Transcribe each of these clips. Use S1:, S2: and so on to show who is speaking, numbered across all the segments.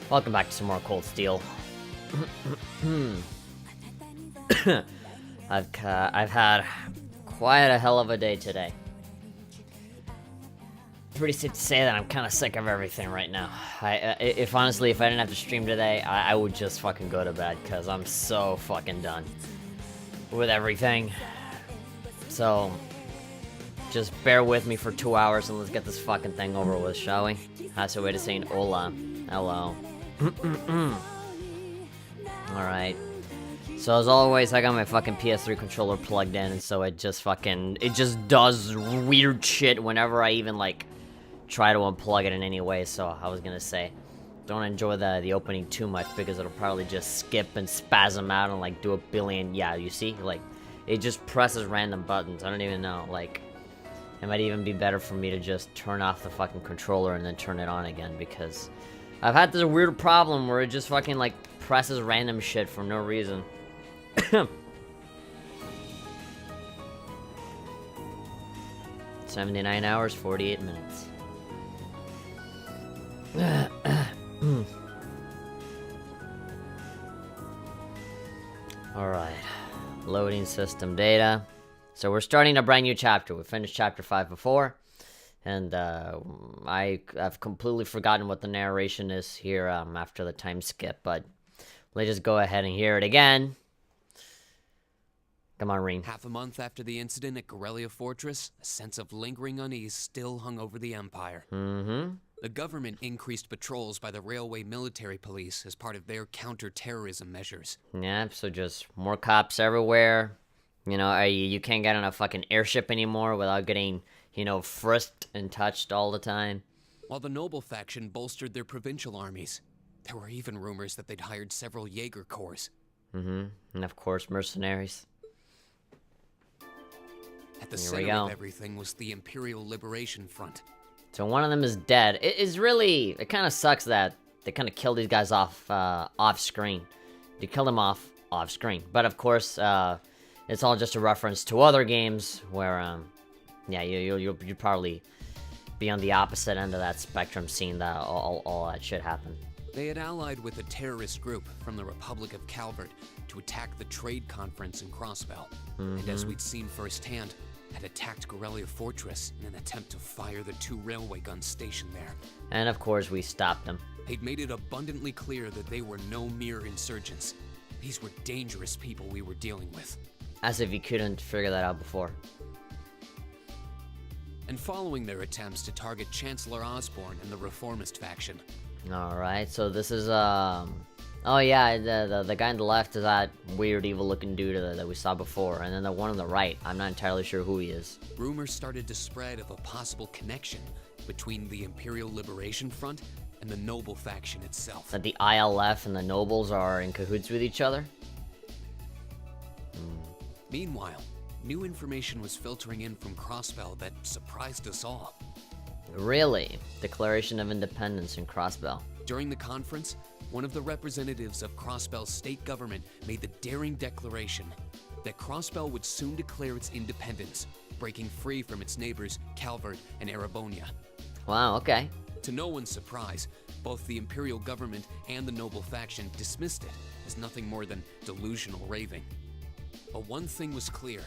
S1: Welcome back to some more Cold Steel. I've had quite a hell of a day today. Pretty safe to say that I'm kind of sick of everything right now. If honestly, if I didn't have to stream today, I would just fucking go to bed because I'm so fucking done with everything. So just bear with me for 2 hours and let's get this fucking thing over with, shall we? That's a way to saying hola. Hello. Alright. So as always, I got my fucking PS3 controller plugged in, and so it just does weird shit whenever I even, like, try to unplug it in any way. So I was gonna say, don't enjoy the opening too much, because it'll probably just skip and spasm out and, like, do a billion, yeah, you see? Like, it just presses random buttons. I don't even know, like, it might even be better for me to just turn off the fucking controller and then turn it on again, because I've had this weird problem where it just fucking, like, presses random shit for no reason. 79 hours, 48 minutes. Alright. Loading system data. So we're starting a brand new chapter. We finished chapter 5 before. And I've completely forgotten what the narration is here after the time skip. But let's just go ahead and hear it again. Come on, Reem.
S2: Half a month after the incident at Corellia Fortress, a sense of lingering unease still hung over the Empire. The government increased patrols by the Railway Military Police as part of their counter-terrorism measures.
S1: Yeah, so just more cops everywhere. You know, you can't get on a fucking airship anymore without getting, you know, frisked and touched all the time.
S2: While the Noble faction bolstered their provincial armies, there were even rumors that they'd hired several Jaeger corps.
S1: And of course, mercenaries.
S2: At the center of everything was the Imperial Liberation Front.
S1: So one of them is dead. It kind of sucks that they kind of killed these guys off screen. They killed them off screen. But of course, it's all just a reference to other games where, yeah, you'd probably be on the opposite end of that spectrum, seeing that all that shit happen.
S2: They had allied with a terrorist group from the Republic of Calvert to attack the trade conference in Crossbell. And as we'd seen firsthand, had attacked Corellia Fortress in an attempt to fire the 2 railway guns stationed there.
S1: And of course, we stopped them.
S2: They'd made it abundantly clear that they were no mere insurgents. These were dangerous people we were dealing with.
S1: As if you couldn't figure that out before.
S2: And following their attempts to target Chancellor Osborne and the Reformist faction.
S1: Alright, so this is, oh yeah, the guy on the left is that weird evil-looking dude that we saw before, and then the one on the right, I'm not entirely sure who he is.
S2: Rumors started to spread of a possible connection between the Imperial Liberation Front and the Noble faction itself.
S1: That the ILF and the Nobles are in cahoots with each other?
S2: Meanwhile, new information was filtering in from Crossbell that surprised us all.
S1: Really? Declaration of Independence in Crossbell.
S2: During the conference, one of the representatives of Crossbell's state government made the daring declaration that Crossbell would soon declare its independence, breaking free from its neighbors Calvert and Erebonia.
S1: Wow, okay.
S2: To no one's surprise, both the Imperial government and the Noble faction dismissed it as nothing more than delusional raving. But one thing was clear,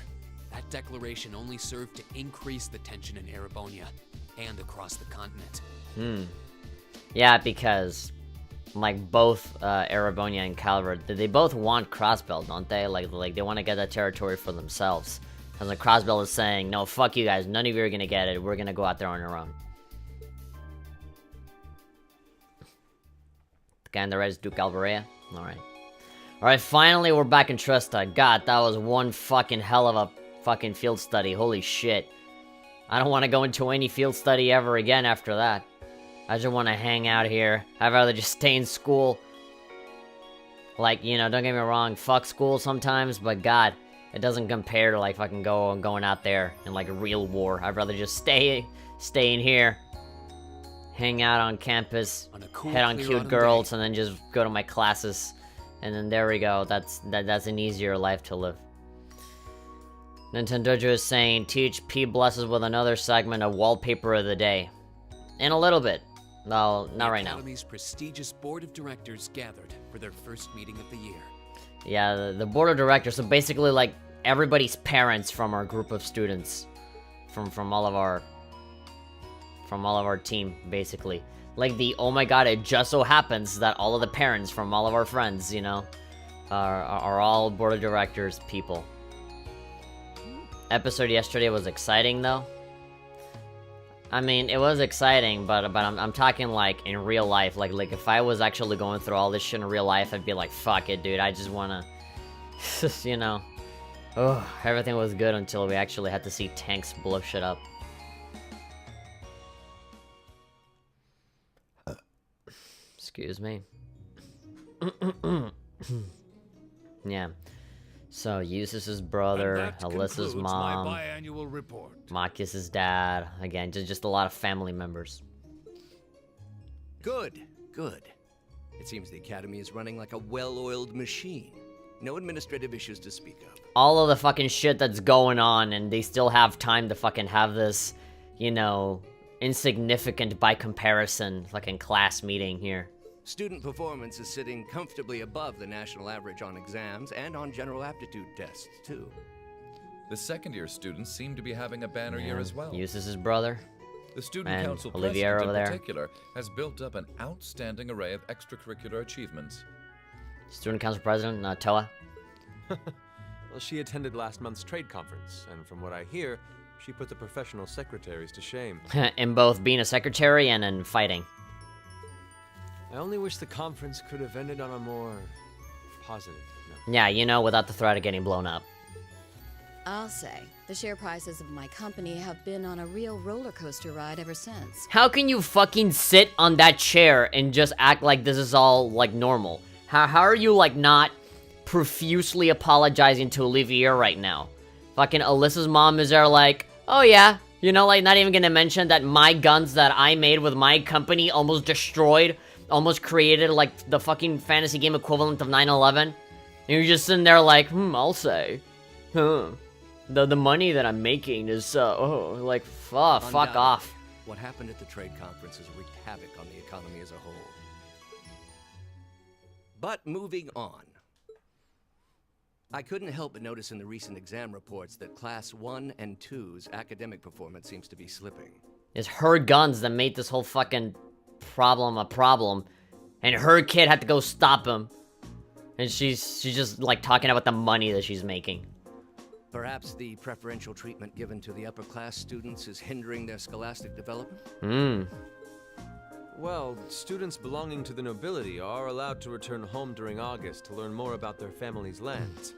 S2: that declaration only served to increase the tension in Erebonia and across the continent.
S1: Yeah, because, like, both Erebonia and Calvert, they both want Crossbell, don't they? Like they want to get that territory for themselves. Because like Crossbell is saying, no, fuck you guys, none of you are gonna get it, we're gonna go out there on our own. The guy on the right is Duke Alvarea? Alright. Alright, finally we're back in Trista. God, that was one fucking hell of a fucking field study, holy shit. I don't want to go into any field study ever again after that. I just want to hang out here. I'd rather just stay in school. Like, you know, don't get me wrong, fuck school sometimes, but God, it doesn't compare to, like, fucking going out there in, like, a real war. I'd rather just stay in here, hang out on campus, hit on cute girls, and then just go to my classes. And then there we go, that's an easier life to live. Nintendojo is saying, teach P blesses with another segment of wallpaper of the day. In a little bit. No, not right
S2: The
S1: now.
S2: Academy's prestigious board of directors gathered for their first meeting of the year.
S1: Yeah, the board of directors, so basically like everybody's parents from our group of students. From all of our team, basically. Like the, oh my god, it just so happens that all of the parents from all of our friends, you know, are all board of directors people. Episode yesterday was exciting though. I mean, it was exciting, but I'm talking like in real life. Like if I was actually going through all this shit in real life, I'd be like, fuck it, dude. I just wanna, you know. Oh, everything was good until we actually had to see tanks blow shit up. Excuse me. Yeah. So, Eustace's brother, Alyssa's mom,
S3: my biannual report.
S1: Marcus's dad. Again, just a lot of family members.
S4: Good, good. It seems the Academy is running like a well-oiled machine. No administrative issues to speak of.
S1: All of the fucking shit that's going on, and they still have time to fucking have this, you know, insignificant by comparison fucking class meeting here.
S4: Student performance is sitting comfortably above the national average on exams and on general aptitude tests, too.
S5: The second-year students seem to be having a banner year as well.
S1: Eustace's brother.
S5: The Student
S1: and
S5: Council
S1: Olivier
S5: president
S1: over
S5: in
S1: there.
S5: particular has built up an outstanding array of extracurricular achievements.
S1: Student Council President, Toa.
S6: Well, she attended last month's trade conference, and from what I hear, she put the professional secretaries to shame.
S1: In both being a secretary and in fighting.
S6: I only wish the conference could have ended on a more positive note.
S1: Yeah, you know, without the threat of getting blown up.
S7: I'll say, the share prices of my company have been on a real roller coaster ride ever since.
S1: How can you fucking sit on that chair and just act like this is all, like, normal? How are you, like, not profusely apologizing to Olivier right now? Fucking Alyssa's mom is there like, oh yeah, you know, like, not even gonna mention that my guns that I made with my company almost destroyed, almost created, like, the fucking fantasy game equivalent of 9/11? And you're just sitting there like, I'll say. The money that I'm making is, fuck
S4: Undoubtedly,
S1: off.
S4: What happened at the trade conference has wreaked havoc on the economy as a whole. But moving on. I couldn't help but notice in the recent exam reports that Class 1 and 2's academic performance seems to be slipping.
S1: It's her guns that made this whole fucking problem a problem. And her kid had to go stop him. And she's just, like, talking about the money that she's making.
S4: Perhaps the preferential treatment given to the upper class students is hindering their scholastic development?
S6: Well, students belonging to the nobility are allowed to return home during August to learn more about their family's lands.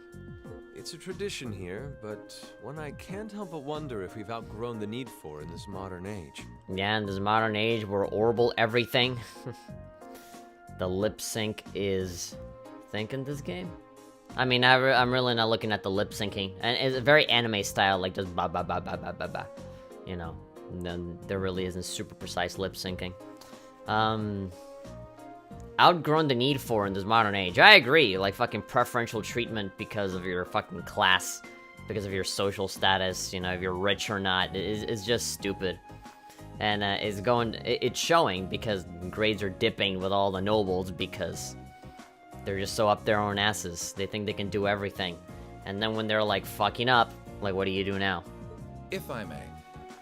S6: It's a tradition here, but one I can't help but wonder if we've outgrown the need for in this modern age.
S1: Yeah, in this modern age, we're orbital everything. The lip sync is... in this game? I mean, I'm really not looking at the lip syncing. And it's a very anime style, like just ba ba ba ba ba ba ba. You know, and then there really isn't super precise lip syncing. Outgrown the need for in this modern age. I agree, like fucking preferential treatment because of your fucking class, because of your social status, you know, if you're rich or not, it's just stupid. And it's showing because grades are dipping with all the nobles because they're just so up their own asses. They think they can do everything. And then when they're like fucking up, like what do you do now?
S5: If I may,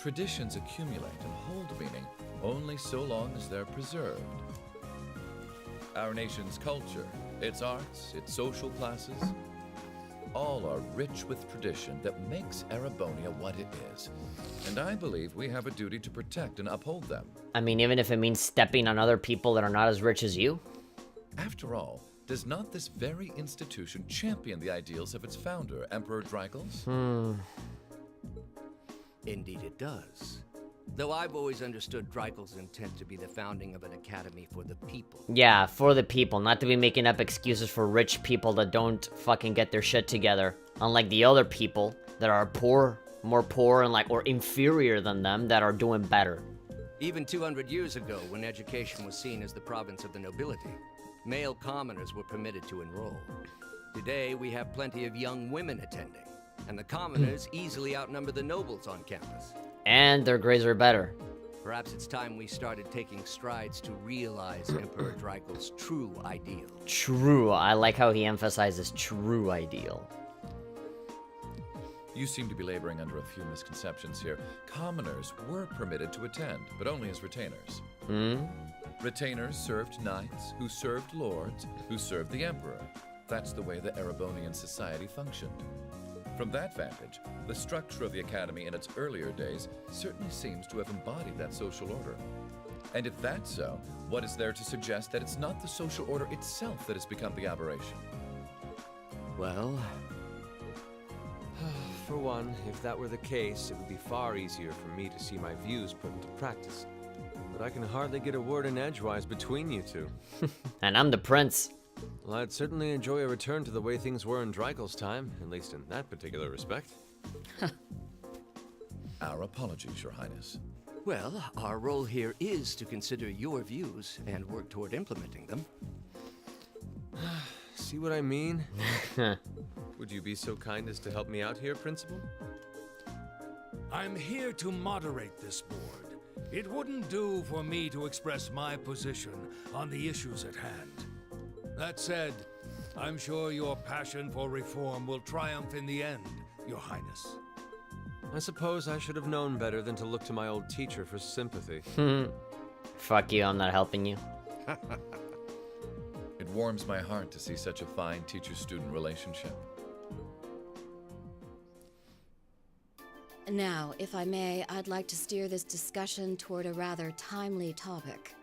S5: traditions accumulate and hold meaning only so long as they're preserved. Our nation's culture, its arts, its social classes, all are rich with tradition that makes Erebonia what it is. And I believe we have a duty to protect and uphold them.
S1: I mean, even if it means stepping on other people that are not as rich as you?
S5: After all, does not this very institution champion the ideals of its founder, Emperor Drygles?
S4: Indeed it does. Though I've always understood Drygles' intent to be the founding of an academy for the people.
S1: Yeah, for the people, not to be making up excuses for rich people that don't fucking get their shit together. Unlike the other people that are poor, more poor and like, or inferior than them that are doing better.
S4: Even 200 years ago, when education was seen as the province of the nobility, male commoners were permitted to enroll. Today, we have plenty of young women attending, and the commoners easily outnumber the nobles on campus.
S1: And their grades are better.
S4: Perhaps it's time we started taking strides to realize Emperor Dreikel's true ideal.
S1: True. I like how he emphasizes true ideal.
S5: You seem to be laboring under a few misconceptions here. Commoners were permitted to attend, but only as retainers. Retainers served knights, who served lords, who served the emperor. That's the way the Erebonian society functioned. From that vantage, the structure of the academy in its earlier days certainly seems to have embodied that social order. And if that's so, what is there to suggest that it's not the social order itself that has become the aberration?
S4: Well,
S6: For one, if that were the case, it would be far easier for me to see my views put into practice. But I can hardly get a word in edgewise between you two.
S1: And I'm the prince.
S6: Well, I'd certainly enjoy a return to the way things were in Dreikel's time, at least in that particular respect.
S5: Our apologies, Your Highness.
S4: well, our role here is to consider your views and work toward implementing them.
S6: See what I mean? Would you be so kind as to help me out here, Principal?
S3: I'm here to moderate this board. It wouldn't do for me to express my position on the issues at hand. That said, I'm sure your passion for reform will triumph in the end, Your Highness.
S6: I suppose I should have known better than to look to my old teacher for sympathy.
S1: Fuck you, I'm not helping you.
S5: It warms my heart to see such a fine teacher-student relationship.
S7: Now, if I may, I'd like to steer this discussion toward a rather timely topic.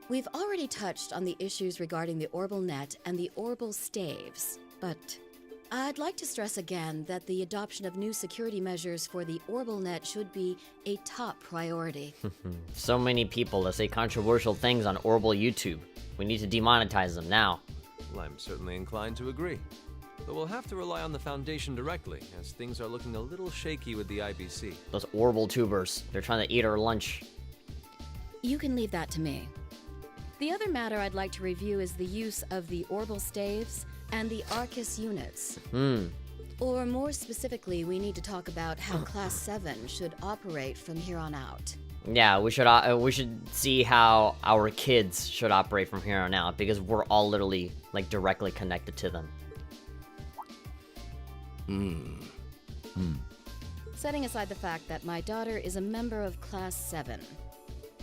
S7: We've already touched on the issues regarding the Orbal Net and the Orbal Staves, but I'd like to stress again that the adoption of new security measures for the Orbal Net should be a top priority.
S1: So many people that say controversial things on Orbal YouTube. We need to demonetize them now.
S6: Well, I'm certainly inclined to agree. But we'll have to rely on the Foundation directly, as things are looking a little shaky with the IBC.
S1: Those Orbal tubers. They're trying to eat our lunch.
S7: You can leave that to me. The other matter I'd like to review is the use of the Orbal Staves and the Arcus units. Or more specifically, we need to talk about how Class 7 should operate from here on out.
S1: Yeah, we should see how our kids should operate from here on out, because we're all literally, like, directly connected to them.
S7: Setting aside the fact that my daughter is a member of Class 7,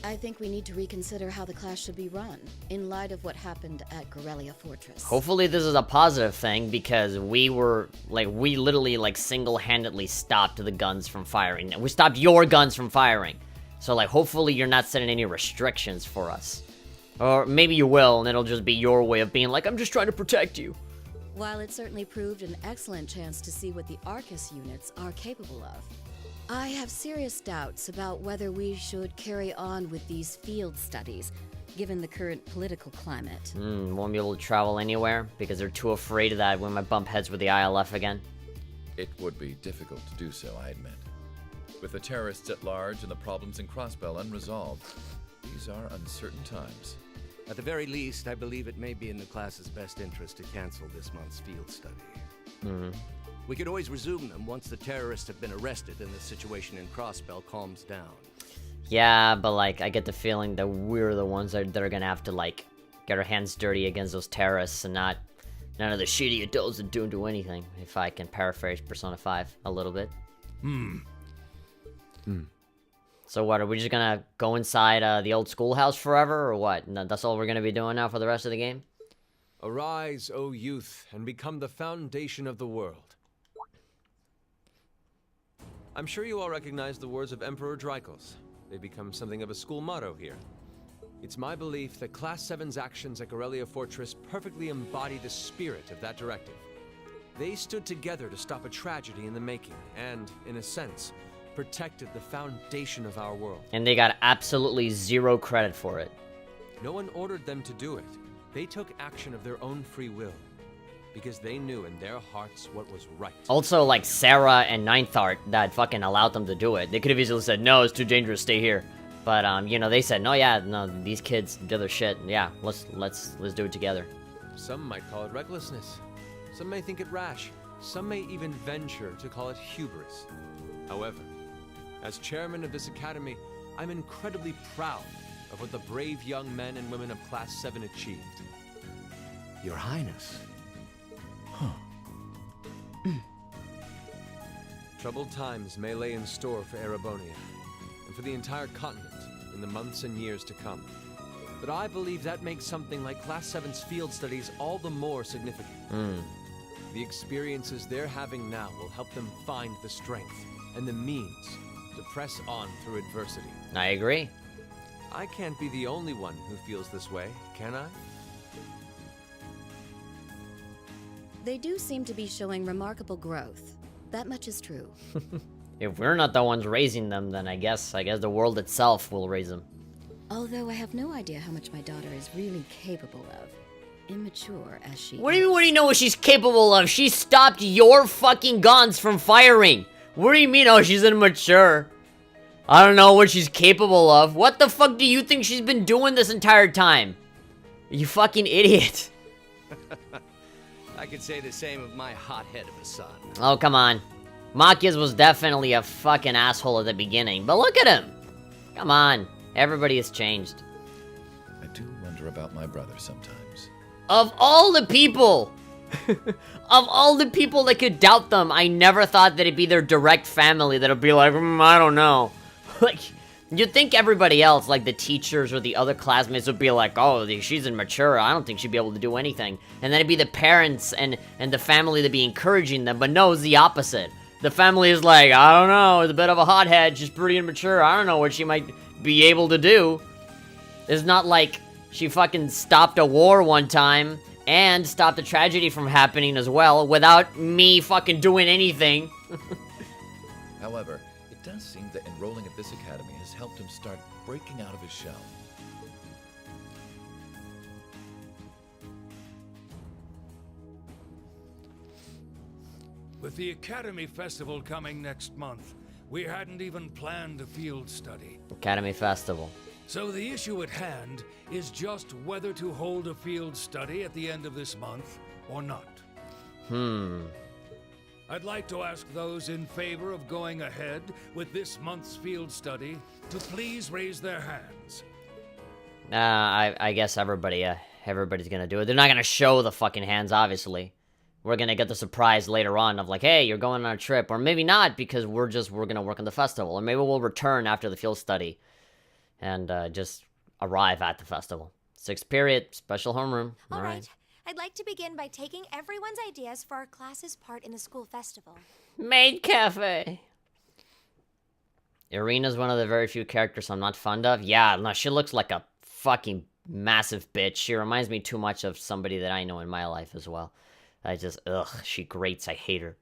S7: I think we need to reconsider how the class should be run, in light of what happened at Corellia Fortress.
S1: Hopefully this is a positive thing, because we literally, like, single-handedly stopped the guns from firing. We stopped your guns from firing. So, like, hopefully you're not setting any restrictions for us. Or maybe you will, and it'll just be your way of being like, I'm just trying to protect you.
S7: While it certainly proved an excellent chance to see what the Arcus units are capable of, I have serious doubts about whether we should carry on with these field studies, given the current political climate.
S1: Won't be able to travel anywhere, because they're too afraid of that when I bump heads with the ILF again.
S5: It would be difficult to do so, I admit. With the terrorists at large and the problems in Crossbell unresolved, these are uncertain times.
S4: At the very least, I believe it may be in the class's best interest to cancel this month's field study. We could always resume them once the terrorists have been arrested and the situation in Crossbell calms down.
S1: Yeah, but, like, I get the feeling that we're the ones that are gonna have to, like, get our hands dirty against those terrorists and not none of the shitty adults that don't do anything, if I can paraphrase Persona 5 a little bit. So what, are we just gonna go inside the old schoolhouse forever, or what? No, that's all we're gonna be doing now for the rest of the game?
S6: Arise, O youth, and become the foundation of the world. I'm sure you all recognize the words of Emperor Dreikel's. They become something of a school motto here. It's my belief that Class 7's actions at Corellia Fortress perfectly embody the spirit of that directive. They stood together to stop a tragedy in the making, and, in a sense, protected the foundation of our world.
S1: And they got absolutely zero credit for it.
S6: No one ordered them to do it. They took action of their own free will, because they knew in their hearts what was right.
S1: Also, like, Sarah and Ninth Art that fucking allowed them to do it. They could have easily said, no, it's too dangerous, stay here. But, you know, they said, no, these kids do their shit. Yeah, let's do it together.
S6: Some might call it recklessness. Some may think it rash. Some may even venture to call it hubris. However, as chairman of this academy, I'm incredibly proud of what the brave young men and women of Class 7 achieved.
S4: Your Highness.
S6: Troubled times may lay in store for Erebonia, and for the entire continent in the months and years to come. But I believe that makes something like Class 7's field studies all the more significant. The experiences they're having now will help them find the strength and the means to press on through adversity.
S1: I agree.
S6: I can't be the only one who feels this way, can I?
S7: They do seem to be showing remarkable growth. That much is true.
S1: If we're not the ones raising them, then I guess the world itself will raise them.
S7: Although I have no idea how much my daughter is really capable of. Immature as she
S1: What do you know what she's capable of? She stopped your fucking guns from firing. What do you mean, oh, she's immature? I don't know what she's capable of. What the fuck do you think she's been doing this entire time? You fucking idiot.
S4: I could say the same of my hothead of a son.
S1: Oh, come on. Machias was definitely a fucking asshole at the beginning, but look at him. Come on. Everybody has changed.
S5: I do wonder about my brother sometimes.
S1: Of all the people, of all the people that could doubt them, I never thought that it'd be their direct family that'll be like, I don't know. Like, you'd think everybody else, like the teachers or the other classmates, would be like, oh, she's immature, I don't think she'd be able to do anything. And then it'd be the parents and the family that'd be encouraging them, but no, it's the opposite. The family is like, I don't know, it's a bit of a hothead, she's pretty immature, I don't know what she might be able to do. It's not like she fucking stopped a war one time and stopped a tragedy from happening as well without me fucking doing anything.
S5: However, it does seem that enrolling at this academy has helped him start breaking out of his shell.
S3: With the Academy Festival coming next month, we hadn't even planned a field study.
S1: Academy Festival.
S3: So the issue at hand is just whether to hold a field study at the end of this month or not. I'd like to ask those in favor of going ahead with this month's field study to please raise their hands.
S1: I guess everybody's gonna do it. They're not gonna show the fucking hands, obviously. We're gonna get the surprise later on of like, hey, you're going on a trip. Or maybe not, because we're gonna work on the festival. Or maybe we'll return after the field study and just arrive at the festival. 6th period, special homeroom.
S8: All right. I'd like to begin by taking everyone's ideas for our class's part in the school festival.
S1: Maid cafe. Irina's one of the very few characters I'm not fond of. Yeah, no, she looks like a fucking massive bitch. She reminds me too much of somebody that I know in my life as well. She grates. I hate her.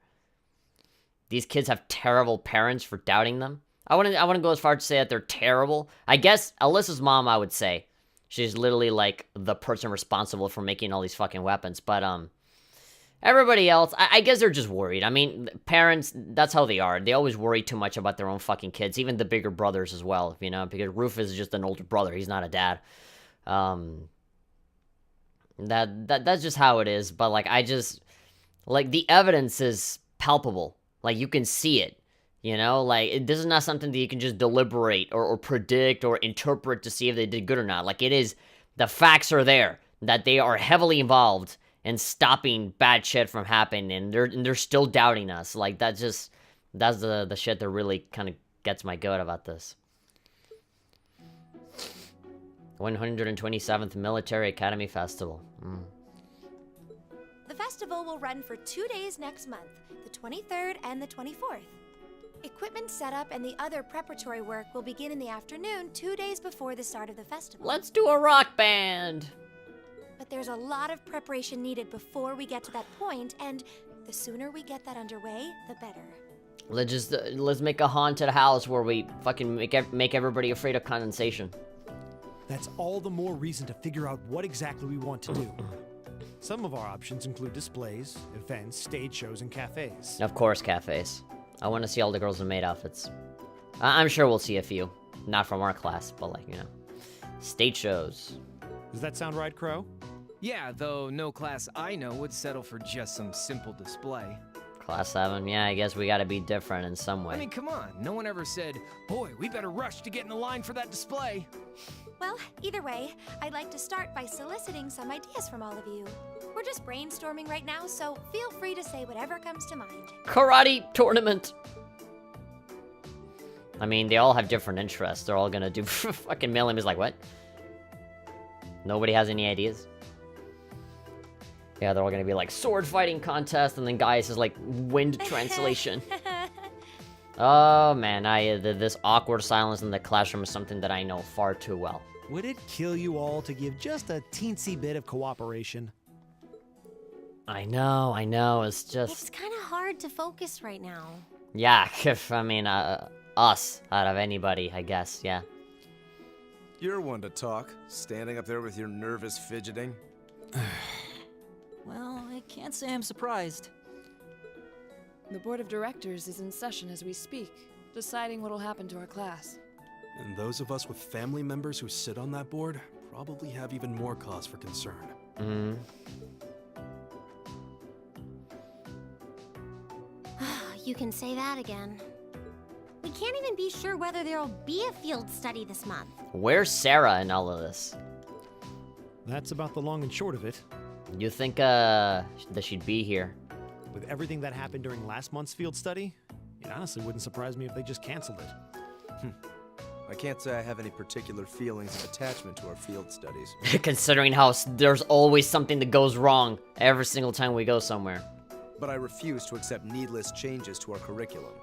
S1: These kids have terrible parents for doubting them. I wouldn't go as far to say that they're terrible. I guess Alyssa's mom, I would say. She's literally like the person responsible for making all these fucking weapons. But everybody else, I guess they're just worried. I mean, parents, that's how they are. They always worry too much about their own fucking kids. Even the bigger brothers as well, you know, because Rufus is just an older brother. He's not a dad. That's just how it is. But like, the evidence is palpable. Like, you can see it. You know, like, this is not something that you can just deliberate or predict or interpret to see if they did good or not. Like, it is, the facts are there, that they are heavily involved in stopping bad shit from happening, and they're still doubting us. Like, that's the shit that really kind of gets my goat about this. 127th Military Academy Festival.
S8: The festival will run for 2 days next month, the 23rd and the 24th. Equipment setup and the other preparatory work will begin in the afternoon 2 days before the start of the festival.
S1: Let's do a rock band!
S8: But there's a lot of preparation needed before we get to that point, and the sooner we get that underway, the better.
S1: Let's make a haunted house where we fucking make everybody afraid of condensation.
S9: That's all the more reason to figure out what exactly we want to do. Some of our options include displays, events, stage shows, and cafes.
S1: Of course, cafes. I want to see all the girls in maid outfits. I'm sure we'll see a few. Not from our class, but like, you know. Stage shows.
S9: Does that sound right, Crow?
S10: Yeah, though no class I know would settle for just some simple display.
S1: Class 7, yeah, I guess we gotta be different in some way.
S10: I mean, come on. No one ever said, boy, we better rush to get in the line for that display.
S8: Well, either way, I'd like to start by soliciting some ideas from all of you. We're just brainstorming right now, so feel free to say whatever comes to mind.
S1: Karate tournament! I mean, they all have different interests. They're all gonna do fucking Milliam is like, what? Nobody has any ideas? Yeah, they're all gonna be like sword fighting contest, and then Gaius is like wind translation. Oh man, this awkward silence in the classroom is something that I know far too well.
S9: Would it kill you all to give just a teensy bit of cooperation?
S1: I know, it's just...
S11: It's kind of hard to focus right now.
S1: Yeah, I mean, us, out of anybody, I guess, yeah.
S12: You're one to talk, standing up there with your nervous fidgeting.
S13: Well, I can't say I'm surprised.
S14: The board of directors is in session as we speak, deciding what'll happen to our class.
S15: And those of us with family members who sit on that board probably have even more cause for concern.
S11: You can say that again. We can't even be sure whether there'll be a field study this month.
S1: Where's Sarah in all of this?
S9: That's about the long and short of it.
S1: You think, that she'd be here?
S9: With everything that happened during last month's field study, it honestly wouldn't surprise me if they just canceled it.
S12: I can't say I have any particular feelings of attachment to our field studies.
S1: Considering how there's always something that goes wrong every single time we go somewhere.
S12: But I refuse to accept needless changes to our curriculum.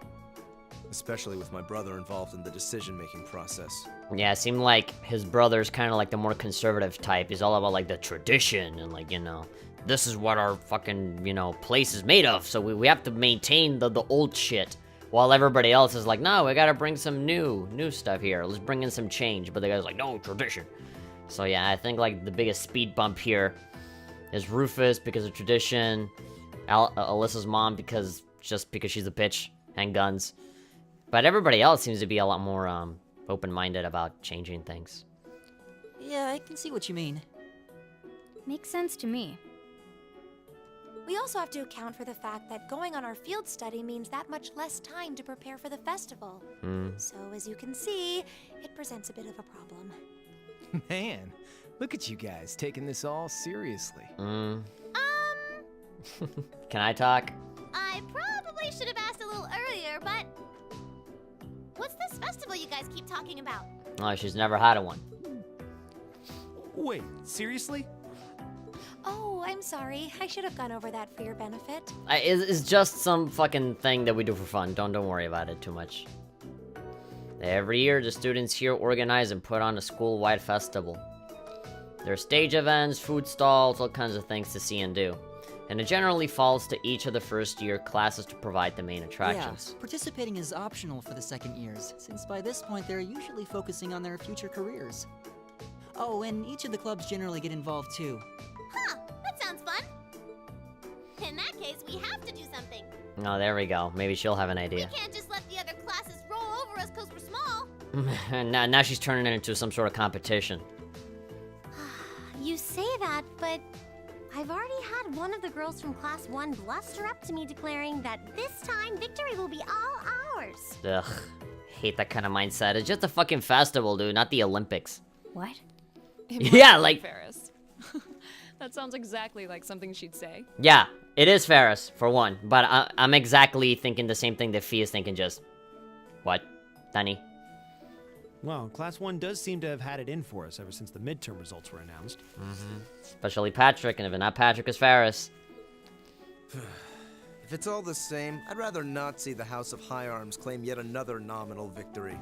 S12: Especially with my brother involved in the decision-making process.
S1: Yeah, it seemed like his brother's kind of like the more conservative type. He's all about like the tradition and like, you know, this is what our fucking, you know, place is made of. So we have to maintain the old shit. While everybody else is like, no, we gotta bring some new stuff here. Let's bring in some change. But the guy's like, no, tradition. So yeah, I think like the biggest speed bump here is Rufus because of tradition. Alyssa's mom because she's a bitch and guns. But everybody else seems to be a lot more open-minded about changing things.
S13: Yeah, I can see what you mean.
S11: Makes sense to me.
S8: We also have to account for the fact that going on our field study means that much less time to prepare for the festival. So as you can see, it presents a bit of a problem.
S10: Man, look at you guys taking this all seriously.
S1: Can I talk?
S11: I probably should have asked a little earlier, but... What's this festival you guys keep talking about?
S1: Oh, she's never had one.
S9: Wait, seriously?
S8: Oh, I'm sorry. I should have gone over that for your benefit.
S1: It's just some fucking thing that we do for fun. Don't worry about it too much. Every year, the students here organize and put on a school-wide festival. There are stage events, food stalls, all kinds of things to see and do. And it generally falls to each of the first-year classes to provide the main attractions.
S13: Yeah, participating is optional for the second years, since by this point they're usually focusing on their future careers. Oh, and each of the clubs generally get involved too.
S11: Huh, that sounds fun. In that case, we have to do something.
S1: Oh, there we go. Maybe she'll have an
S11: We
S1: idea.
S11: can't just let the other classes roll over us because we're small.
S1: now she's turning it into some sort of competition.
S11: You say that, but I've already had one of the girls from Class 1 bluster up to me declaring that this time victory will be all ours.
S1: Ugh, hate that kind of mindset. It's just a fucking festival, dude, not the Olympics.
S11: What?
S1: Yeah, like...
S14: Ferris. That sounds exactly like something she'd say.
S1: Yeah, it is Ferris, for one. But I'm exactly thinking the same thing that Fee is thinking, just... What? Danny?
S9: Well, Class 1 does seem to have had it in for us ever since the midterm results were announced.
S1: Especially Patrick, and if not Patrick, it's Ferris.
S12: If it's all the same, I'd rather not see the House of High Arms claim yet another nominal victory.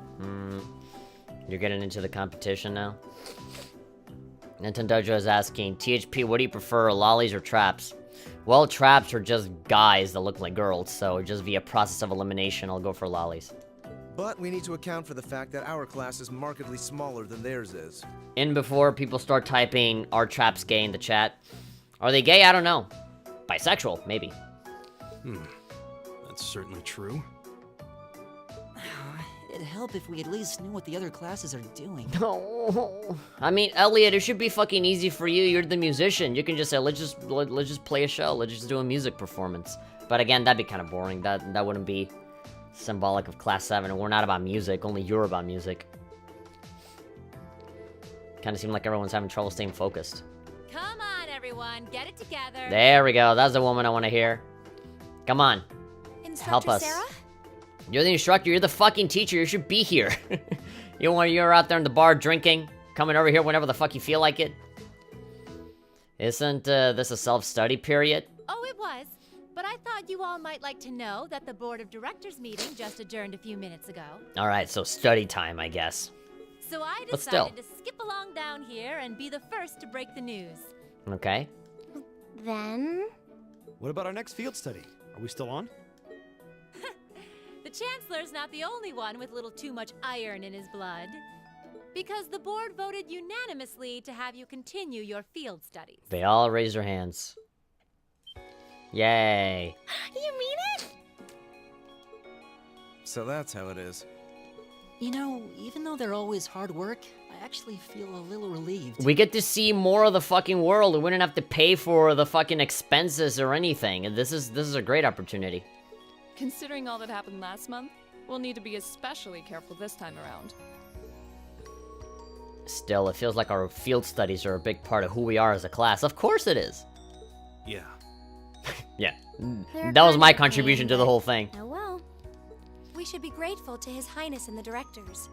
S1: You're getting into the competition now? Nintendojo is asking, THP, what do you prefer, lollies or traps? Well, traps are just guys that look like girls, so just via process of elimination, I'll go for lollies.
S12: But we need to account for the fact that our class is markedly smaller than theirs is.
S1: In before people start typing, are traps gay in the chat? Are they gay? I don't know. Bisexual, maybe.
S15: That's certainly true.
S13: It'd help if we at least knew what the other classes are doing.
S1: No. I mean, Elliot, it should be fucking easy for you. You're the musician. You can just say, let's just play a show. Let's just do a music performance. But again, that'd be kind of boring. That wouldn't be symbolic of Class 7. And we're not about music. Only you're about music. Kind of seemed like everyone's having trouble staying focused.
S16: Come on, everyone. Get it together.
S1: There we go. That's the woman I want to hear. Come on.
S8: Instructor
S1: Help us.
S8: Sarah?
S1: You're the instructor. You're the fucking teacher. You should be here. You're out there in the bar drinking, coming over here whenever the fuck you feel like it. Isn't this a self-study period?
S16: Oh, it was. But I thought you all might like to know that the board of directors meeting just adjourned a few minutes ago.
S1: Alright, so study time, I guess.
S16: So I
S1: But still.
S16: decided to skip along down here and be the first to break the news.
S1: Okay.
S11: Then?
S9: What about our next field study? Are we still on?
S16: The Chancellor's not the only one with a little too much iron in his blood. Because the board voted unanimously to have you continue your field studies.
S1: They all raised their hands. Yay.
S11: You mean it?
S12: So that's how it is.
S13: You know, even though they're always hard work, I actually feel a little relieved.
S1: We get to see more of the fucking world. We wouldn't have to pay for the fucking expenses or anything. And this is a great opportunity.
S14: Considering all that happened last month, we'll need to be especially careful this time around.
S1: Still, it feels like our field studies are a big part of who we are as a class. Of course it is.
S15: Yeah.
S1: Yeah.
S8: They're
S1: That was my
S8: kind of
S1: contribution to the whole thing.
S8: Oh well. We should be grateful to His Highness and the directors.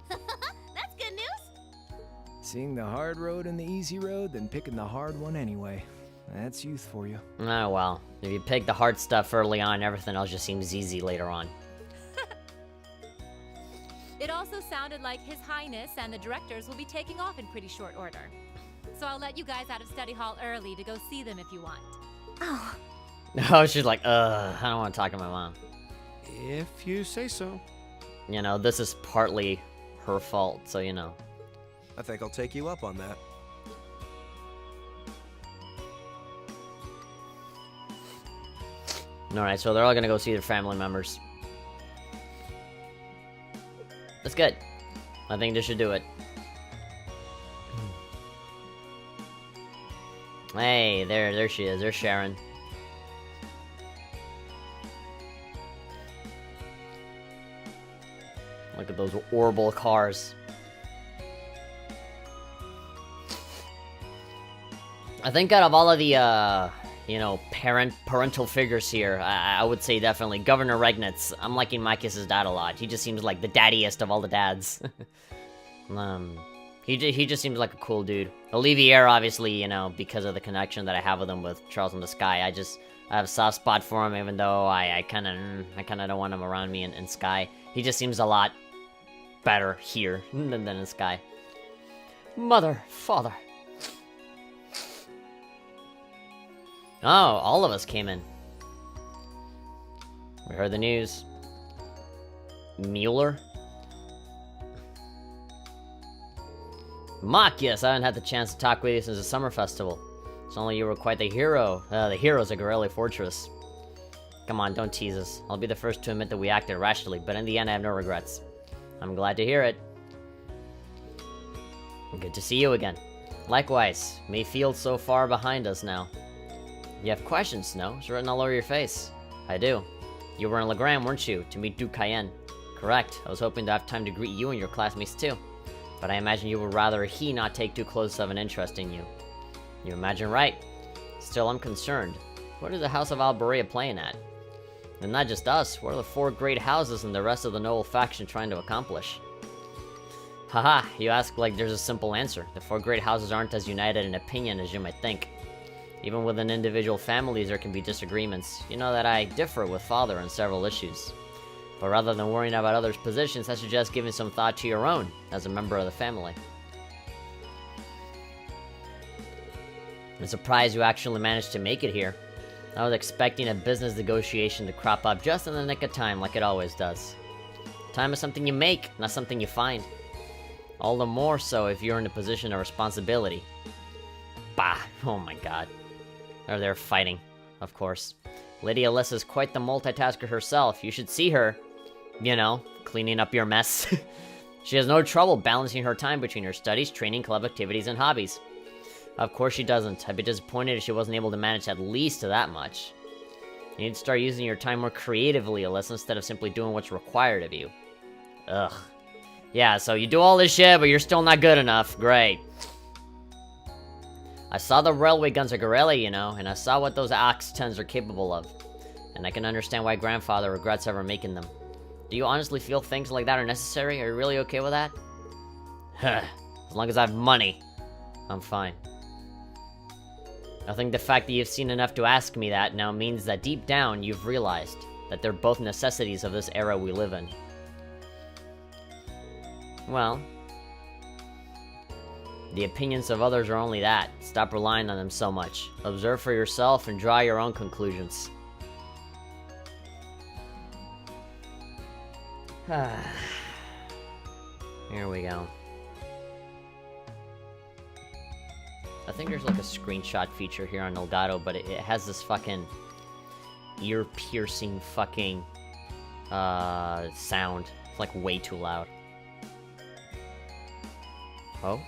S11: That's good news.
S10: Seeing the hard road and the easy road, then picking the hard one anyway. That's youth for you.
S1: Oh well. If you pick the hard stuff early on, everything else just seems easy later on.
S16: It also sounded like His Highness and the directors will be taking off in pretty short order. So I'll let you guys out of study hall early to go see them if you want.
S11: Oh.
S1: Oh, she's like, I don't want to talk to my mom.
S9: If you say so.
S1: You know, this is partly her fault, so you know.
S12: I think I'll take you up on that.
S1: Alright, so they're all gonna go see their family members. That's good. I think this should do it. Hey, there she is. There's Sharon. Look at those horrible cars. I think out of all of the, you know, parental figures here, I would say definitely Governor Regnitz. I'm liking Micah's dad a lot. He just seems like the daddiest of all the dads. He just seems like a cool dude. Olivier, obviously, you know, because of the connection that I have with him with Charles in the Sky. I have a soft spot for him, even though I kind of don't want him around me in Sky. He just seems a lot better here than in Sky. Mother, father. Oh, all of us came in. We heard the news. Mueller? Mock, yes, I haven't had the chance to talk with you since the summer festival. It's only you were quite the hero. The heroes of Gorelli Fortress. Come on, don't tease us. I'll be the first to admit that we acted rashly, but in the end I have no regrets. I'm glad to hear it. Good to see you again. Likewise, Mayfield's so far behind us now. You have questions, Snow? It's written all over your face. I do. You were in Legram, weren't you, to meet Duke Cayenne? Correct. I was hoping to have time to greet you and your classmates too. But I imagine you would rather he not take too close of an interest in you. You imagine right. Still, I'm concerned. What is the House of Alberea playing at? And not just us, what are the 4 great houses and the rest of the noble faction trying to accomplish? Haha, you ask like there's a simple answer. The 4 great houses aren't as united in opinion as you might think. Even within individual families there can be disagreements. You know that I differ with Father on several issues. But rather than worrying about others' positions, I suggest giving some thought to your own, as a member of the family. I'm surprised you actually managed to make it here. I was expecting a business negotiation to crop up just in the nick of time, like it always does. Time is something you make, not something you find. All the more so if you're in a position of responsibility. Bah, oh my god. They're fighting, of course. Lady Alyssa's quite the multitasker herself. You should see her, you know, cleaning up your mess. She has no trouble balancing her time between her studies, training, club activities, and hobbies. Of course she doesn't. I'd be disappointed if she wasn't able to manage at least that much. You need to start using your time more creatively, Alyssa, instead of simply doing what's required of you. Ugh. Yeah, so you do all this shit, but you're still not good enough. Great. I saw the railway guns at Gorilla, you know, and I saw what those Ox-10s are capable of. And I can understand why Grandfather regrets ever making them. Do you honestly feel things like that are necessary? Are you really okay with that? As long as I have money, I'm fine. I think the fact that you've seen enough to ask me that now means that deep down you've realized that they're both necessities of this era we live in. Well, the opinions of others are only that. Stop relying on them so much. Observe for yourself and draw your own conclusions. Here we go. I think there's like a screenshot feature here on Elgato, but it has this fucking ear-piercing fucking sound. It's like way too loud. Oh?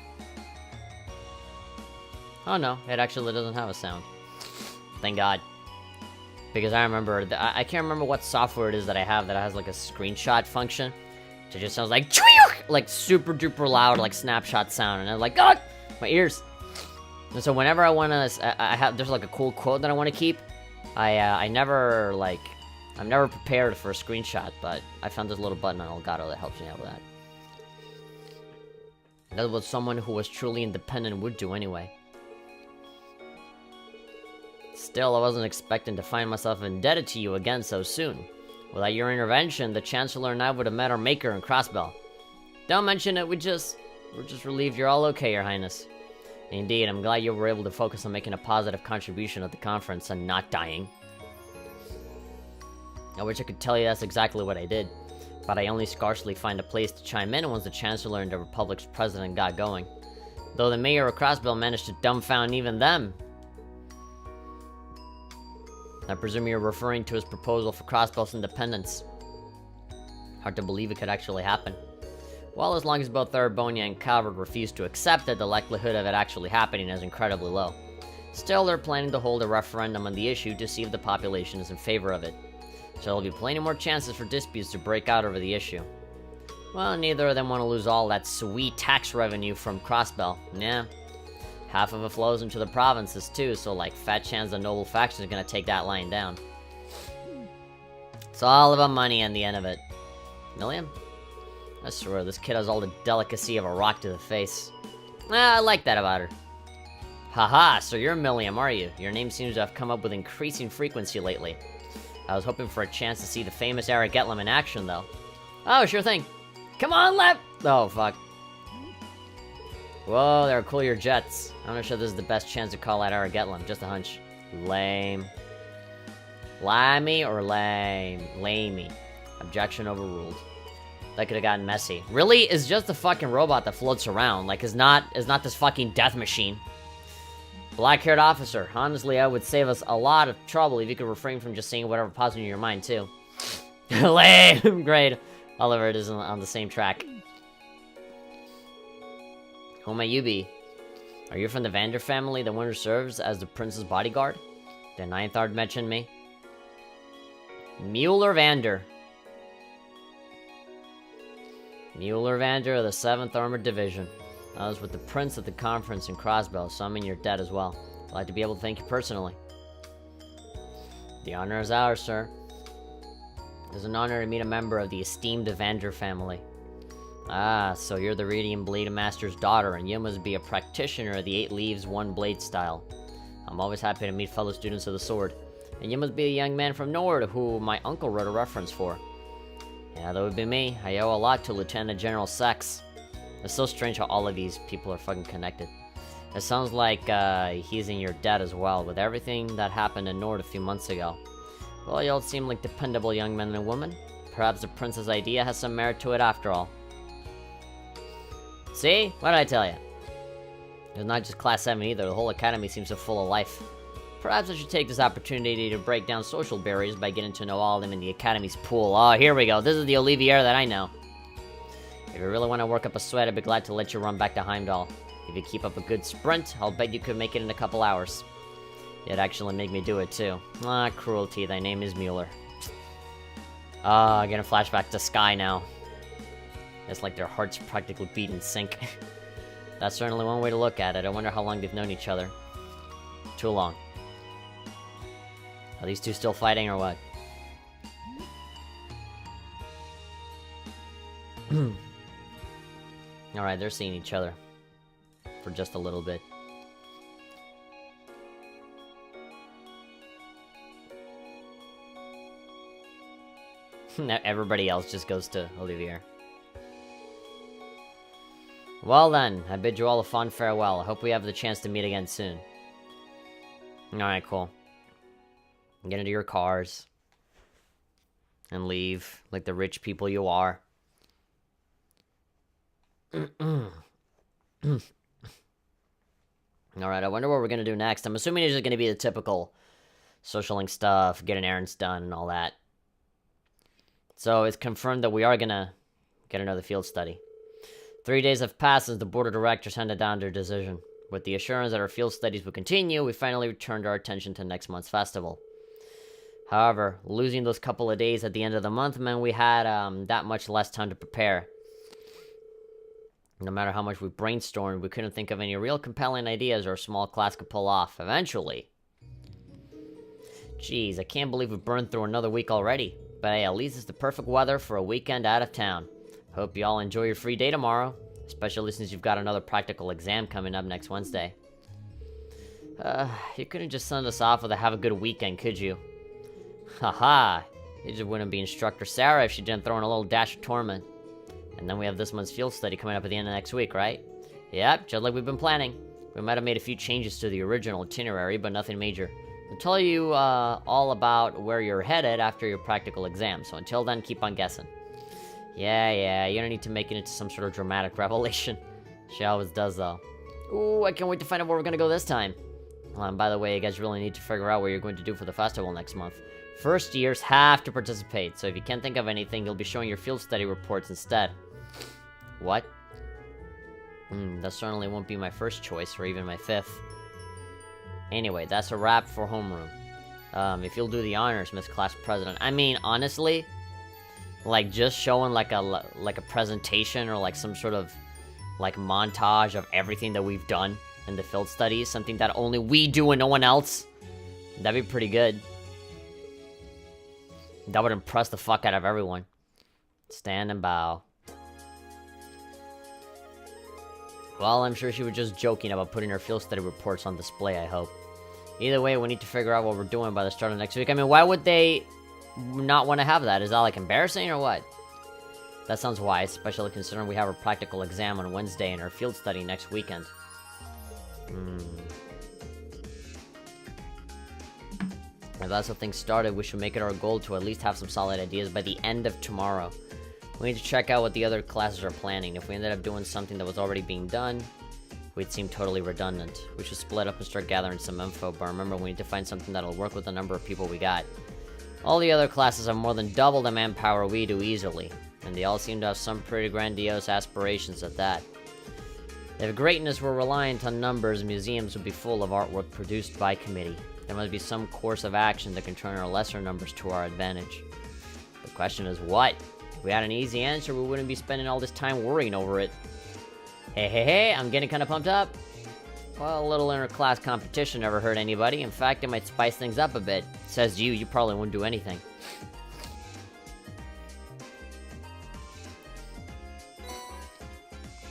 S1: Oh no, it actually doesn't have a sound. Thank God. Because I remember, I can't remember what software it is that I have that has like a screenshot function. So it just sounds like super duper loud, like snapshot sound. And I'm like, God, my ears. And so whenever I want to, there's like a cool quote that I want to keep. I'm never prepared for a screenshot, but I found this little button on Elgato that helps me out with that. That's what someone who was truly independent would do anyway. Still, I wasn't expecting to find myself indebted to you again so soon. Without your intervention, the Chancellor and I would have met our maker in Crossbell. Don't mention it, we're just relieved you're all okay, Your Highness. Indeed, I'm glad you were able to focus on making a positive contribution at the conference and not dying. I wish I could tell you that's exactly what I did, but I only scarcely find a place to chime in once the Chancellor and the Republic's President got going. Though the Mayor of Crossbell managed to dumbfound even them. I presume you're referring to his proposal for Crossbell's independence. Hard to believe it could actually happen. Well, as long as both Arabonia and Calvert refuse to accept it, the likelihood of it actually happening is incredibly low. Still, they're planning to hold a referendum on the issue to see if the population is in favor of it. So there'll be plenty more chances for disputes to break out over the issue. Well, neither of them want to lose all that sweet tax revenue from Crossbell. Yeah. Half of it flows into the provinces too, so like fat chance the noble faction is gonna take that line down. It's all about money in the end of it. Million? I swear, this kid has all the delicacy of a rock to the face. I like that about her. Haha, so you're Milliam, are you? Your name seems to have come up with increasing frequency lately. I was hoping for a chance to see the famous Ara Getlam in action, though. Oh, sure thing. Come on, Lep! Oh, fuck. Whoa, there are cool your jets. I'm not sure this is the best chance to call out Ara Getlam. Just a hunch. Lame. Limey or lame? Lamey. Objection overruled. That could have gotten messy. Really? It's just a fucking robot that floats around. Like, it's not this fucking death machine. Black-haired officer. Honestly, I would save us a lot of trouble if you could refrain from just saying whatever pops into your mind, too. Lame! Great. Oliver, it is on the same track. Who may you be? Are you from the Vander family, the one who serves as the prince's bodyguard? The Ninth Art mentioned me. Mueller Vander. Mueller Vander of the 7th Armored Division. I was with the prince at the conference in Crossbell, so I'm in your debt as well. I'd like to be able to thank you personally. The honor is ours, sir. It is an honor to meet a member of the esteemed Vander family. Ah, so you're the Radiant Blade Master's daughter, and you must be a practitioner of the 8 Leaves, 1 Blade style. I'm always happy to meet fellow students of the sword. And you must be a young man from Nord who my uncle wrote a reference for. Yeah, that would be me. I owe a lot to Lieutenant General Sex. It's so strange how all of these people are fucking connected. It sounds like he's in your debt as well, with everything that happened in Nord a few months ago. Well, you all seem like dependable young men and women. Perhaps the prince's idea has some merit to it after all. See? What did I tell you? It's not just Class 7 either, the whole academy seems so full of life. Perhaps I should take this opportunity to break down social barriers by getting to know all of them in the academy's pool. Oh, here we go. This is the Olivier that I know. If you really want to work up a sweat, I'd be glad to let you run back to Heimdall. If you keep up a good sprint, I'll bet you could make it in a couple hours. You'd actually make me do it too. Ah, cruelty, thy name is Mueller. Ah, getting a flashback to Sky now. It's like their hearts practically beat in sync. That's certainly one way to look at it. I wonder how long they've known each other. Too long. Are these two still fighting or what? Alright, they're seeing each other. For just a little bit. Now everybody else just goes to Olivier. Well then, I bid you all a fond farewell. I hope we have the chance to meet again soon. Alright, cool. Get into your cars. And leave, like the rich people you are. Alright, I wonder what we're gonna do next. I'm assuming it's just gonna be the typical social link stuff, getting errands done, and all that. So it's confirmed that we are gonna get another field study. 3 days have passed since the board of directors handed down their decision. With the assurance that our field studies will continue, we finally returned our attention to next month's festival. However, losing those couple of days at the end of the month meant we had that much less time to prepare. No matter how much we brainstormed, we couldn't think of any real compelling ideas our small class could pull off. Eventually. Jeez, I can't believe we burned through another week already. But hey, at least it's the perfect weather for a weekend out of town. Hope you all enjoy your free day tomorrow. Especially since you've got another practical exam coming up next Wednesday. You couldn't just send us off with a have a good weekend, could you? Haha. You just wouldn't be Instructor Sarah if she didn't throw in a little dash of torment. And then we have this month's field study coming up at the end of next week, right? Yep, just like we've been planning. We might have made a few changes to the original itinerary, but nothing major. I'll tell you all about where you're headed after your practical exam, so until then, keep on guessing. Yeah, you don't need to make it into some sort of dramatic revelation. She always does, though. Ooh, I can't wait to find out where we're gonna go this time. And by the way, you guys really need to figure out what you're going to do for the festival next month. First years have to participate, so if you can't think of anything, you'll be showing your field study reports instead. What? That certainly won't be my first choice, or even my fifth. Anyway, that's a wrap for homeroom. If you'll do the honors, Miss Class President. I mean, honestly, like, just showing, like a presentation, or, like, some sort of, like, montage of everything that we've done in the field studies, something that only we do and no one else, that'd be pretty good. That would impress the fuck out of everyone. Stand and bow. Well, I'm sure she was just joking about putting her field study reports on display, I hope. Either way, we need to figure out what we're doing by the start of next week. I mean, why would they not want to have that? Is that, like, embarrassing or what? That sounds wise, especially considering we have our practical exam on Wednesday and our field study next weekend. If that's how things started, we should make it our goal to at least have some solid ideas by the end of tomorrow. We need to check out what the other classes are planning. If we ended up doing something that was already being done, we'd seem totally redundant. We should split up and start gathering some info, but remember, we need to find something that'll work with the number of people we got. All the other classes have more than double the manpower we do easily, and they all seem to have some pretty grandiose aspirations at that. If greatness were reliant on numbers, museums would be full of artwork produced by committee. There must be some course of action that can turn our lesser numbers to our advantage. The question is what? If we had an easy answer, we wouldn't be spending all this time worrying over it. Hey, I'm getting kind of pumped up. Well, a little inter-class competition never hurt anybody. In fact, it might spice things up a bit. Says you probably wouldn't do anything.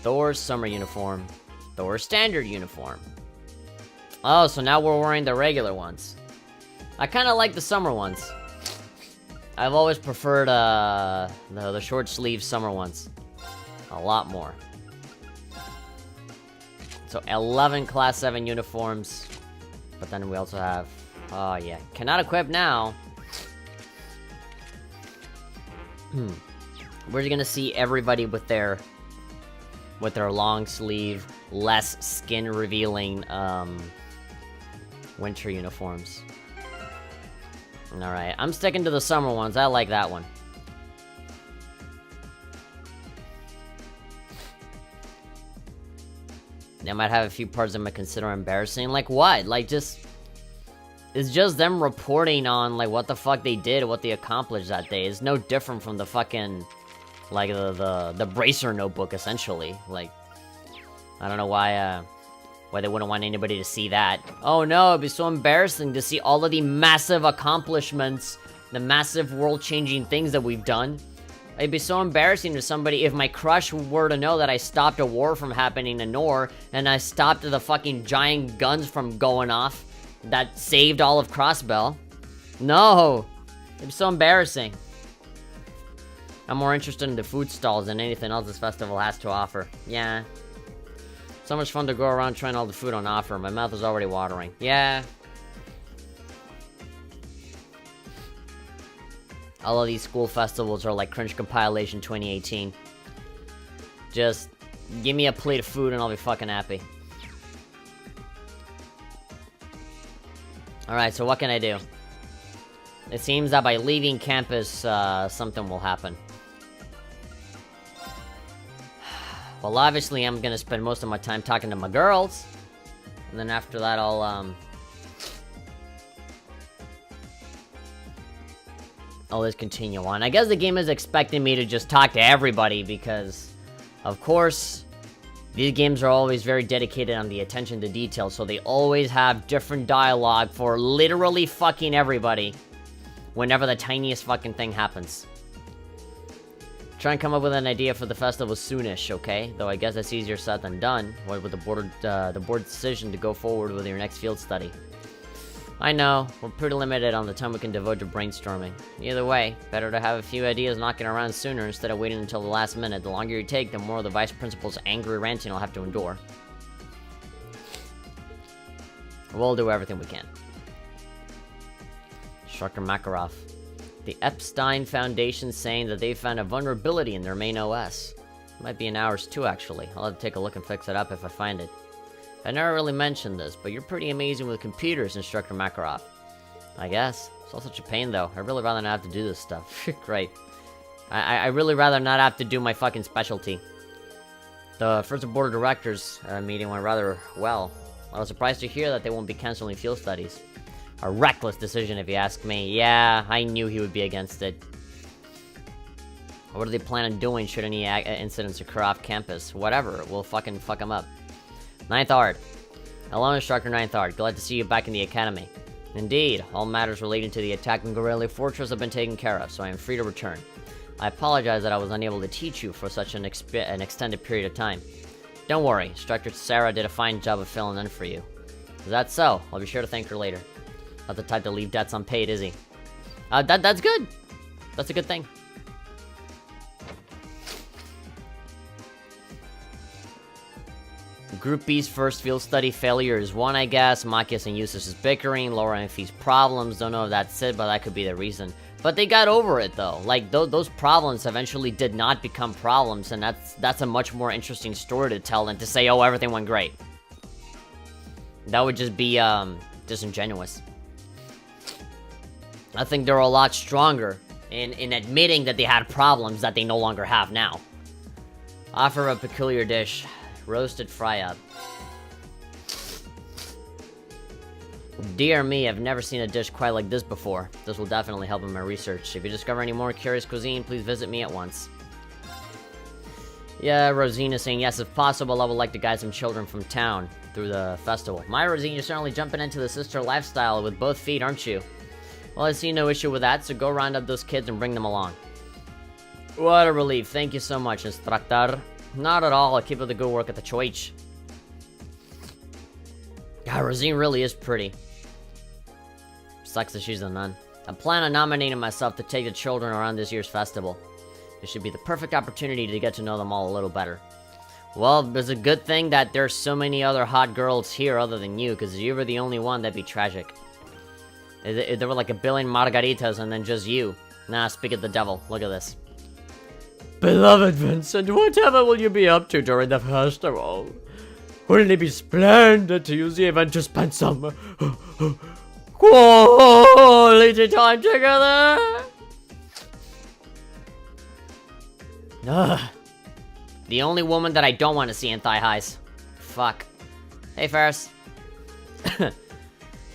S1: Thor's summer uniform. Thor's standard uniform. Oh, so now we're wearing the regular ones. I kind of like the summer ones. I've always preferred the short sleeve summer ones a lot more. So 11 class 7 uniforms, but then we also have, oh yeah, cannot equip now. We're gonna see everybody with their long sleeve, less skin revealing winter uniforms. Alright, I'm sticking to the summer ones. I like that one. They might have a few parts that might consider embarrassing. Like what? Like just It's just them reporting on, like, what the fuck they did, what they accomplished that day. It's no different from the fucking, like, the Bracer notebook, essentially. Like, I don't know why they wouldn't want anybody to see that. Oh no, it'd be so embarrassing to see all of the massive accomplishments, the massive world-changing things that we've done. It'd be so embarrassing to somebody if my crush were to know that I stopped a war from happening in Nor, and I stopped the fucking giant guns from going off that saved all of Crossbell. No! It'd be so embarrassing. I'm more interested in the food stalls than anything else this festival has to offer. Yeah. So much fun to go around trying all the food on offer. My mouth is already watering. Yeah. All of these school festivals are like Cringe Compilation 2018. Just give me a plate of food and I'll be fucking happy. Alright, so what can I do? It seems that by leaving campus, something will happen. Well, obviously, I'm gonna spend most of my time talking to my girls. And then after that, I'll just continue on. I guess the game is expecting me to just talk to everybody because, of course, these games are always very dedicated on the attention to detail, so they always have different dialogue for literally fucking everybody whenever the tiniest fucking thing happens. Try and come up with an idea for the festival soonish, okay? Though I guess that's easier said than done, with the board's decision to go forward with your next field study. I know, we're pretty limited on the time we can devote to brainstorming. Either way, better to have a few ideas knocking around sooner instead of waiting until the last minute. The longer you take, the more the vice principal's angry ranting I'll have to endure. We'll do everything we can. Instructor Makarov. The Epstein Foundation saying that they found a vulnerability in their main OS. It might be in ours too, actually. I'll have to take a look and fix it up if I find it. I never really mentioned this, but you're pretty amazing with computers, Instructor Makarov. I guess. It's all such a pain, though. I'd really rather not have to do this stuff. Great. I really rather not have to do my fucking specialty. The first board of directors meeting went rather well. I was surprised to hear that they won't be canceling field studies. A reckless decision, if you ask me. Yeah, I knew he would be against it. What do they plan on doing should any incidents occur off campus? Whatever, we'll fucking fuck them up. 9th Art. Hello, Instructor 9th Art. Glad to see you back in the academy. Indeed, all matters relating to the attack on Gorilla Fortress have been taken care of, so I am free to return. I apologize that I was unable to teach you for such an extended period of time. Don't worry, Instructor Sarah did a fine job of filling in for you. Is that so? I'll be sure to thank her later. Not the type to leave debts unpaid, is he? That's good. That's a good thing. Group B's first field study failure is one, I guess. Machias and Eustace is bickering. Laura and Fee's problems. Don't know if that's it, but that could be the reason. But they got over it, though. Like, those problems eventually did not become problems, and that's a much more interesting story to tell than to say, oh, everything went great. That would just be, disingenuous. I think they're a lot stronger in admitting that they had problems that they no longer have now. Offer a peculiar dish. Roasted fry-up. Dear me, I've never seen a dish quite like this before. This will definitely help in my research. If you discover any more curious cuisine, please visit me at once. Yeah, Rosina saying yes, if possible, I would like to guide some children from town through the festival. My Rosina, you're certainly jumping into the sister lifestyle with both feet, aren't you? Well, I see no issue with that, so go round up those kids and bring them along. What a relief. Thank you so much, Instructor. Not at all. I'll keep up the good work at the church. God, Rosine really is pretty. Sucks that she's a nun. I plan on nominating myself to take the children around this year's festival. It should be the perfect opportunity to get to know them all a little better. Well, it's a good thing that there's so many other hot girls here other than you, because if you were the only one, that'd be tragic. If there were like a billion margaritas and then just you. Nah, speak of the devil. Look at this. Beloved Vincent, whatever will you be up to during the festival? Wouldn't it be splendid to use the event to spend some quality time together? Ugh. The only woman that I don't want to see in thigh highs. Fuck. Hey, Ferris.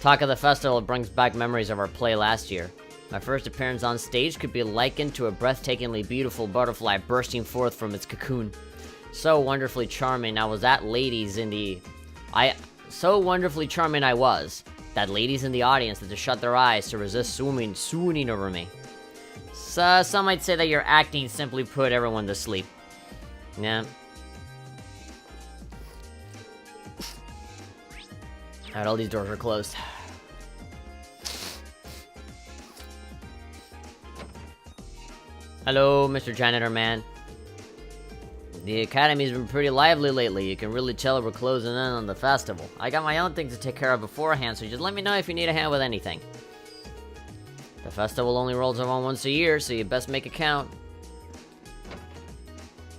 S1: Talk of the festival brings back memories of our play last year. My first appearance on stage could be likened to a breathtakingly beautiful butterfly bursting forth from its cocoon. So wonderfully charming I was that ladies in the... So wonderfully charming I was, that ladies in the audience had to shut their eyes to resist swooning over me. So, some might say that your acting simply put everyone to sleep. Yeah. Alright, all these doors are closed. Hello, Mr. Janitor Man. The academy's been pretty lively lately. You can really tell we're closing in on the festival. I got my own things to take care of beforehand, so just let me know if you need a hand with anything. The festival only rolls around once a year, so you best make it count.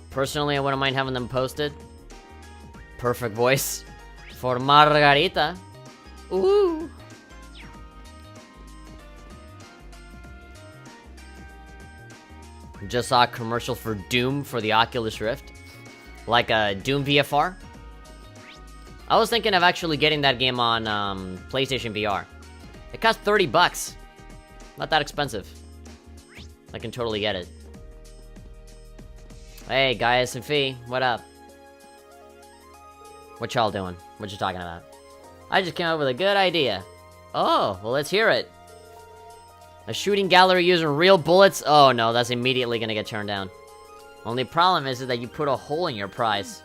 S1: Personally, I wouldn't mind having them posted. Perfect voice. For Margarita. Ooh. Just saw a commercial for Doom for the Oculus Rift. Like a Doom VFR. I was thinking of actually getting that game on PlayStation VR. It costs $30. Not that expensive. I can totally get it. Hey, Gaius and Fee, what up? What y'all doing? What you talking about? I just came up with a good idea. Oh, well, let's hear it. A shooting gallery using real bullets? Oh no, that's immediately gonna get turned down. Only problem is that you put a hole in your prize.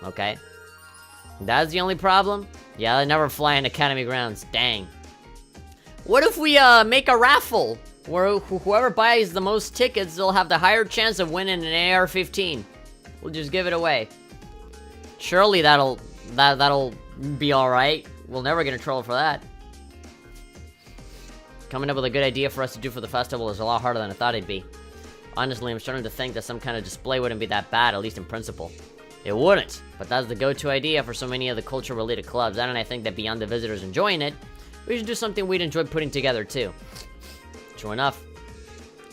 S1: Okay. That's the only problem? Yeah, they never fly in Academy grounds. Dang. What if we make a raffle? Where whoever buys the most tickets, they'll have the higher chance of winning an AR-15. We'll just give it away. Surely that'll be alright. We'll never get in trouble for that. Coming up with a good idea for us to do for the festival is a lot harder than I thought it'd be. Honestly, I'm starting to think that some kind of display wouldn't be that bad, at least in principle. It wouldn't, but that's the go-to idea for so many of the culture-related clubs, and I think that beyond the visitors enjoying it, we should do something we'd enjoy putting together too. True enough,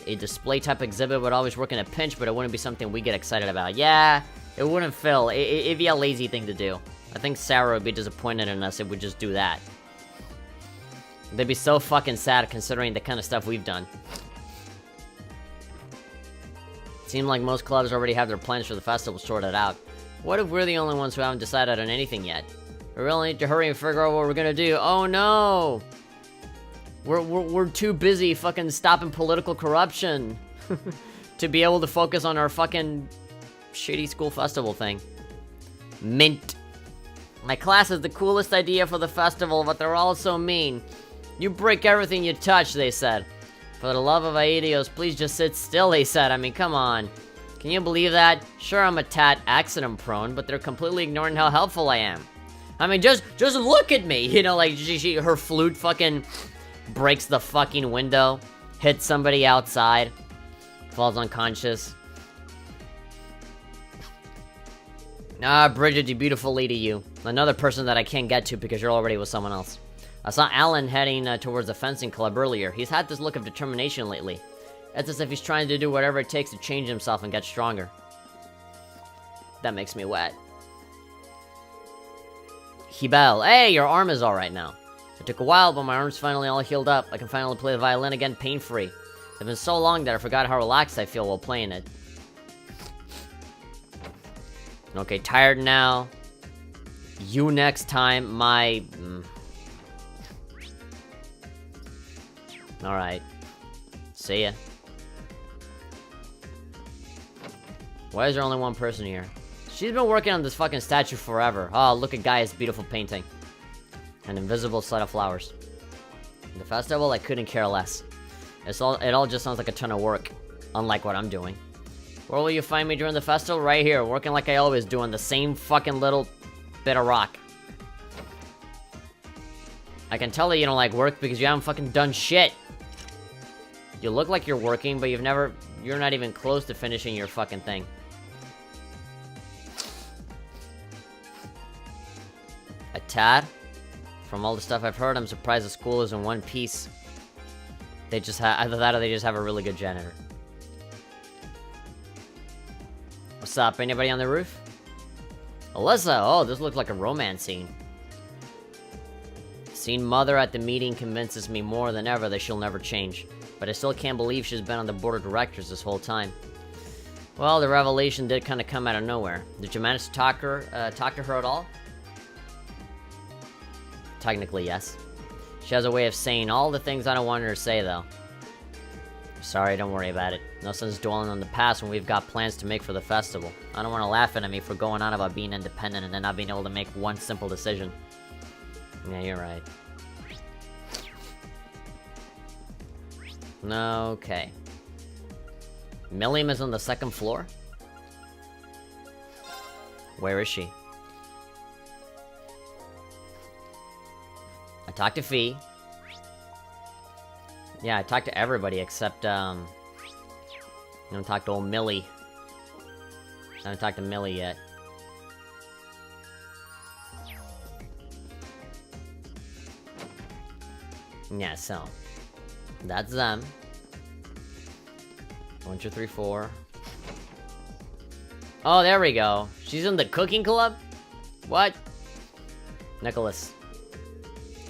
S1: a display type exhibit would always work in a pinch, but it wouldn't be something we get excited about. Yeah, it wouldn't fill. It'd be a lazy thing to do. I think Sarah would be disappointed in us if we just do that. They'd be so fucking sad considering the kind of stuff we've done. Seems like most clubs already have their plans for the festival sorted out. What if we're the only ones who haven't decided on anything yet? We really need to hurry and figure out what we're gonna do. Oh no! We're too busy fucking stopping political corruption to be able to focus on our fucking shitty school festival thing. Mint. My class has the coolest idea for the festival, but they're all so mean. You break everything you touch, they said. For the love of Aetios, please just sit still, they said. I mean, come on. Can you believe that? Sure, I'm a tad accident prone, but they're completely ignoring how helpful I am. I mean, just look at me. You know, like, her flute fucking breaks the fucking window, hits somebody outside, falls unconscious. Ah, Bridget, you beautiful lady, you. Another person that I can't get to because you're already with someone else. I saw Alan heading towards the fencing club earlier. He's had this look of determination lately. It's as if he's trying to do whatever it takes to change himself and get stronger. That makes me wet. Hibel, hey, your arm is alright now. It took a while, but my arm's finally all healed up. I can finally play the violin again pain-free. It's been so long that I forgot how relaxed I feel while playing it. Okay, tired now. You next time, my... Alright. See ya. Why is there only one person here? She's been working on this fucking statue forever. Oh, look at Gaia's beautiful painting. An invisible set of flowers. The festival, I couldn't care less. It all just sounds like a ton of work. Unlike what I'm doing. Where will you find me during the festival? Right here, working like I always do on the same fucking little bit of rock. I can tell that you don't like work because you haven't fucking done shit. You look like you're working, but you're not even close to finishing your fucking thing. A tad? From all the stuff I've heard, I'm surprised the school is in one piece. They just have, either that or they just have a really good janitor. What's up? Anybody on the roof? Alyssa! Oh, this looks like a romance scene. Seeing Mother at the meeting convinces me more than ever that she'll never change. But I still can't believe she's been on the board of directors this whole time. Well, the revelation did kind of come out of nowhere. Did you manage to talk to her at all? Technically, yes. She has a way of saying all the things I don't want her to say, though. Sorry, don't worry about it. No sense dwelling on the past when we've got plans to make for the festival. I don't want to laugh at me for going on about being independent and then not being able to make one simple decision. Yeah, you're right. Okay. Milliam is on the 2nd floor? Where is she? I talked to Fee. Yeah, I talked to everybody except, I haven't talked to old Millie. I haven't talked to Millie yet. Yeah, so. That's them. 1, 2, 3, 4. Oh, there we go. She's in the cooking club? What? Nicholas.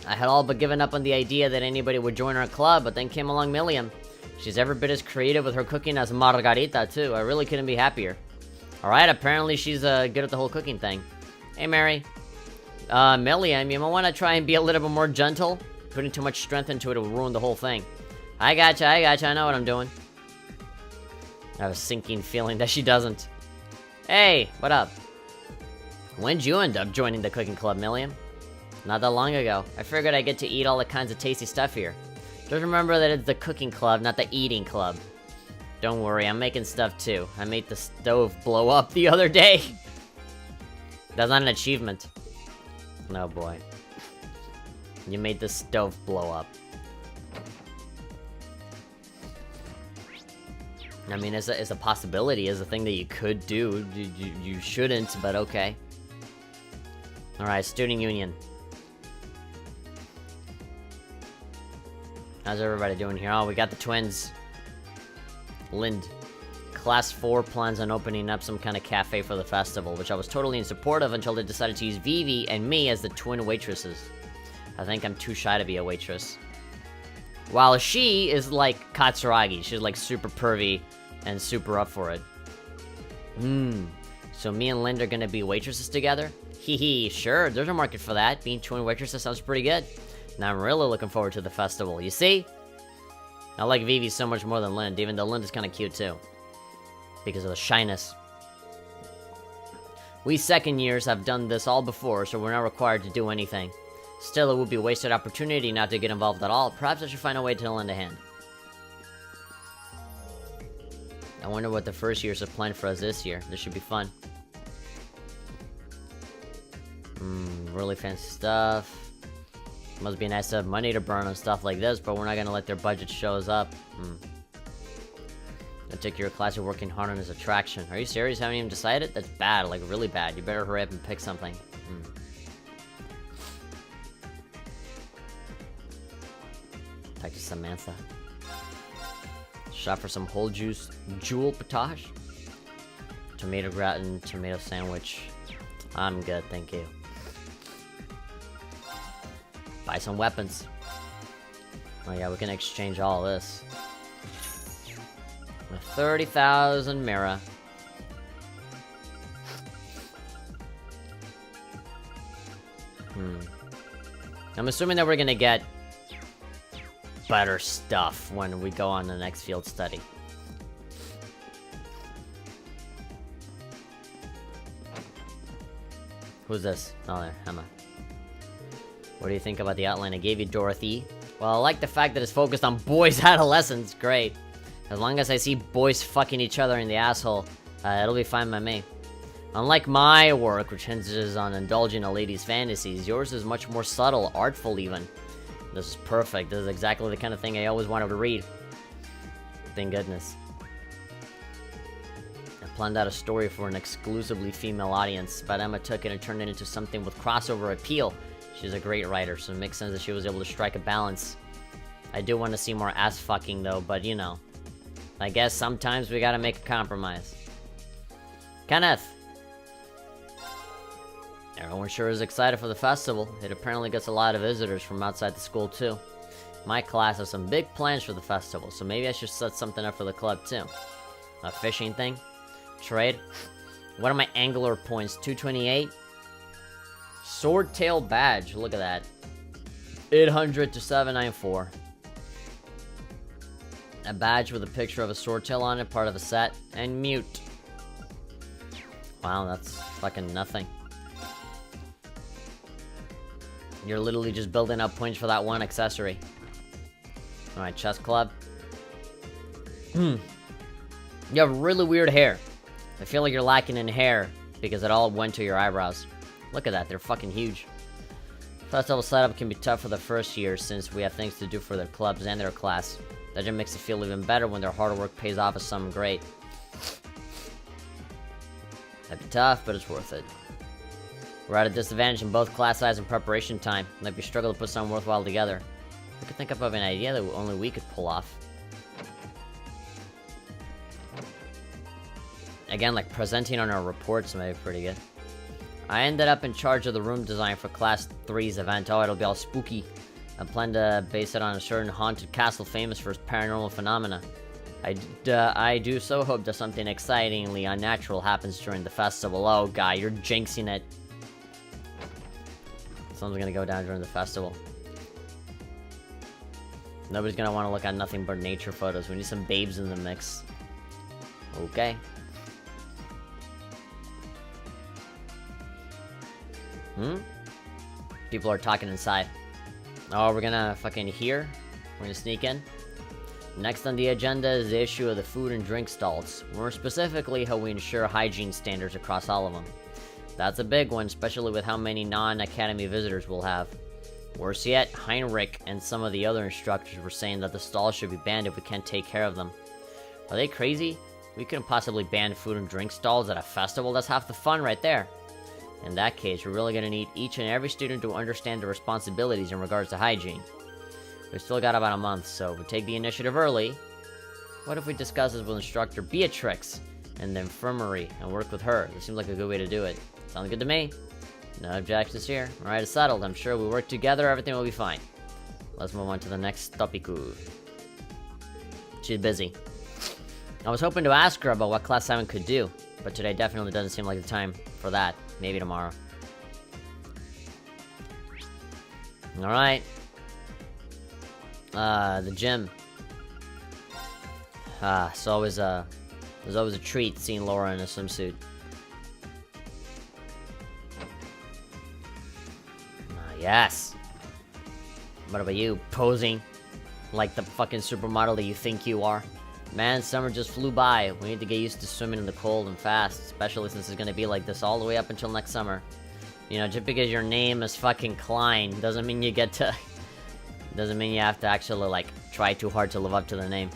S1: I had all but given up on the idea that anybody would join our club, but then came along Milliam. She's every bit as creative with her cooking as Margarita, too. I really couldn't be happier. Alright, apparently she's good at the whole cooking thing. Hey, Mary. Milliam, you might want to try and be a little bit more gentle. Putting too much strength into it will ruin the whole thing. I gotcha, I know what I'm doing. I have a sinking feeling that she doesn't. Hey, what up? When'd you end up joining the cooking club, Milliam? Not that long ago. I figured I'd get to eat all the kinds of tasty stuff here. Just remember that it's the cooking club, not the eating club. Don't worry, I'm making stuff too. I made the stove blow up the other day. That's not an achievement. No, boy. You made the stove blow up. I mean, it's a possibility, it's a thing that you could do. You shouldn't, but okay. Alright, student union. How's everybody doing here? Oh, we got the twins. Lind. Class 4 plans on opening up some kind of cafe for the festival, which I was totally in support of until they decided to use Vivi and me as the twin waitresses. I think I'm too shy to be a waitress. While she is like Katsuragi. She's like super pervy and super up for it. So me and Lind are gonna be waitresses together? Hee, sure, there's a market for that. Being twin waitresses sounds pretty good. Now I'm really looking forward to the festival, you see? I like Vivi so much more than Lind, even though Lind is kinda cute too. Because of the shyness. We second years have done this all before, so we're not required to do anything. Still, it would be a wasted opportunity not to get involved at all. Perhaps I should find a way to lend a hand. I wonder what the first years have planned for us this year. This should be fun. Really fancy stuff. Must be nice to have money to burn on stuff like this, but we're not gonna let their budget show us up. I took your class, you're working hard on his attraction. Are you serious? Haven't even decided? That's bad, like really bad. You better hurry up and pick something. Talk to Samantha. Shop for some whole juice jewel potage. Tomato gratin, tomato sandwich. I'm good, thank you. Buy some weapons. Oh yeah, we can exchange all this. 30,000 Mira. I'm assuming that we're gonna get better stuff when we go on the next field study. Who's this? Oh, there, Emma. What do you think about the outline I gave you, Dorothy? Well, I like the fact that it's focused on boys' adolescence. Great. As long as I see boys fucking each other in the asshole, it'll be fine by me. Unlike my work, which hinges on indulging a lady's fantasies, yours is much more subtle, artful even. This is perfect. This is exactly the kind of thing I always wanted to read. Thank goodness. I planned out a story for an exclusively female audience, but Emma took it and turned it into something with crossover appeal. She's a great writer, so it makes sense that she was able to strike a balance. I do want to see more ass fucking though, but you know. I guess sometimes we gotta make a compromise. Kenneth! Everyone sure is excited for the festival. It apparently gets a lot of visitors from outside the school too. My class has some big plans for the festival, so maybe I should set something up for the club too. A fishing thing? Trade? What are my angler points? 228? Swordtail badge, look at that. 800 to 794. A badge with a picture of a swordtail on it, part of a set, and mute. Wow, that's fucking nothing. You're literally just building up points for that one accessory. Alright, chess club. You have really weird hair. I feel like you're lacking in hair because it all went to your eyebrows. Look at that, they're fucking huge. Festival setup can be tough for the first year since we have things to do for their clubs and their class. That just makes it feel even better when their hard work pays off as something great. That'd be tough, but it's worth it. We're at a disadvantage in both class size and preparation time. Like we struggle to put something worthwhile together. We could think up of an idea that only we could pull off. Again, like presenting on our reports might be pretty good. I ended up in charge of the room design for Class 3's event. Oh, it'll be all spooky. I plan to base it on a certain haunted castle famous for its paranormal phenomena. I do so hope that something excitingly unnatural happens during the festival. Oh god, you're jinxing it. Something's gonna go down during the festival. Nobody's gonna want to look at nothing but nature photos. We need some babes in the mix. Okay. People are talking inside. Oh, we're gonna fucking hear. We're gonna sneak in. Next on the agenda is the issue of the food and drink stalls. More specifically, how we ensure hygiene standards across all of them. That's a big one, especially with how many non-academy visitors we'll have. Worse yet, Heinrich and some of the other instructors were saying that the stalls should be banned if we can't take care of them. Are they crazy? We couldn't possibly ban food and drink stalls at a festival. That's half the fun right there. In that case, we're really gonna need each and every student to understand their responsibilities in regards to hygiene. We've still got about a month, so if we take the initiative early, what if we discuss this with instructor Beatrix in the infirmary and work with her? This seems like a good way to do it. Sounds good to me. No objections here. Alright, it's settled. I'm sure we work together, everything will be fine. Let's move on to the next topic. She's busy. I was hoping to ask her about what Class 7 could do, but today definitely doesn't seem like the time for that. Maybe tomorrow. Alright. The gym. It's always there's always a treat seeing Laura in a swimsuit. Yes. What about you, posing like the fucking supermodel that you think you are? Man, summer just flew by. We need to get used to swimming in the cold and fast, especially since it's gonna be like this all the way up until next summer. You know, just because your name is fucking Klein doesn't mean you get to... doesn't mean you have to actually, like, try too hard to live up to the name.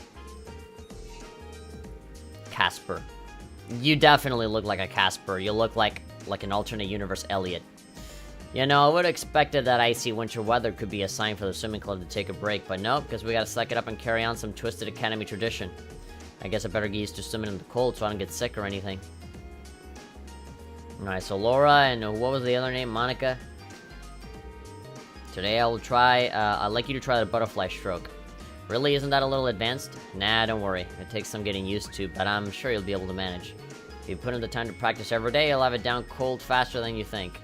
S1: Casper. You definitely look like a Casper. You look like an alternate universe Elliot. You know, I would have expected that icy winter weather could be a sign for the swimming club to take a break, but nope, because we gotta suck it up and carry on some twisted academy tradition. I guess I better get used to swimming in the cold so I don't get sick or anything. Alright, so Laura and what was the other name? Monica? Today I will try, I'd like you to try the butterfly stroke. Really, isn't that a little advanced? Nah, don't worry. It takes some getting used to, but I'm sure you'll be able to manage. If you put in the time to practice every day, you'll have it down cold faster than you think.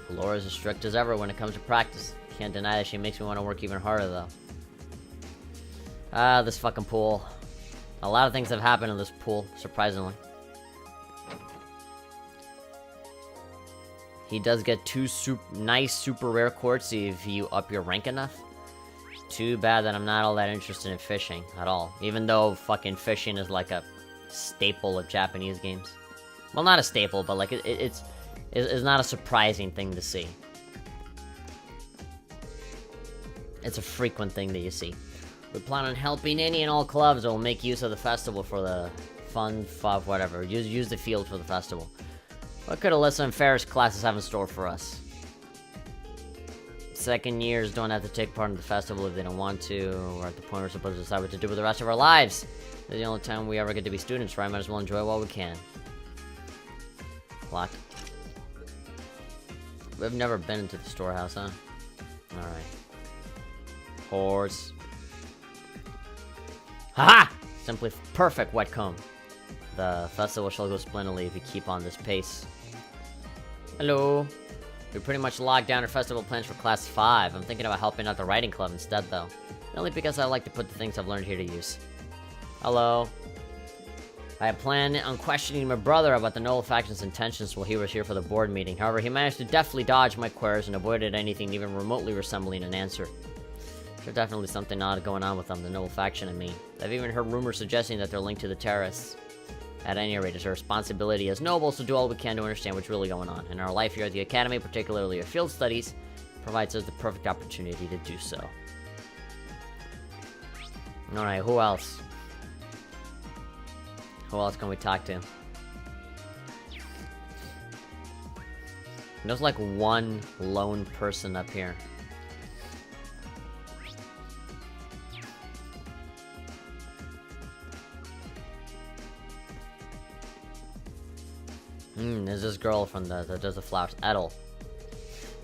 S1: Laura's as strict as ever when it comes to practice. Can't deny that she makes me want to work even harder, though. This fucking pool. A lot of things have happened in this pool, surprisingly. He does get two nice, super rare quartz if you up your rank enough. Too bad that I'm not all that interested in fishing at all. Even though fucking fishing is like a staple of Japanese games. Well, not a staple, but like it's not a surprising thing to see. It's a frequent thing that you see. We plan on helping any and all clubs that will make use of the festival for the fun, whatever. Use the field for the festival. What could Alyssa and Ferris classes have in store for us? Second years don't have to take part in the festival if they don't want to. We're at the point we're supposed to decide what to do with the rest of our lives. This is the only time we ever get to be students, right? Might as well enjoy it while we can. o'clock. We've never been into the storehouse, huh? Alright. Horse. Haha! Simply perfect wet comb. The festival shall go splendidly if we keep on this pace. Hello. We pretty much locked down our festival plans for class 5. I'm thinking about helping out the writing club instead, though. Only because I like to put the things I've learned here to use. Hello. I had planned on questioning my brother about the Noble faction's intentions while he was here for the board meeting. However, he managed to deftly dodge my queries and avoided anything even remotely resembling an answer. There's definitely something odd going on with them, the Noble faction, I mean. I've even heard rumors suggesting that they're linked to the terrorists. At any rate, it's our responsibility as nobles to do all we can to understand what's really going on. And our life here at the Academy, particularly our field studies, provides us the perfect opportunity to do so. Alright, who else? Who else can we talk to? There's like one lone person up here. There's this girl from that does the flowers. Edel.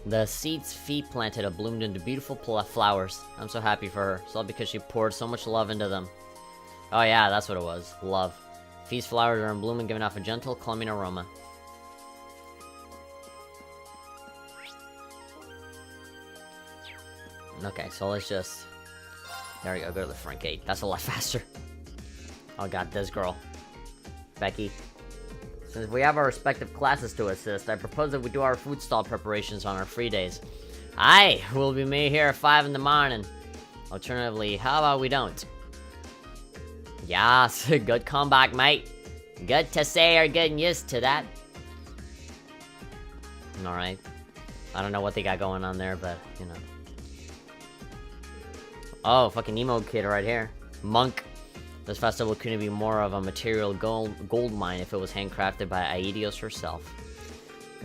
S1: The seeds feet planted have bloomed into beautiful flowers. I'm so happy for her. It's all because she poured so much love into them. Oh yeah, that's what it was. Love. These flowers are in bloom and giving off a gentle, calming aroma. Okay, so let's just... There we go, go to the front gate. That's a lot faster. Oh god, this girl. Becky. Since we have our respective classes to assist, I propose that we do our food stall preparations on our free days. Aye, we'll be made here at 5 in the morning. Alternatively, how about we don't? Yes, good comeback, mate. Good to say you're getting used to that. Alright. I don't know what they got going on there, but, you know. Oh, fucking emo kid right here. Monk. This festival couldn't be more of a material gold mine if it was handcrafted by Aetios herself.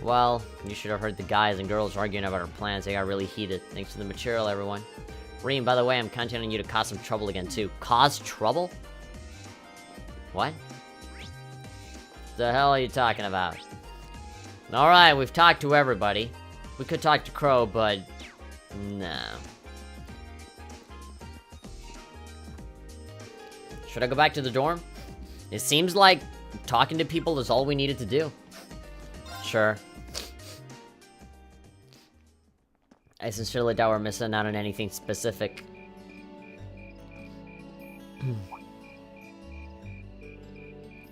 S1: Well, you should have heard the guys and girls arguing about our plans. They got really heated. Thanks to the material, everyone. Reem, by the way, I'm counting on you to cause some trouble again, too. Cause trouble? What? The hell are you talking about? Alright, we've talked to everybody. We could talk to Crow, but... no. Should I go back to the dorm? It seems like talking to people is all we needed to do. Sure. I sincerely doubt we're missing out on anything specific.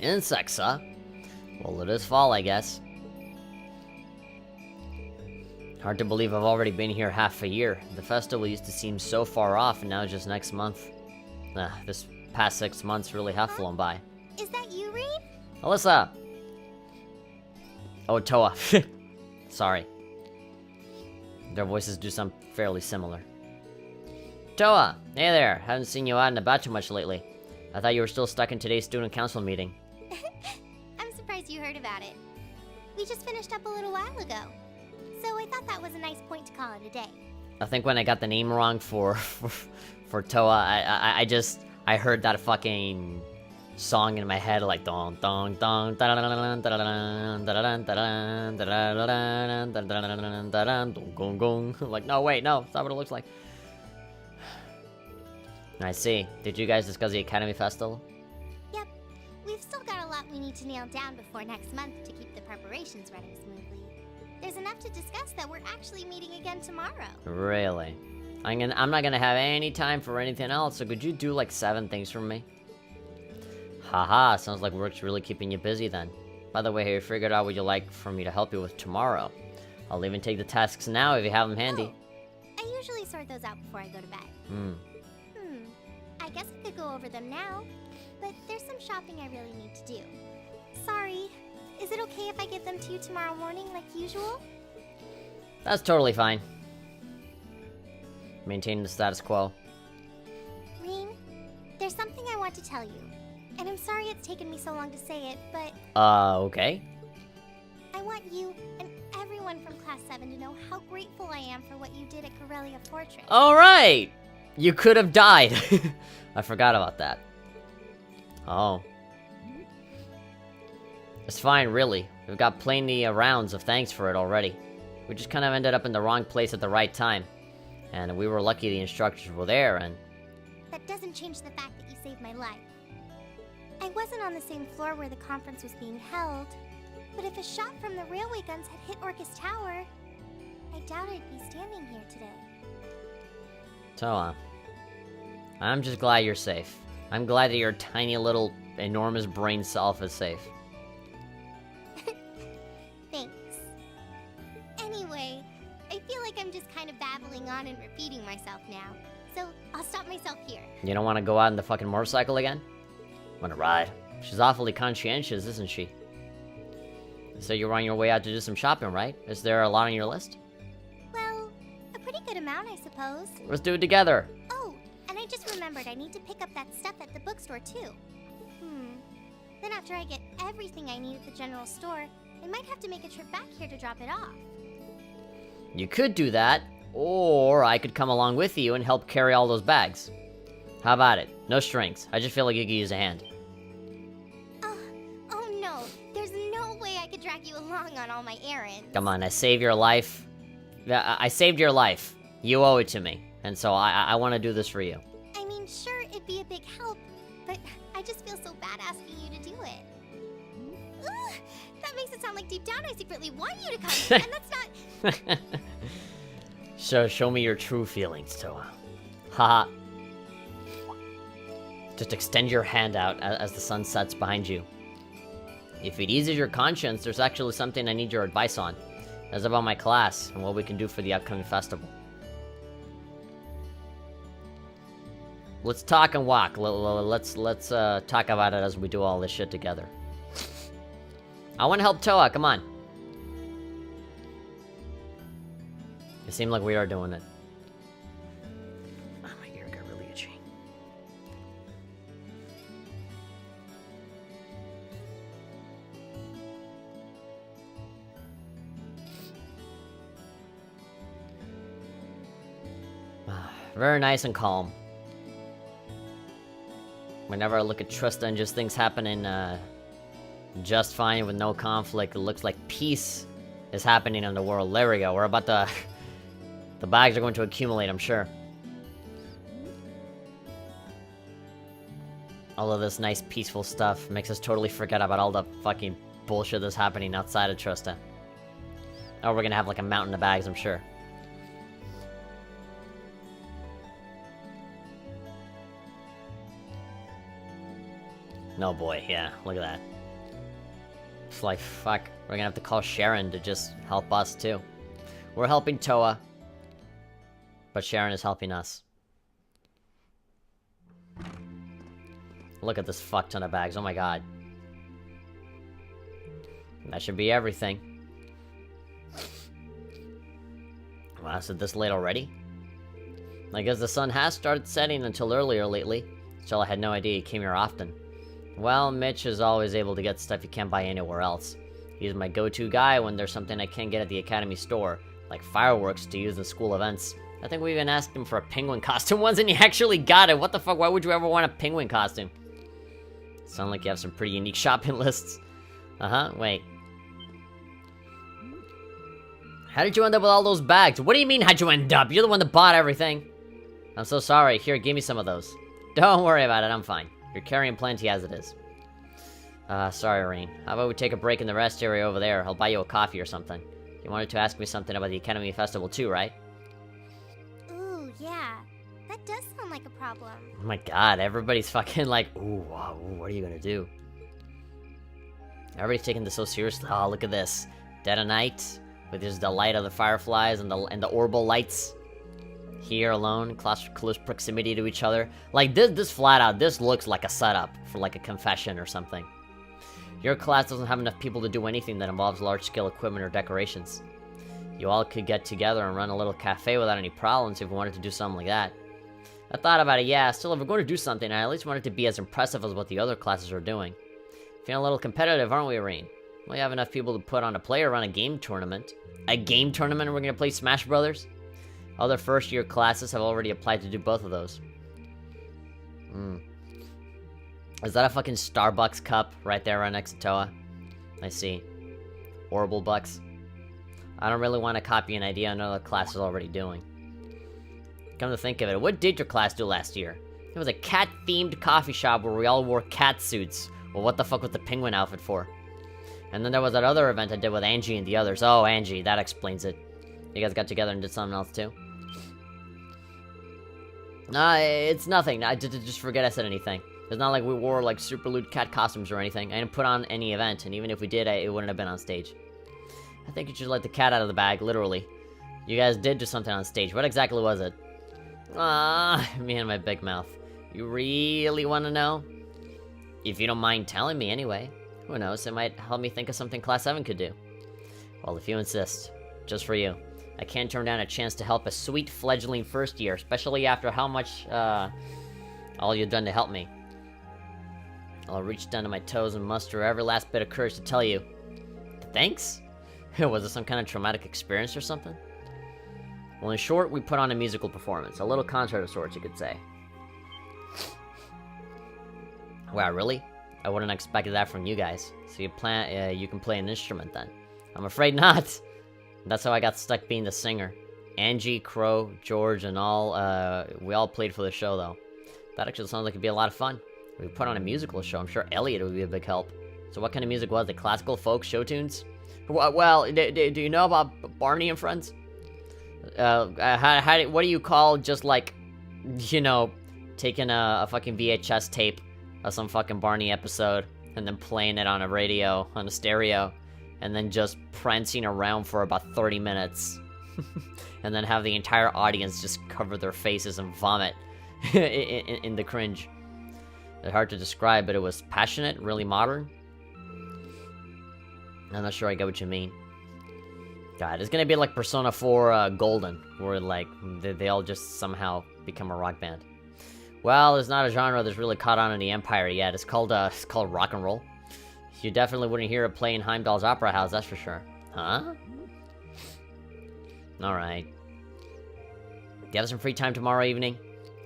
S1: Insects, huh? Well, it is fall, I guess. Hard to believe I've already been here half a year. The festival used to seem so far off, and now it's just next month. This past 6 months really have flown by.
S11: Is that you, Reed?
S1: Alyssa! Oh, Toa. Sorry. Their voices do sound fairly similar. Toa! Hey there! Haven't seen you out and about too much lately. I thought you were still stuck in today's student council meeting.
S11: I'm surprised you heard about it. We just finished up a little while ago. So I thought that was a nice point to call it a day.
S1: I think when I got the name wrong for Toa, I heard that fucking song in my head, like dong dong dong gong gong. Like, no, wait, no, that's not what it looks like. I see. Did you guys discuss the Academy Festival?
S11: Yep. We've still got a lot we need to nail down before next month to keep the preparations running smoothly. There's enough to discuss that we're actually meeting again tomorrow.
S1: Really? I'm not gonna have any time for anything else, so could you do like 7 things for me? Haha, sounds like work's really keeping you busy then. By the way, have you figured out what you'd like for me to help you with tomorrow? I'll even take the tasks now if you have them handy.
S11: I usually sort those out before I go to bed. I guess I could go over them now, but there's some shopping I really need to do. Sorry, is it okay if I give them to you tomorrow morning like usual?
S1: That's totally fine. Maintaining the status quo.
S11: Reem, there's something I want to tell you. And I'm sorry it's taken me so long to say it, but...
S1: Okay.
S11: I want you and everyone from Class 7 to know how grateful I am for what you did at Corellia Fortress.
S1: Alright! You could have died. I forgot about that. Oh. It's fine, really. We've got plenty of rounds of thanks for it already. We just kind of ended up in the wrong place at the right time. And we were lucky the instructors were there, and...
S11: That doesn't change the fact that you saved my life. I wasn't on the same floor where the conference was being held, but if a shot from the railway guns had hit Orcus Tower, I doubt I'd be standing here today.
S1: So, I'm just glad you're safe. I'm glad that your tiny little enormous brain self is safe.
S11: Thanks. Anyway, I feel like I'm just kind of babbling on and repeating myself now, so I'll stop myself here.
S1: You don't want to go out in the fucking motorcycle again? Want to ride? She's awfully conscientious, isn't she? So you're on your way out to do some shopping, right? Is there a lot on your list?
S11: Well, a pretty good amount, I suppose.
S1: Let's do it together.
S11: Oh, and I just remembered I need to pick up that stuff at the bookstore, too. Then after I get everything I need at the general store, I might have to make a trip back here to drop it off.
S1: You could do that, or I could come along with you and help carry all those bags. How about it? No strings. I just feel like you could use a hand.
S11: Oh no, there's no way I could drag you along on all my errands.
S1: Come on, I saved your life. I saved your life. You owe it to me. And so I want to do this for you.
S11: I mean, sure, it'd be a big help, but I just feel so bad asking you to do it. Ugh, that makes it sound like deep down I secretly want you to come, and that's not...
S1: So show me your true feelings, Toa. Haha. Just extend your hand out as the sun sets behind you. If it eases your conscience, there's actually something I need your advice on. It's about my class and what we can do for the upcoming festival. Let's talk and walk. Let's talk about it as we do all this shit together. I want to help Toa, come on. It seemed like we are doing it. Oh, my ear got really itchy. Very nice and calm. Whenever I look at Trista and just things happening just fine with no conflict, it looks like peace is happening in the world. There we go. We're about to... The bags are going to accumulate, I'm sure. All of this nice, peaceful stuff makes us totally forget about all the fucking bullshit that's happening outside of Trista. Oh, we're gonna have like a mountain of bags, I'm sure. No boy, yeah, look at that. It's like, fuck, we're gonna have to call Sharon to just help us too. We're helping Toa, but Sharon is helping us. Look at this fuck ton of bags, oh my god. That should be everything. Wow, is it this late already? I guess the sun has started setting until earlier lately. Still, I had no idea he came here often. Well, Mitch is always able to get stuff you can't buy anywhere else. He's my go-to guy when there's something I can't get at the Academy store, like fireworks to use in school events. I think we even asked him for a penguin costume once and he actually got it. What the fuck, why would you ever want a penguin costume? Sound like you have some pretty unique shopping lists. Wait. How did you end up with all those bags? What do you mean, how'd you end up? You're the one that bought everything. I'm so sorry. Here, give me some of those. Don't worry about it, I'm fine. You're carrying plenty as it is. Sorry, Rain. How about we take a break in the rest area over there? I'll buy you a coffee or something. You wanted to ask me something about the Academy Festival too, right?
S11: Ooh, yeah. That does sound like a problem.
S1: Oh my god, everybody's fucking like, ooh, wow, what are you gonna do? Everybody's taking this so seriously. Oh, look at this. Dead of night, with just the light of the fireflies and the orbital lights. Here alone, close proximity to each other. Like, this flat out, this looks like a setup for like a confession or something. Your class doesn't have enough people to do anything that involves large-scale equipment or decorations. You all could get together and run a little cafe without any problems if we wanted to do something like that. I thought about it, yeah, still if we're going to do something, I at least want it to be as impressive as what the other classes are doing. Feeling a little competitive, aren't we, Rain? We have enough people to put on a play or run a game tournament. A game tournament and we're going to play Smash Brothers? Other first-year classes have already applied to do both of those. Is that a fucking Starbucks cup right there right next to Toa? I see. Horrible bucks. I don't really want to copy an idea I know the class is already doing. Come to think of it, what did your class do last year? It was a cat-themed coffee shop where we all wore cat suits. Well, what the fuck was the penguin outfit for? And then there was that other event I did with Angie and the others. Oh, Angie, that explains it. You guys got together and did something else too? Nah, it's nothing. I did just forget I said anything. It's not like we wore like super lewd cat costumes or anything. I didn't put on any event, and even if we did, it wouldn't have been on stage. I think you should let the cat out of the bag, literally. You guys did do something on stage. What exactly was it? Ah, me and my big mouth. You really want to know? If you don't mind telling me anyway. Who knows, it might help me think of something Class 7 could do. Well, if you insist. Just for you. I can't turn down a chance to help a sweet fledgling first year, especially after how much, all you've done to help me. I'll reach down to my toes and muster every last bit of courage to tell you. Thanks? Was it some kind of traumatic experience or something? Well, in short, we put on a musical performance. A little concert of sorts, you could say. Wow, really? I wouldn't have expected that from you guys. So you can play an instrument then? I'm afraid not. That's how I got stuck being the singer. Angie, Crow, George, and all, we all played for the show, though. That actually sounds like it'd be a lot of fun. If we put on a musical show, I'm sure Elliot would be a big help. So what kind of music was it? Classical, folk, show tunes? Well, do you know about Barney and Friends? What do you call just like, you know, taking a fucking VHS tape of some fucking Barney episode and then playing it on a radio, on a stereo, and then just prancing around for about 30 minutes. And then have the entire audience just cover their faces and vomit in the cringe. It's hard to describe, but it was passionate, really modern. I'm not sure I get what you mean. God, it's gonna be like Persona 4 Golden, where like they all just somehow become a rock band. Well, it's not a genre that's really caught on in the Empire yet. It's called rock and roll. You definitely wouldn't hear it play in Heimdall's Opera House, that's for sure. Huh? Alright. Do you have some free time tomorrow evening?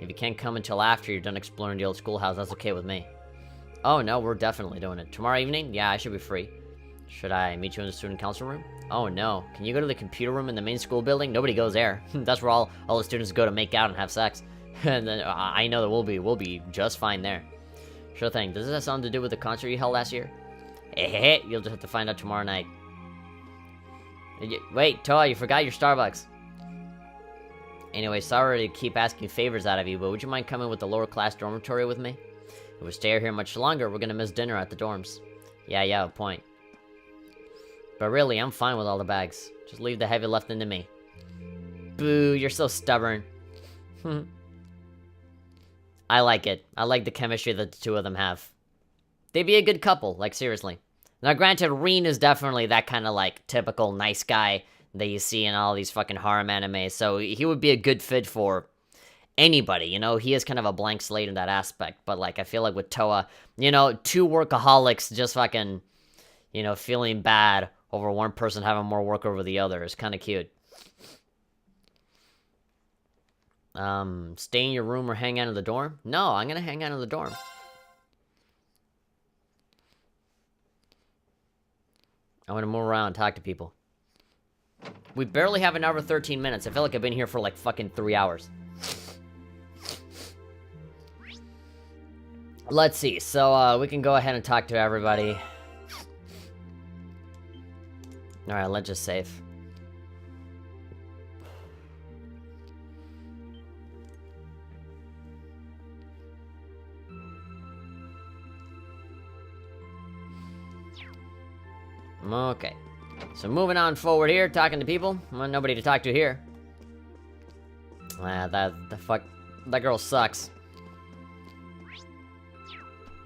S1: If you can't come until after you're done exploring the old schoolhouse, that's okay with me. Oh no, we're definitely doing it. Tomorrow evening? Yeah, I should be free. Should I meet you in the student council room? Oh no. Can you go to the computer room in the main school building? Nobody goes there. That's where all the students go to make out and have sex. And then I know that we'll be just fine there. Sure thing. Does this have something to do with the concert you held last year? Hey, you'll just have to find out tomorrow night. Wait, Toa, you forgot your Starbucks. Anyway, sorry to keep asking favors out of you, but would you mind coming with the lower class dormitory with me? If we stay here much longer, we're gonna miss dinner at the dorms. Yeah, a point. But really, I'm fine with all the bags. Just leave the heavy lifting to me. Boo, you're so stubborn. I like it. I like the chemistry that the two of them have. They'd be a good couple, like seriously. Now granted, Rin is definitely that kind of like typical nice guy that you see in all these fucking harem anime, so he would be a good fit for anybody, you know? He is kind of a blank slate in that aspect, but like I feel like with Toa, you know, two workaholics just fucking, you know, feeling bad over one person having more work over the other is kind of cute. Stay in your room or hang out in the dorm? No, I'm gonna hang out in the dorm. I want to move around and talk to people. We barely have an hour 13 minutes. I feel like I've been here for like fucking 3 hours. Let's see. So, we can go ahead and talk to everybody. Alright, let's just save. Okay. So moving on forward here, talking to people. Well, nobody to talk to here. That girl sucks.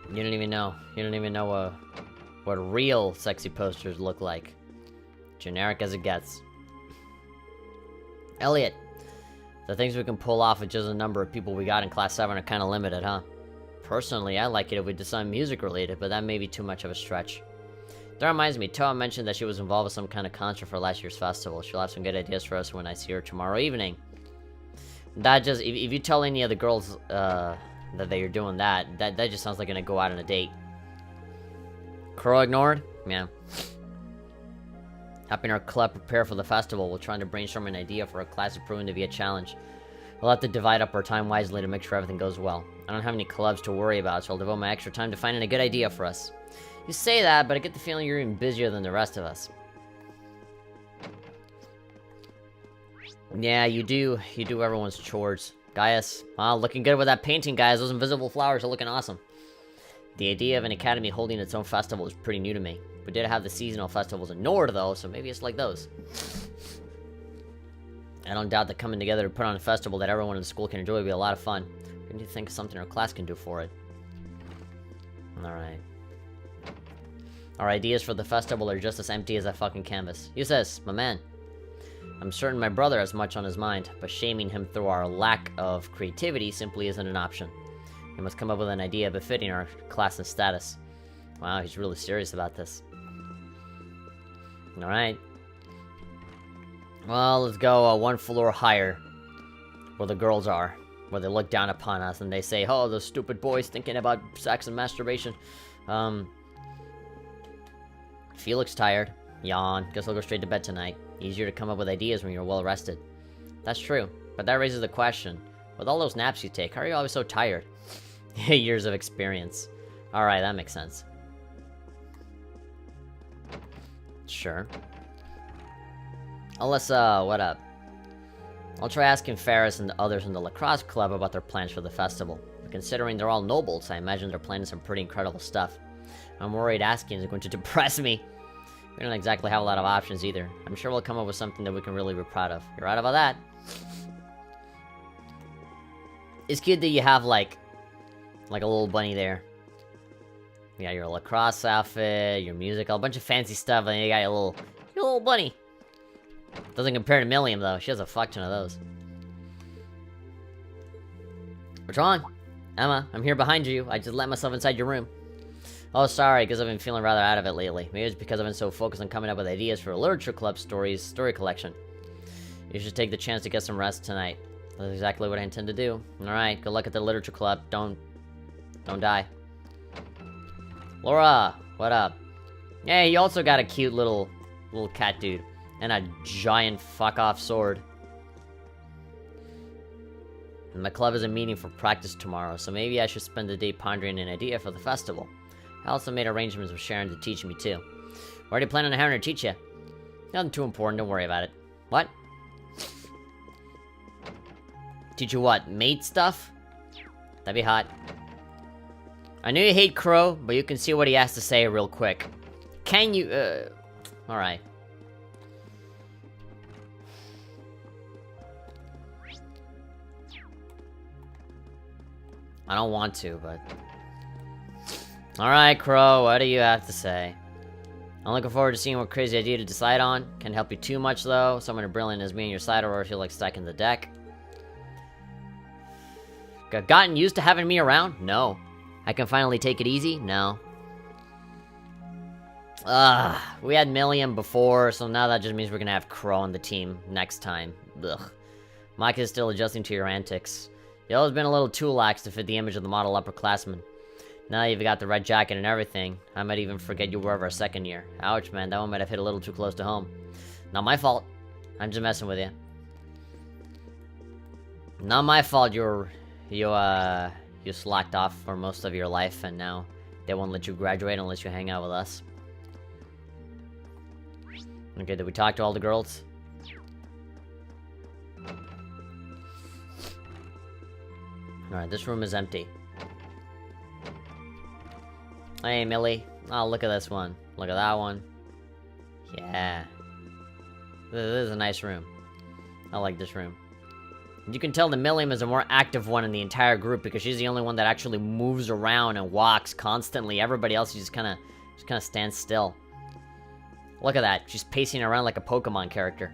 S1: You don't even know. You don't even know what real sexy posters look like. Generic as it gets. Elliot, the things we can pull off with just the number of people we got in Class 7 are kind of limited, huh? Personally, I like it if we did something music related, but that may be too much of a stretch. That reminds me, Toa mentioned that she was involved with some kind of concert for last year's festival. She'll have some good ideas for us when I see her tomorrow evening. That just, if you tell any of the girls that you're doing that just sounds like gonna go out on a date. Crow ignored? Yeah. Helping our club prepare for the festival, we're trying to brainstorm an idea for a class that's proven to be a challenge. We'll have to divide up our time wisely to make sure everything goes well. I don't have any clubs to worry about, so I'll devote my extra time to finding a good idea for us. You say that, but I get the feeling you're even busier than the rest of us. Yeah, you do. You do everyone's chores. Gaius, wow, looking good with that painting, guys. Those invisible flowers are looking awesome. The idea of an academy holding its own festival is pretty new to me. We did have the seasonal festivals in Nord, though, so maybe it's like those. I don't doubt that coming together to put on a festival that everyone in the school can enjoy will be a lot of fun. We need to think of something our class can do for it. Alright. Our ideas for the festival are just as empty as that fucking canvas. Use this, my man. I'm certain my brother has much on his mind, but shaming him through our lack of creativity simply isn't an option. He must come up with an idea befitting our class and status. Wow, he's really serious about this. Alright. Well, let's go one floor higher. Where the girls are. Where they look down upon us and they say, oh, those stupid boys thinking about sex and masturbation. Felix tired. Yawn. Guess I'll go straight to bed tonight. Easier to come up with ideas when you're well rested. That's true. But that raises the question. With all those naps you take, how are you always so tired? Years of experience. Alright, that makes sense. Sure. Let's, what up? I'll try asking Ferris and the others in the lacrosse club about their plans for the festival. But considering they're all nobles, I imagine they're planning some pretty incredible stuff. I'm worried asking is going to depress me. We don't exactly have a lot of options either. I'm sure we'll come up with something that we can really be proud of. You're right about that. It's good that you have, like a little bunny there. You got your lacrosse outfit, your music, a bunch of fancy stuff, and you got your little bunny. Doesn't compare to Milliam, though. She has a fuck ton of those. What's wrong? Emma, I'm here behind you. I just let myself inside your room. Oh, sorry, because I've been feeling rather out of it lately. Maybe it's because I've been so focused on coming up with ideas for a literature club story collection. You should take the chance to get some rest tonight. That's exactly what I intend to do. Alright, good luck at the literature club. Don't die. Laura, what up? Hey, you also got a cute little cat dude. And a giant fuck-off sword. And my club is a meeting for practice tomorrow, so maybe I should spend the day pondering an idea for the festival. I also made arrangements with Sharon to teach me too. We're already planning on having her teach you. Nothing too important, don't worry about it. What? Teach you what? Mate stuff? That'd be hot. I know you hate Crow, but you can see what he has to say real quick. Can you, alright. I don't want to, but... Alright, Crow, what do you have to say? I'm looking forward to seeing what crazy idea to decide on. Can't help you too much, though. Someone as brilliant as me on your side, or I feel like stacking the deck. Gotten used to having me around? No. I can finally take it easy? No. We had Milliam before, so now that just means we're gonna have Crow on the team next time. Ugh. Mike is still adjusting to your antics. You've always been a little too lax to fit the image of the model upperclassman. Now you've got the red jacket and everything, I might even forget you were of our second year. Ouch, man, that one might have hit a little too close to home. Not my fault. I'm just messing with you. Not my fault you slacked off for most of your life, and now they won't let you graduate unless you hang out with us. Okay, did we talk to all the girls? Alright, this room is empty. Hey, Millie. Oh, look at this one. Look at that one. Yeah. This is a nice room. I like this room. You can tell the Milliam is a more active one in the entire group because she's the only one that actually moves around and walks constantly. Everybody else just kind of stands still. Look at that. She's pacing around like a Pokemon character.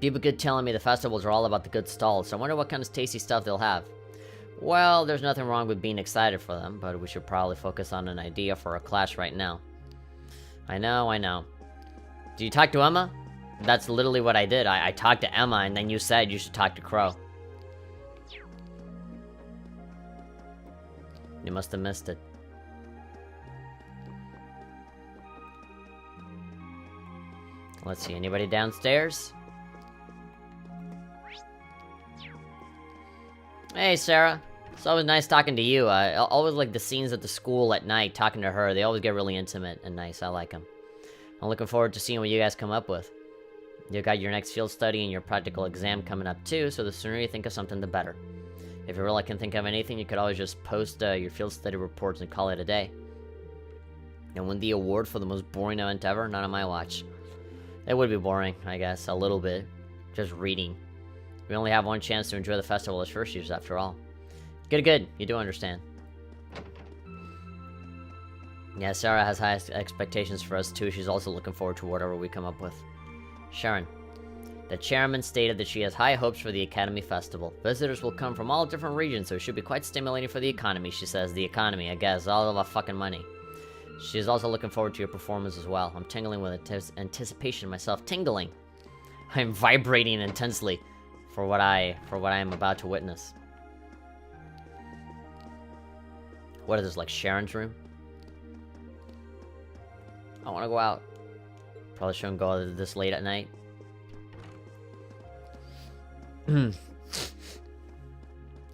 S1: People keep telling me the festivals are all about the good stalls, so I wonder what kind of tasty stuff they'll have. Well, there's nothing wrong with being excited for them, but we should probably focus on an idea for a clash right now. I know. Did you talk to Emma? That's literally what I did. I talked to Emma, and then you said you should talk to Crow. You must have missed it. Let's see, anybody downstairs? Hey, Sarah. It's always nice talking to you. I always like the scenes at the school at night, talking to her. They always get really intimate and nice. I like them. I'm looking forward to seeing what you guys come up with. You got your next field study and your practical exam coming up too, so the sooner you think of something, the better. If you really can think of anything, you could always just post your field study reports and call it a day. And win the award for the most boring event ever? Not on my watch. It would be boring, I guess, a little bit. Just reading. We only have one chance to enjoy the festival as first years, after all. Good, good. You do understand. Yeah, Sarah has high expectations for us, too. She's also looking forward to whatever we come up with. Sharon. The chairman stated that she has high hopes for the Academy Festival. Visitors will come from all different regions, so it should be quite stimulating for the economy, she says. The economy, I guess. All of our fucking money. She is also looking forward to your performance as well. I'm tingling with anticipation myself. Tingling. I'm vibrating intensely for what I am about to witness. What is this, like Sharon's room? I want to go out. Probably shouldn't go this late at night.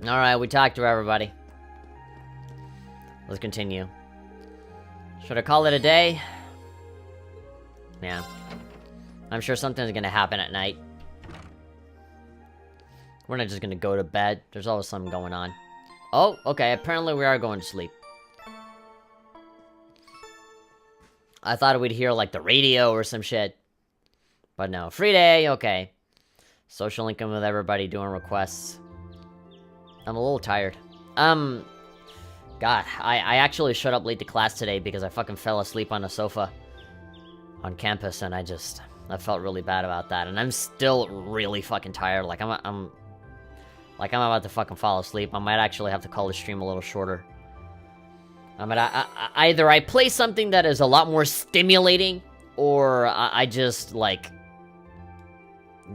S1: Alright, we talked to everybody. Let's continue. Should I call it a day? Yeah. I'm sure something's gonna happen at night. We're not just gonna go to bed. There's always something going on. Oh, okay, apparently we are going to sleep. I thought we'd hear, like, the radio or some shit. But no. Free day, okay. Social income with everybody doing requests. I'm a little tired. God, I actually showed up late to class today because I fucking fell asleep on the sofa on campus, and I felt really bad about that. And I'm still really fucking tired. Like, I'm about to fucking fall asleep. I might actually have to call the stream a little shorter. Either I play something that is a lot more stimulating, or I just, like,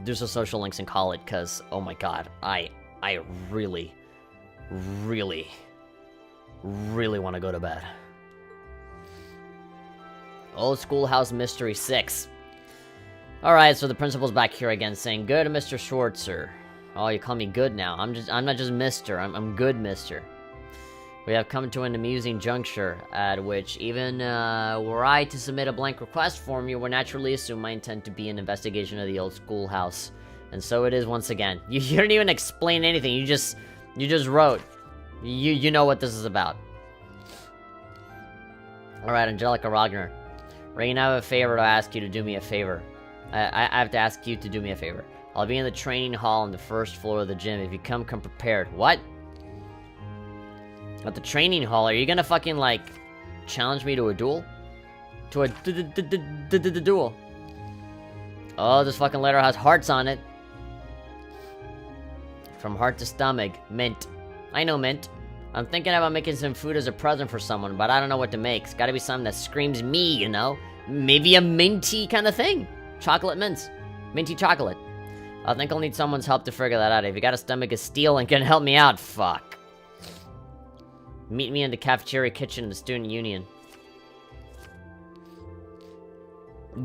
S1: do some social links and call it, because, oh my god, I really, really, really want to go to bed. Old Schoolhouse Mystery 6. Alright, so the principal's back here again saying, "Good, Mr. Schwartzer." Oh, you call me good now. I'm not just Mr. I'm good, Mr. We have come to an amusing juncture, at which, even were I to submit a blank request form, you would naturally assume my intent to be an investigation of the old schoolhouse. And so it is once again. You didn't even explain anything, you just wrote. You know what this is about. Alright, Angelica Ragnar. Rain, I have a favor to ask you to do me a favor. I have to ask you to do me a favor. I'll be in the training hall on the first floor of the gym. If you come prepared. What? At the training hall? Are you gonna fucking, like, challenge me to a duel? To a duel. Oh, this fucking letter has hearts on it. From heart to stomach. Mint. I know mint. I'm thinking about making some food as a present for someone, but I don't know what to make. It's gotta be something that screams me, you know? Maybe a minty kind of thing. Chocolate mints. Minty chocolate. I think I'll need someone's help to figure that out. If you got a stomach of steel and can help me out, fuck. Meet me in the cafeteria kitchen of the student union.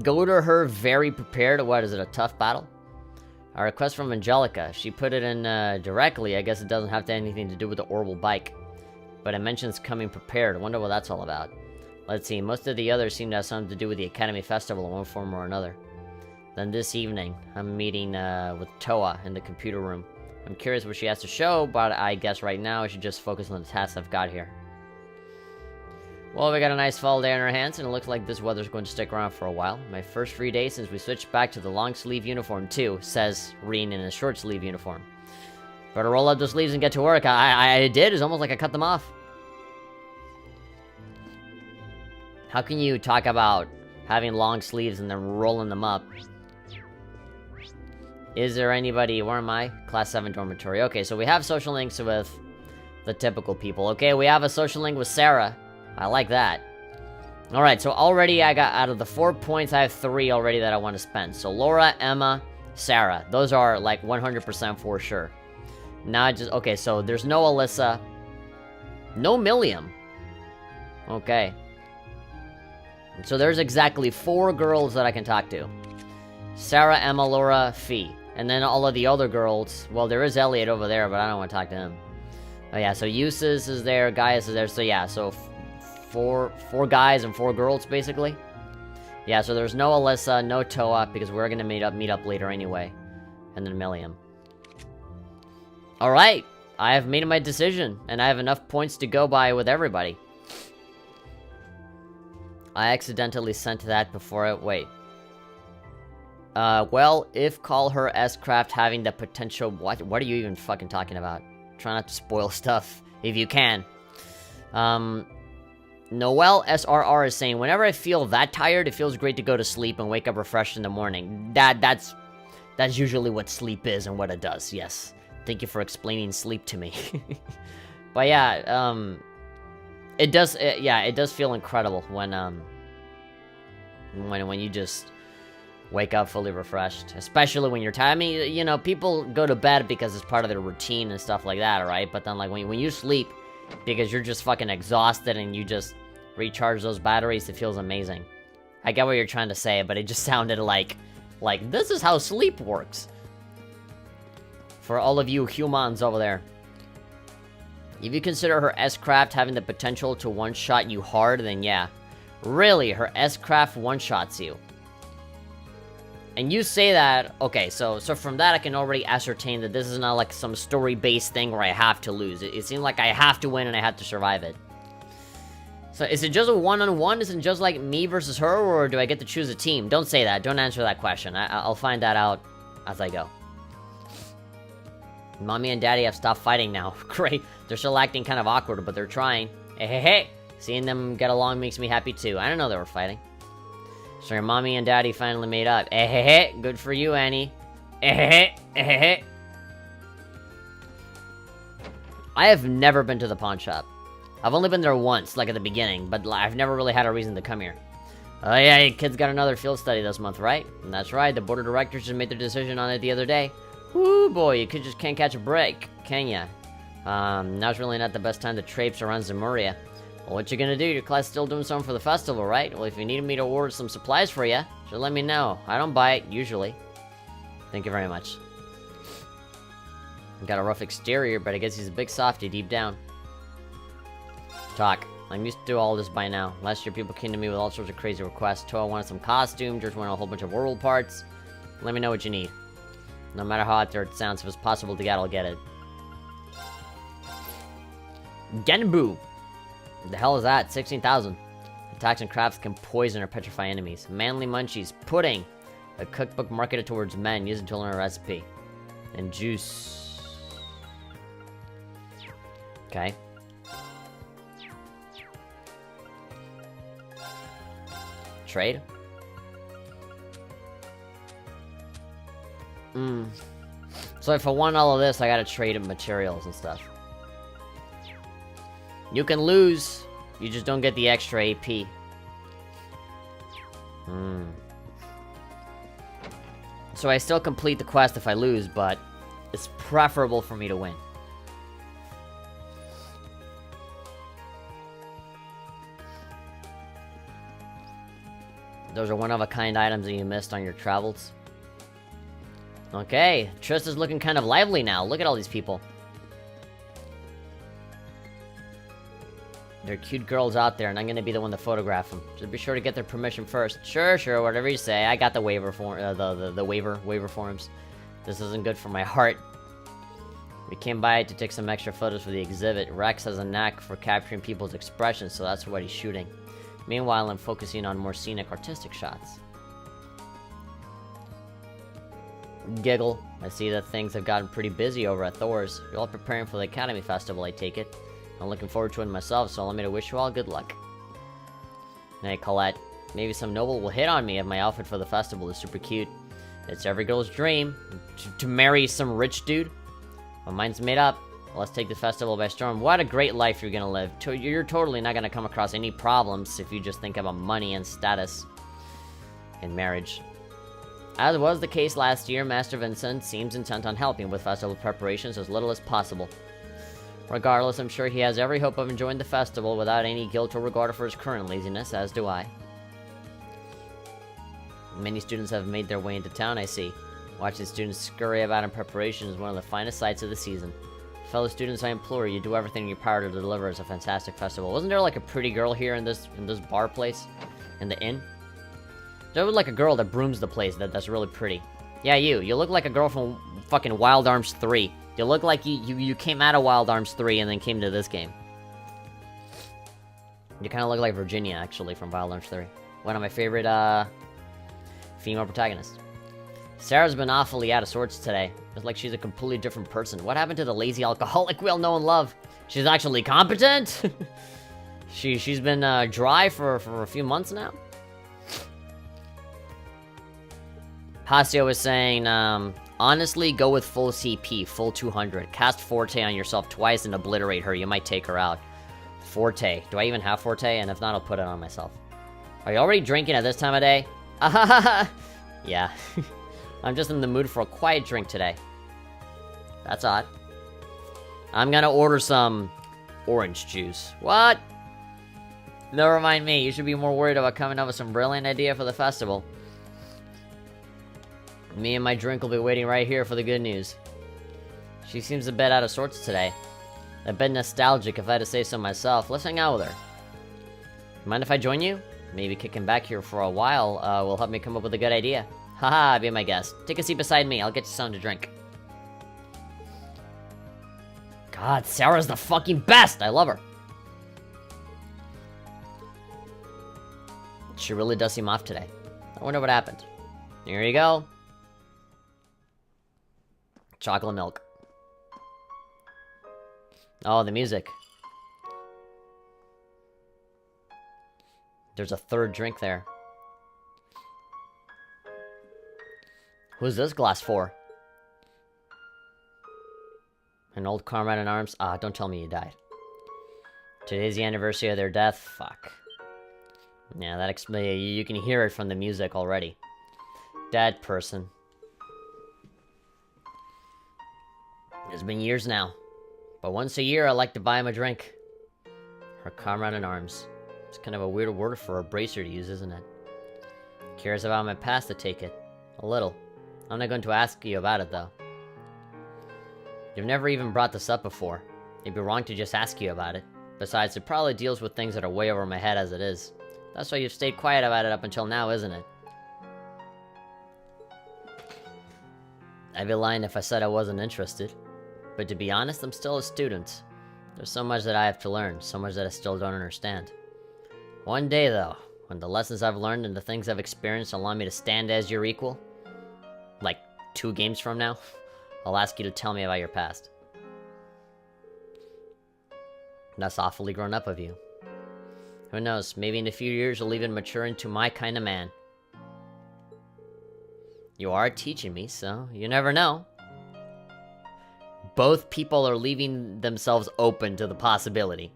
S1: Go to her very prepared. What is it, a tough battle? A request from Angelica. She put it in directly. I guess it doesn't have to have anything to do with the orbital bike. But it mentions coming prepared. I wonder what that's all about. Let's see. Most of the others seem to have something to do with the Academy Festival in one form or another. Then this evening, I'm meeting with Toa in the computer room. I'm curious what she has to show, but I guess right now I should just focus on the tasks I've got here. Well, we got a nice fall day on our hands, and it looks like this weather's going to stick around for a while. My first free day since we switched back to the long sleeve uniform, too, says Reen in a short sleeve uniform. Better roll up the sleeves and get to work. I did. It's almost like I cut them off. How can you talk about having long sleeves and then rolling them up? Is there anybody... Where am I? Class 7 dormitory. Okay, so we have social links with the typical people. Okay, we have a social link with Sarah. I like that. Alright, so already I got... Out of the 4 points, I have 3 already that I want to spend. So Laura, Emma, Sarah. Those are, like, 100% for sure. Now just... Okay, so there's no Alyssa. No Milliam. Okay. So there's exactly 4 girls that I can talk to. Sarah, Emma, Laura, Fee. And then all of the other girls, well, there is Elliot over there, but I don't want to talk to him. Oh yeah, so Eustace is there, Gaius is there, so yeah, so four guys and 4 girls, basically. Yeah, so there's no Alyssa, no Toa, because we're gonna meet up later anyway. And then Milliam. Alright, I have made my decision, and I have enough points to go by with everybody. I accidentally sent that before I... Wait. Well, if call her S-Craft having the potential... What are you even fucking talking about? Try not to spoil stuff, if you can. Noel SRR is saying, whenever I feel that tired, it feels great to go to sleep and wake up refreshed in the morning. That's usually what sleep is and what it does, yes. Thank you for explaining sleep to me. But yeah, it does feel incredible when you just wake up fully refreshed, especially when you're tired. I mean, you know, people go to bed because it's part of their routine and stuff like that, right? But then, like, when you sleep because you're just fucking exhausted and you just recharge those batteries, it feels amazing. I get what you're trying to say, but it just sounded like this is how sleep works. For all of you humans over there. If you consider her S-Craft having the potential to one-shot you hard, then yeah. Really, her S-Craft one-shots you. And you say that, okay, so from that I can already ascertain that this is not like some story-based thing where I have to lose. It seems like I have to win and I have to survive it. So is it just a one-on-one? Is it just like me versus her, or do I get to choose a team? Don't say that. Don't answer that question. I'll find that out as I go. Mommy and Daddy have stopped fighting now. Great. They're still acting kind of awkward, but they're trying. Hey. Seeing them get along makes me happy too. I didn't know they were fighting. So your Mommy and Daddy finally made up. Hey. Good for you, Annie. Hey. I have never been to the pawn shop. I've only been there once, like at the beginning, but I've never really had a reason to come here. Oh yeah, your kid's got another field study this month, right? And that's right, the board of directors just made their decision on it the other day. Woo, boy, you just can't catch a break, can ya? Now's really not the best time to traipse around Zemuria. Well, what you gonna do? Your class still doing something for the festival, right? Well, if you need me to order some supplies for you, just let me know. I don't buy it, usually. Thank you very much. Got a rough exterior, but I guess he's a big softy deep down. Talk. I'm used to all this by now. Last year, people came to me with all sorts of crazy requests. Toa wanted some costumes, George wanted a whole bunch of world parts. Let me know what you need. No matter how out there it sounds, if it's possible to get, I'll get it. Genbu! What the hell is that? 16,000. Attacks and crafts can poison or petrify enemies. Manly munchies. Pudding! A cookbook marketed towards men. Use it to learn a recipe. And juice. Okay. Trade? So if I want all of this, I gotta trade in materials and stuff. You can lose, you just don't get the extra AP. So I still complete the quest if I lose, but it's preferable for me to win. Those are one-of-a-kind items that you missed on your travels. Okay, Trista's looking kind of lively now. Look at all these people. There are cute girls out there, and I'm gonna be the one to photograph them. Just be sure to get their permission first. Sure, whatever you say. I got the waiver form, the waiver forms. This isn't good for my heart. We came by to take some extra photos for the exhibit. Rex has a knack for capturing people's expressions, so that's what he's shooting. Meanwhile, I'm focusing on more scenic, artistic shots. Giggle. I see that things have gotten pretty busy over at Thor's. You're all preparing for the Academy Festival, I take it. I'm looking forward to it myself, so allow me to wish you all good luck. Hey, Colette. Maybe some noble will hit on me if my outfit for the festival is super cute. It's every girl's dream. To marry some rich dude. My mind's made up. Let's take the festival by storm. What a great life you're gonna live. You're totally not gonna come across any problems if you just think about money and status in marriage. As was the case last year, Master Vincent seems intent on helping with festival preparations as little as possible. Regardless, I'm sure he has every hope of enjoying the festival without any guilt or regard for his current laziness, as do I. Many students have made their way into town, I see. Watching students scurry about in preparation is one of the finest sights of the season. Fellow students, I implore you, do everything in your power to deliver us a fantastic festival. Wasn't there like a pretty girl here in this bar place? In the inn? There was like a girl that brooms the place that's really pretty. Yeah, you look like a girl from fucking Wild Arms 3. You look like you came out of Wild Arms 3 and then came to this game. You kind of look like Virginia, actually, from Wild Arms 3. One of my favorite, female protagonists. Sarah's been awfully out of sorts today. It's like she's a completely different person. What happened to the lazy alcoholic we all know and love? She's actually competent? She's been, dry for a few months now? Hasio was saying, honestly, go with full CP, full 200. Cast Forte on yourself twice and obliterate her. You might take her out. Forte. Do I even have Forte? And if not, I'll put it on myself. Are you already drinking at this time of day? Yeah. I'm just in the mood for a quiet drink today. That's odd. I'm gonna order some orange juice. What? Never mind me. You should be more worried about coming up with some brilliant idea for the festival. Me and my drink will be waiting right here for the good news. She seems a bit out of sorts today. A bit nostalgic if I had to say so myself. Let's hang out with her. Mind if I join you? Maybe kicking back here for a while will help me come up with a good idea. Haha, be my guest. Take a seat beside me. I'll get you something to drink. God, Sarah's the fucking best! I love her. She really does seem off today. I wonder what happened. Here you go. Chocolate milk. Oh, the music. There's a third drink there. Who's this glass for? An old comrade in arms? Ah, don't tell me you died. Today's the anniversary of their death? Fuck. Yeah, that explains. You can hear it from the music already. Dead person. It's been years now. But once a year, I like to buy him a drink. Her comrade in arms. It's kind of a weird word for a bracer to use, isn't it? Curious about my past, to take it. A little. I'm not going to ask you about it, though. You've never even brought this up before. It'd be wrong to just ask you about it. Besides, it probably deals with things that are way over my head as it is. That's why you've stayed quiet about it up until now, isn't it? I'd be lying if I said I wasn't interested. But to be honest, I'm still a student. There's so much that I have to learn, so much that I still don't understand. One day, though, when the lessons I've learned and the things I've experienced allow me to stand as your equal, like 2 games from now, I'll ask you to tell me about your past. That's awfully grown up of you. Who knows, maybe in a few years you'll even mature into my kind of man. You are teaching me, so you never know. Both people are leaving themselves open to the possibility.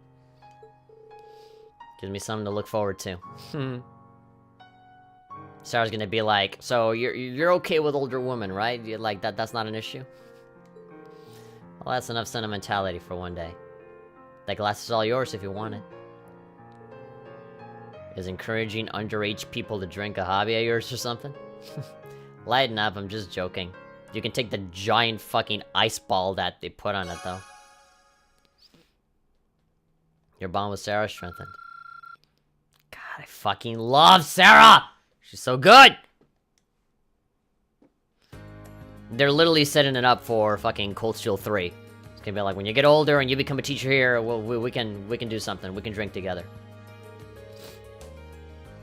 S1: Gives me something to look forward to. Sarah's gonna be like, so you're okay with older women, right? You're like, that's not an issue? Well, that's enough sentimentality for one day. That glass is all yours if you want it. Is encouraging underage people to drink a hobby of yours or something? Lighten up, I'm just joking. You can take the giant fucking ice ball that they put on it, though. Your bond with Sarah strengthened. God, I fucking love Sarah! She's so good! They're literally setting it up for fucking Cold Steel 3. It's gonna be like, when you get older and you become a teacher here, well, we can do something. We can drink together.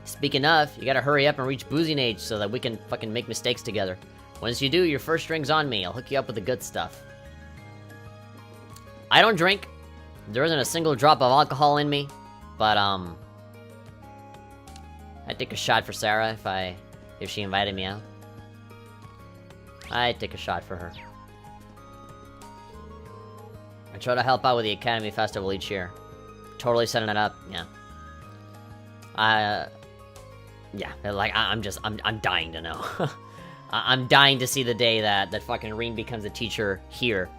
S1: Speaking of, you gotta hurry up and reach boozing age so that we can fucking make mistakes together. Once you do, your first drink's on me. I'll hook you up with the good stuff. I don't drink. There isn't a single drop of alcohol in me. But, I'd take a shot for Sarah if she invited me out. I'd take a shot for her. I try to help out with the Academy Festival each year. Totally setting it up, yeah. Yeah, like, I'm dying to know. I'm dying to see the day that fucking Reen becomes a teacher here.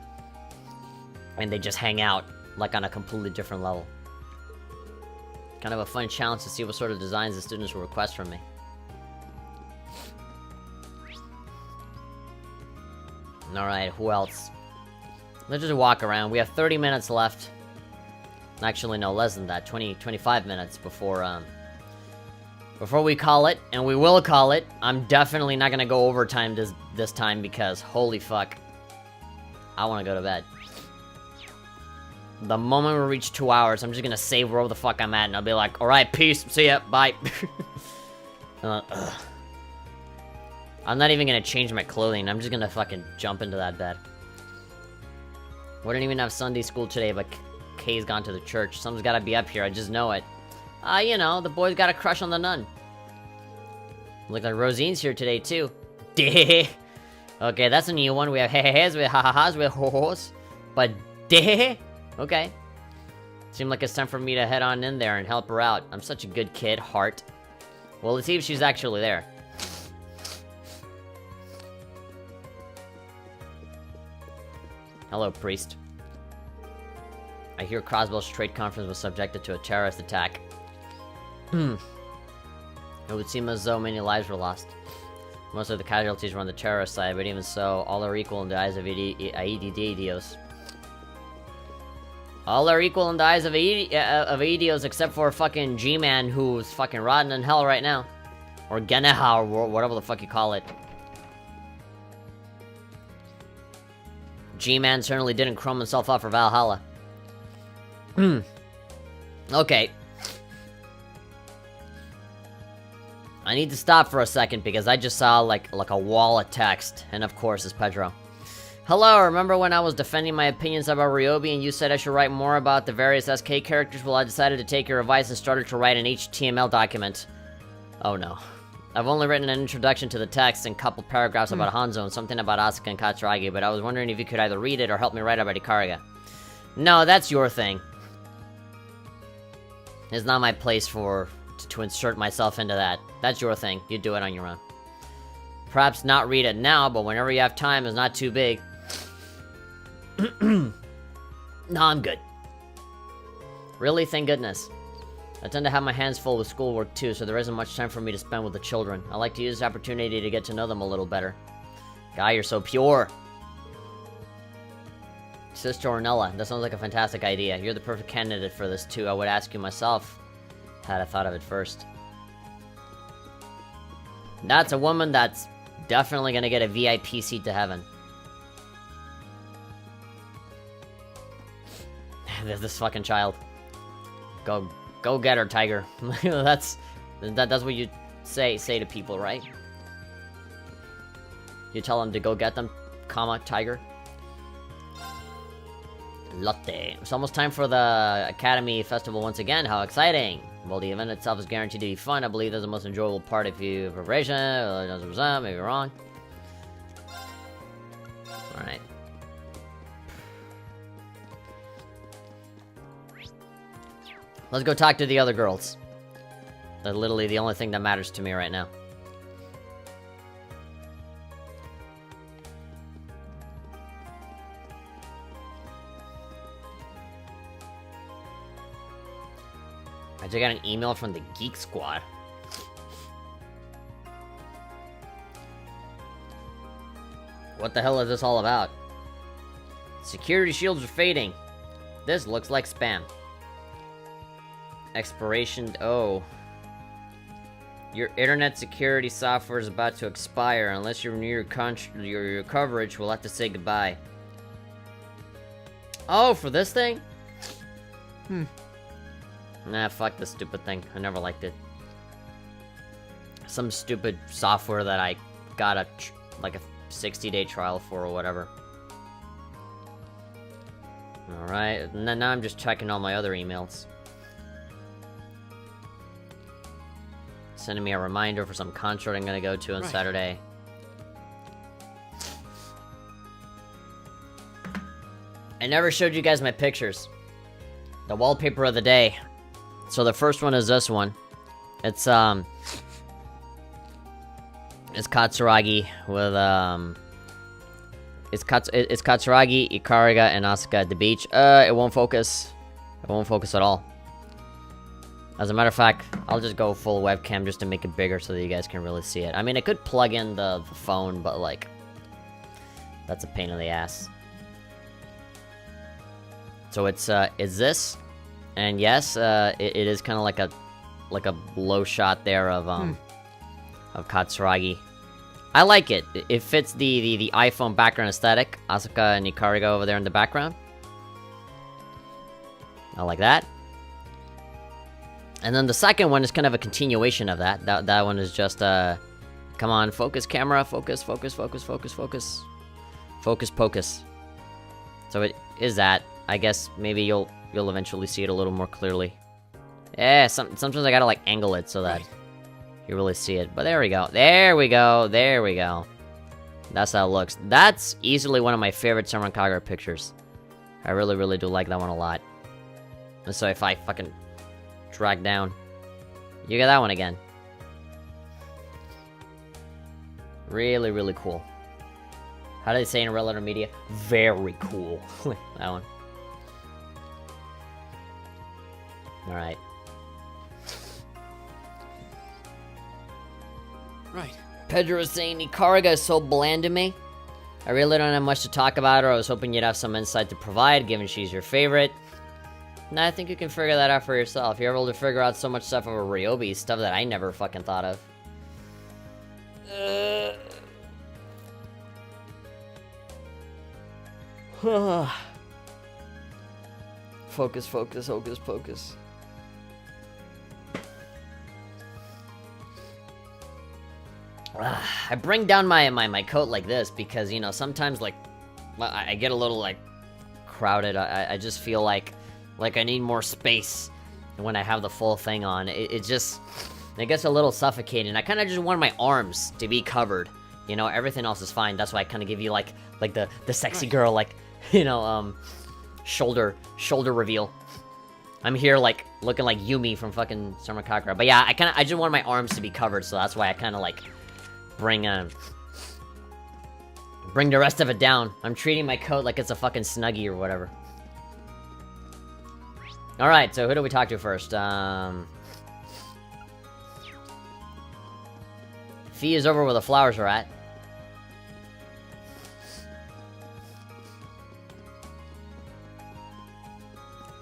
S1: And they just hang out, like, on a completely different level. Kind of a fun challenge to see what sort of designs the students will request from me. Alright, who else? Let's just walk around. We have 30 minutes left. Actually, no, less than that. 25 minutes before we call it. And we will call it. I'm definitely not gonna go overtime this time because, holy fuck. I wanna go to bed. The moment we reach 2 hours, I'm just gonna save wherever the fuck I'm at, and I'll be like, alright, peace, see ya, bye. I'm not even gonna change my clothing, I'm just gonna fucking jump into that bed. We didn't even have Sunday school today, but Kay's gone to the church. Something's gotta be up here, I just know it. You know, the boy's got a crush on the nun. Look like Rosine's here today, too. Deh. Okay, that's a new one. We have he-he-he's, we have ha-ha-ha's, we have ho-hos. But deh. Okay. Seemed like it's time for me to head on in there and help her out. I'm such a good kid, heart. Well, let's see if she's actually there. Hello, priest. I hear Croswell's trade conference was subjected to a terrorist attack. It would seem as though many lives were lost. Most of the casualties were on the terrorist side, but even so, all are equal in the eyes of Aedios. All are equal in the eyes of Aedios except for fucking G-Man, who's fucking rotting in hell right now. Or Geneha, or whatever the fuck you call it. G-Man certainly didn't chrome himself up for Valhalla. Okay. I need to stop for a second because I just saw like a wall of text, and of course it's Pedro. Hello, remember when I was defending my opinions about Ryobi and you said I should write more about the various SK characters? Well, I decided to take your advice and started to write an HTML document. Oh no. I've only written an introduction to the text and a couple paragraphs about Hanzo and something about Asuka and Katsuragi, but I was wondering if you could either read it or help me write about Ikariga. No, that's your thing. It's not my place to insert myself into that. That's your thing. You do it on your own. Perhaps not read it now, but whenever you have time, it's not too big. No, I'm good. Really, thank goodness. I tend to have my hands full with schoolwork too, so there isn't much time for me to spend with the children. I like to use this opportunity to get to know them a little better. Guy, you're so pure. Sister Ornella, that sounds like a fantastic idea. You're the perfect candidate for this too. I would ask you myself, had I thought of it first. That's a woman that's definitely gonna get a VIP seat to heaven. There's this fucking child. Go get her, Tiger. That's what you say to people, right? You tell them to go get them, comma, Tiger. Lotte. It's almost time for the Academy Festival once again. How exciting! Well, the event itself is guaranteed to be fun. I believe that's the most enjoyable part if you have preparation. Maybe wrong. Alright. Let's go talk to the other girls. That's literally the only thing that matters to me right now. I just got an email from the Geek Squad. What the hell is this all about? Security shields are fading. This looks like spam. Expiration. Oh. Your internet security software is about to expire. Unless you renew your coverage, we'll have to say goodbye. Oh, for this thing? Nah, fuck this stupid thing. I never liked it. Some stupid software that I got a 60-day trial for or whatever. Alright, and then now I'm just checking all my other emails. Sending me a reminder for some concert I'm gonna go to on Saturday. I never showed you guys my pictures. The wallpaper of the day. So the first one is this one. It's Katsuragi with it's Katsuragi, Ikariga, and Asuka at the beach. It won't focus. It won't focus at all. As a matter of fact, I'll just go full webcam just to make it bigger so that you guys can really see it. I mean, I could plug in the phone, but like, That's a pain in the ass. So it's this, and yes, it is kind of like a low shot there of Katsuragi. I like it. It fits the iPhone background aesthetic. Asuka and Ikariga over there in the background. I like that. And then the second one is kind of a continuation of that. That one is just come on, focus camera, focus, focus, focus, focus, focus. Focus, pocus. So it is that. I guess maybe you'll eventually see it a little more clearly. Yeah, sometimes I gotta like angle it so that you really see it. But there we go. There we go. There we go. That's how it looks. That's easily one of my favorite Samurai Kagura pictures. I really, really do like that one a lot. And so if I fucking drag down, you get that one again. Really, really cool. How do they say in Red Letter Media? Very cool. That one. Alright.
S2: Right.
S1: Pedro is saying, Ikariga is so bland to me. I really don't have much to talk about her. I was hoping you'd have some insight to provide, given she's your favorite. Nah, I think you can figure that out for yourself. You're able to figure out so much stuff over Ryobi, stuff that I never fucking thought of. Focus, focus, hocus pocus. I bring down my coat like this because, you know, sometimes, like, I get a little, like, crowded. I just feel like I need more space when I have the full thing on. It gets a little suffocating. I kind of just want my arms to be covered. You know, everything else is fine. That's why I kind of give you, like the sexy girl, like, you know, shoulder reveal. I'm here, like, looking like Yumi from fucking Samurai Kagura. But yeah, I just want my arms to be covered, so that's why I kind of, like, bring the rest of it down. I'm treating my coat like it's a fucking Snuggie or whatever. Alright, so who do we talk to first? Fee is over where the flowers are at.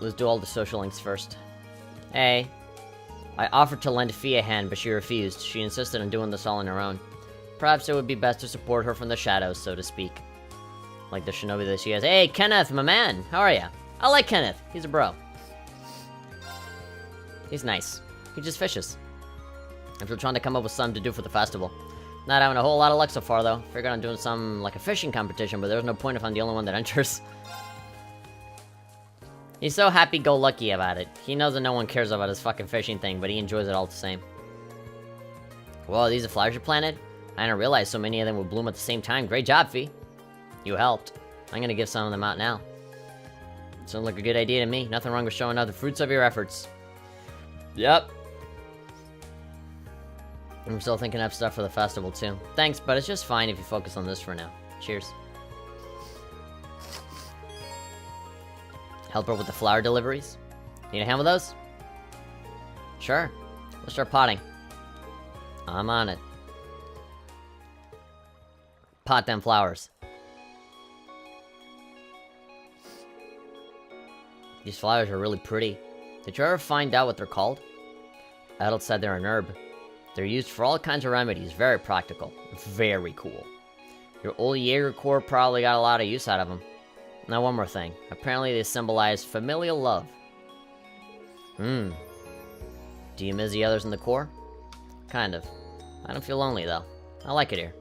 S1: Let's do all the social links first. Hey. I offered to lend Fee a hand, but she refused. She insisted on doing this all on her own. Perhaps it would be best to support her from the shadows, so to speak. Like the shinobi that she has. Hey, Kenneth, my man! How are ya? I like Kenneth. He's a bro. He's nice. He just fishes. I'm still trying to come up with something to do for the festival. Not having a whole lot of luck so far, though. Figured on doing some, like a fishing competition, but there's no point if I'm the only one that enters. He's so happy-go-lucky about it. He knows that no one cares about his fucking fishing thing, but he enjoys it all the same. Whoa, these are flowers you planted? I didn't realize so many of them would bloom at the same time. Great job, Fee. You helped. I'm gonna give some of them out now. Sounds like a good idea to me. Nothing wrong with showing out the fruits of your efforts. Yep. I'm still thinking of stuff for the festival, too. Thanks, but it's just fine if you focus on this for now. Cheers. Help her with the flower deliveries? Need a hand with those? Sure. Let's start potting. I'm on it. Pot them flowers. These flowers are really pretty. Did you ever find out what they're called? Adult said they're an herb. They're used for all kinds of remedies. Very practical. Very cool. Your old Jaeger Corps probably got a lot of use out of them. Now one more thing. Apparently they symbolize familial love. Do you miss the others in the Corps? Kind of. I don't feel lonely though. I like it here.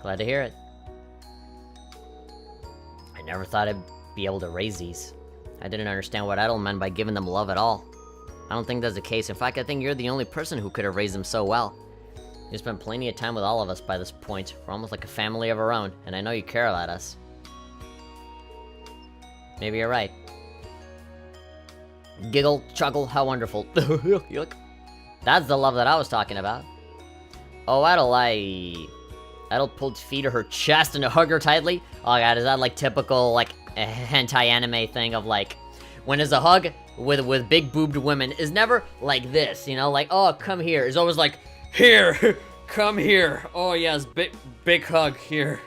S1: Glad to hear it. I never thought I'd be able to raise these. I didn't understand what Edel meant by giving them love at all. I don't think that's the case. In fact, I think you're the only person who could have raised them so well. You spent plenty of time with all of us by this point. We're almost like a family of our own, and I know you care about us. Maybe you're right. Giggle, chuckle, how wonderful. That's the love that I was talking about. Oh, Edel pulled Fee to her chest and hugged her tightly. Oh god, is that like typical, like, a hentai anime thing of like, when there's a hug with big boobed women is never like this, you know, like, oh, come here. It's always like, here, come here. Oh yes, big hug here.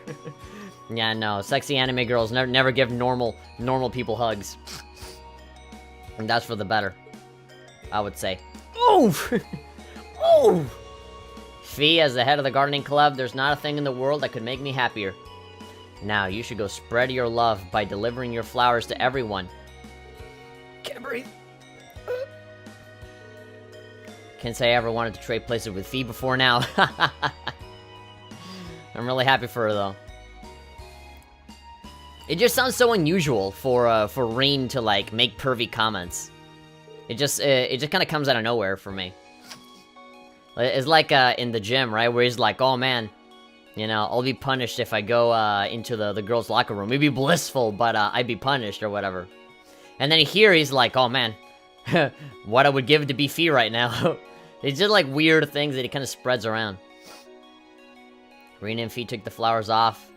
S1: Yeah, no, sexy anime girls never give normal people hugs. And that's for the better, I would say. Oh! Oh! Fee, as the head of the gardening club, there's not a thing in the world that could make me happier. Now, you should go spread your love by delivering your flowers to everyone. Can't breathe. Can't say I ever wanted to trade places with Fee before now. I'm really happy for her, though. It just sounds so unusual for Rean to, like, make pervy comments. It just kind of comes out of nowhere for me. It's like in the gym, right? Where he's like, oh man, you know, I'll be punished if I go into the girls' locker room. It'd be blissful, but I'd be punished or whatever. And then here he's like, oh man, what I would give to be Fee right now. It's just like weird things that he kind of spreads around. Rean and Fee took the flowers off,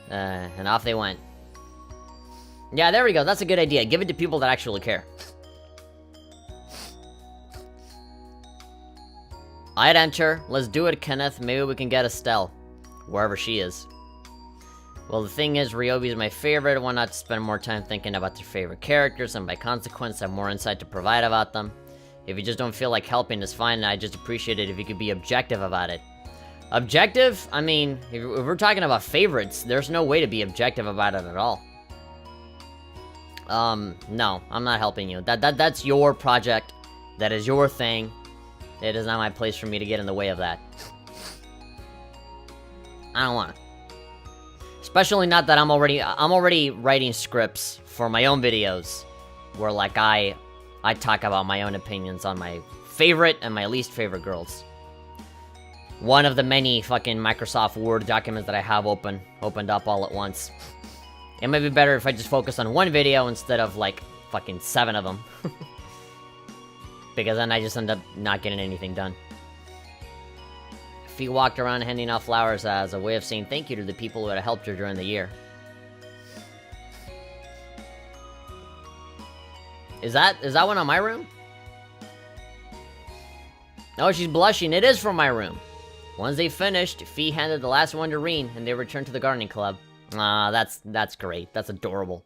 S1: and off they went. Yeah, there we go. That's a good idea. Give it to people that actually care. I'd enter. Let's do it, Kenneth. Maybe we can get Estelle. Wherever she is. Well, the thing is, Ryobi's my favorite. Why not spend more time thinking about their favorite characters, and by consequence, have more insight to provide about them? If you just don't feel like helping, it's fine, and I'd just appreciate it if you could be objective about it. Objective? I mean, if we're talking about favorites, there's no way to be objective about it at all. No, I'm not helping you. That's your project. That is your thing. It is not my place for me to get in the way of that. I don't want to. Especially not that I'm already writing scripts for my own videos, where like I talk about my own opinions on my favorite and my least favorite girls. One of the many fucking Microsoft Word documents that I have opened up all at once. It might be better if I just focus on one video instead of, like, fucking 7 of them. Because then I just end up not getting anything done. Fee walked around handing out flowers as a way of saying thank you to the people who had helped her during the year. Is that one on my room? Oh, she's blushing. It is from my room. Once they finished, Fee handed the last one to Rean, and they returned to the gardening club. Ah, that's great. That's adorable.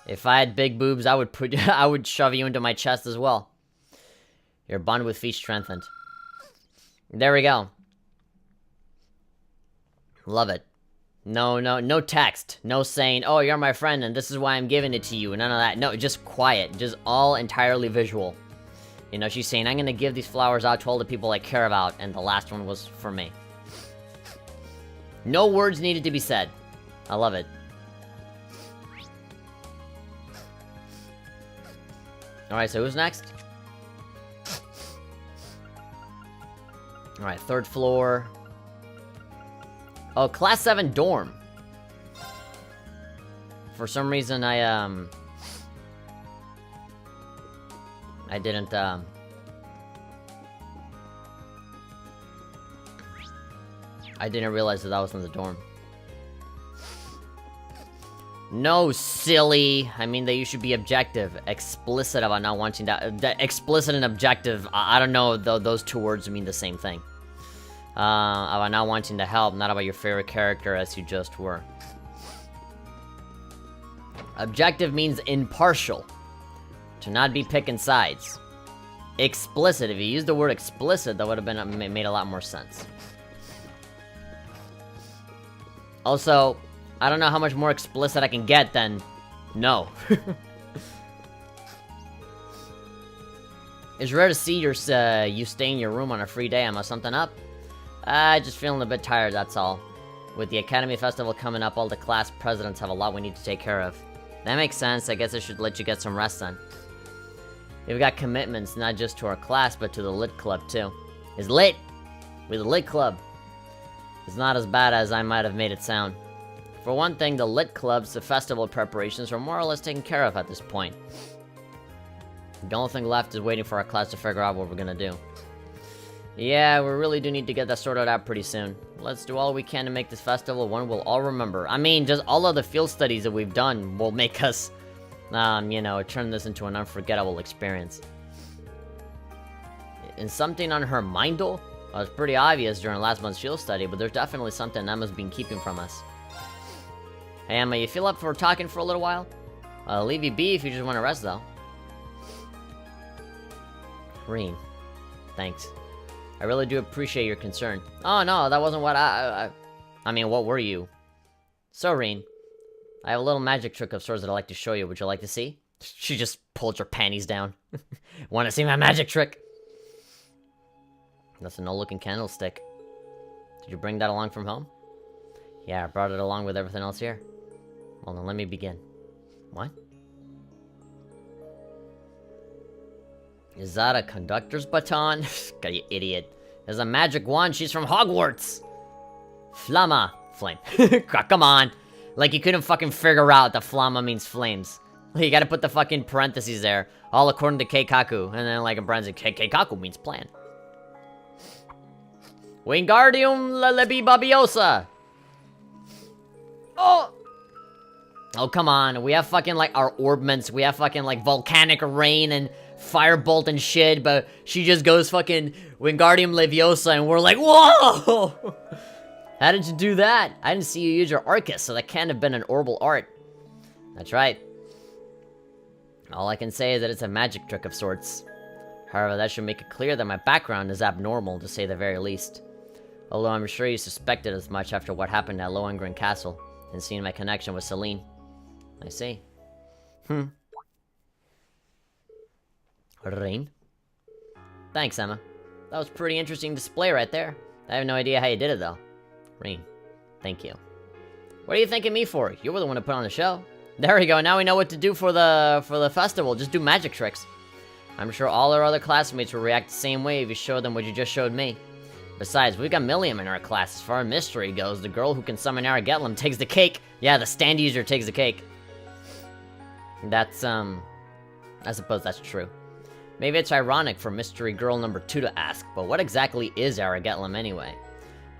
S1: If I had big boobs, I would shove you into my chest as well. Your bond with Fee strengthened. There we go. Love it. No text. No saying, oh, you're my friend and this is why I'm giving it to you. None of that. No, just quiet. Just all entirely visual. You know, she's saying, I'm gonna give these flowers out to all the people I care about, and the last one was for me. No words needed to be said. I love it. Alright, so who's next? Alright, 3rd floor. Oh, Class 7 dorm. For some reason, I didn't, I didn't realize that was in the dorm. No, silly. I mean that you should be objective. Explicit about not wanting to... explicit and objective, I don't know, those two words mean the same thing. About not wanting to help, not about your favorite character as you just were. Objective means impartial. To not be picking sides. Explicit, if you used the word explicit, that would have been made a lot more sense. Also, I don't know how much more explicit I can get than no. It's rare to see you stay in your room on a free day. Am I something up? Just feeling a bit tired, that's all. With the Academy Festival coming up, all the class presidents have a lot we need to take care of. That makes sense. I guess I should let you get some rest then. We've got commitments, not just to our class, but to the Lit Club, too. It's lit! We're the Lit Club. It's not as bad as I might have made it sound. For one thing, the Lit Club's festival preparations are more or less taken care of at this point. The only thing left is waiting for our class to figure out what we're gonna do. Yeah, we really do need to get that sorted out pretty soon. Let's do all we can to make this festival one we'll all remember. I mean, just all of the field studies that we've done will make us, you know, turn this into an unforgettable experience. And something on her mindle? Well, it's pretty obvious during last month's field study, but there's definitely something Emma's been keeping from us. Hey, Emma, you feel up for talking for a little while? I'll leave you be if you just want to rest, though. Reen, thanks. I really do appreciate your concern. Oh, no, that wasn't what I mean, what were you? So, Reen, I have a little magic trick of sorts that I'd like to show you. Would you like to see? She just pulled her panties down. Want to see my magic trick? That's a no-looking candlestick. Did you bring that along from home? Yeah, I brought it along with everything else here. Well, then let me begin. What? Is that a conductor's baton? God, you idiot. There's a magic wand. She's from Hogwarts. Flamma. Flame. Come on. Like, you couldn't fucking figure out that flamma means flames. You gotta put the fucking parentheses there. All according to Keikaku. And then, like, in parentheses, Keikaku means plan. Wingardium Levibabiosa. Oh! Oh, come on. We have fucking, like, our orbments. We have fucking, like, volcanic rain and firebolt and shit. But she just goes fucking Wingardium Leviosa. And we're like, whoa! How did you do that? I didn't see you use your Arcus, so that can't have been an orbital art. That's right. All I can say is that it's a magic trick of sorts. However, that should make it clear that my background is abnormal, to say the very least. Although I'm sure you suspected as much after what happened at Lohengrin Castle, and seeing my connection with Celine. I see. Rain? Thanks, Emma. That was a pretty interesting display right there. I have no idea how you did it, though. Rain, thank you. What are you thanking me for? You were the one who put on the show. There we go, now we know what to do for the festival. Just do magic tricks. I'm sure all our other classmates will react the same way if you showed them what you just showed me. Besides, we've got Milliam in our class. As far as mystery goes, the girl who can summon Aragetlum takes the cake. Yeah, the stand user takes the cake. That's, I suppose that's true. Maybe it's ironic for mystery girl number 2 to ask, but what exactly is Aragetlum anyway?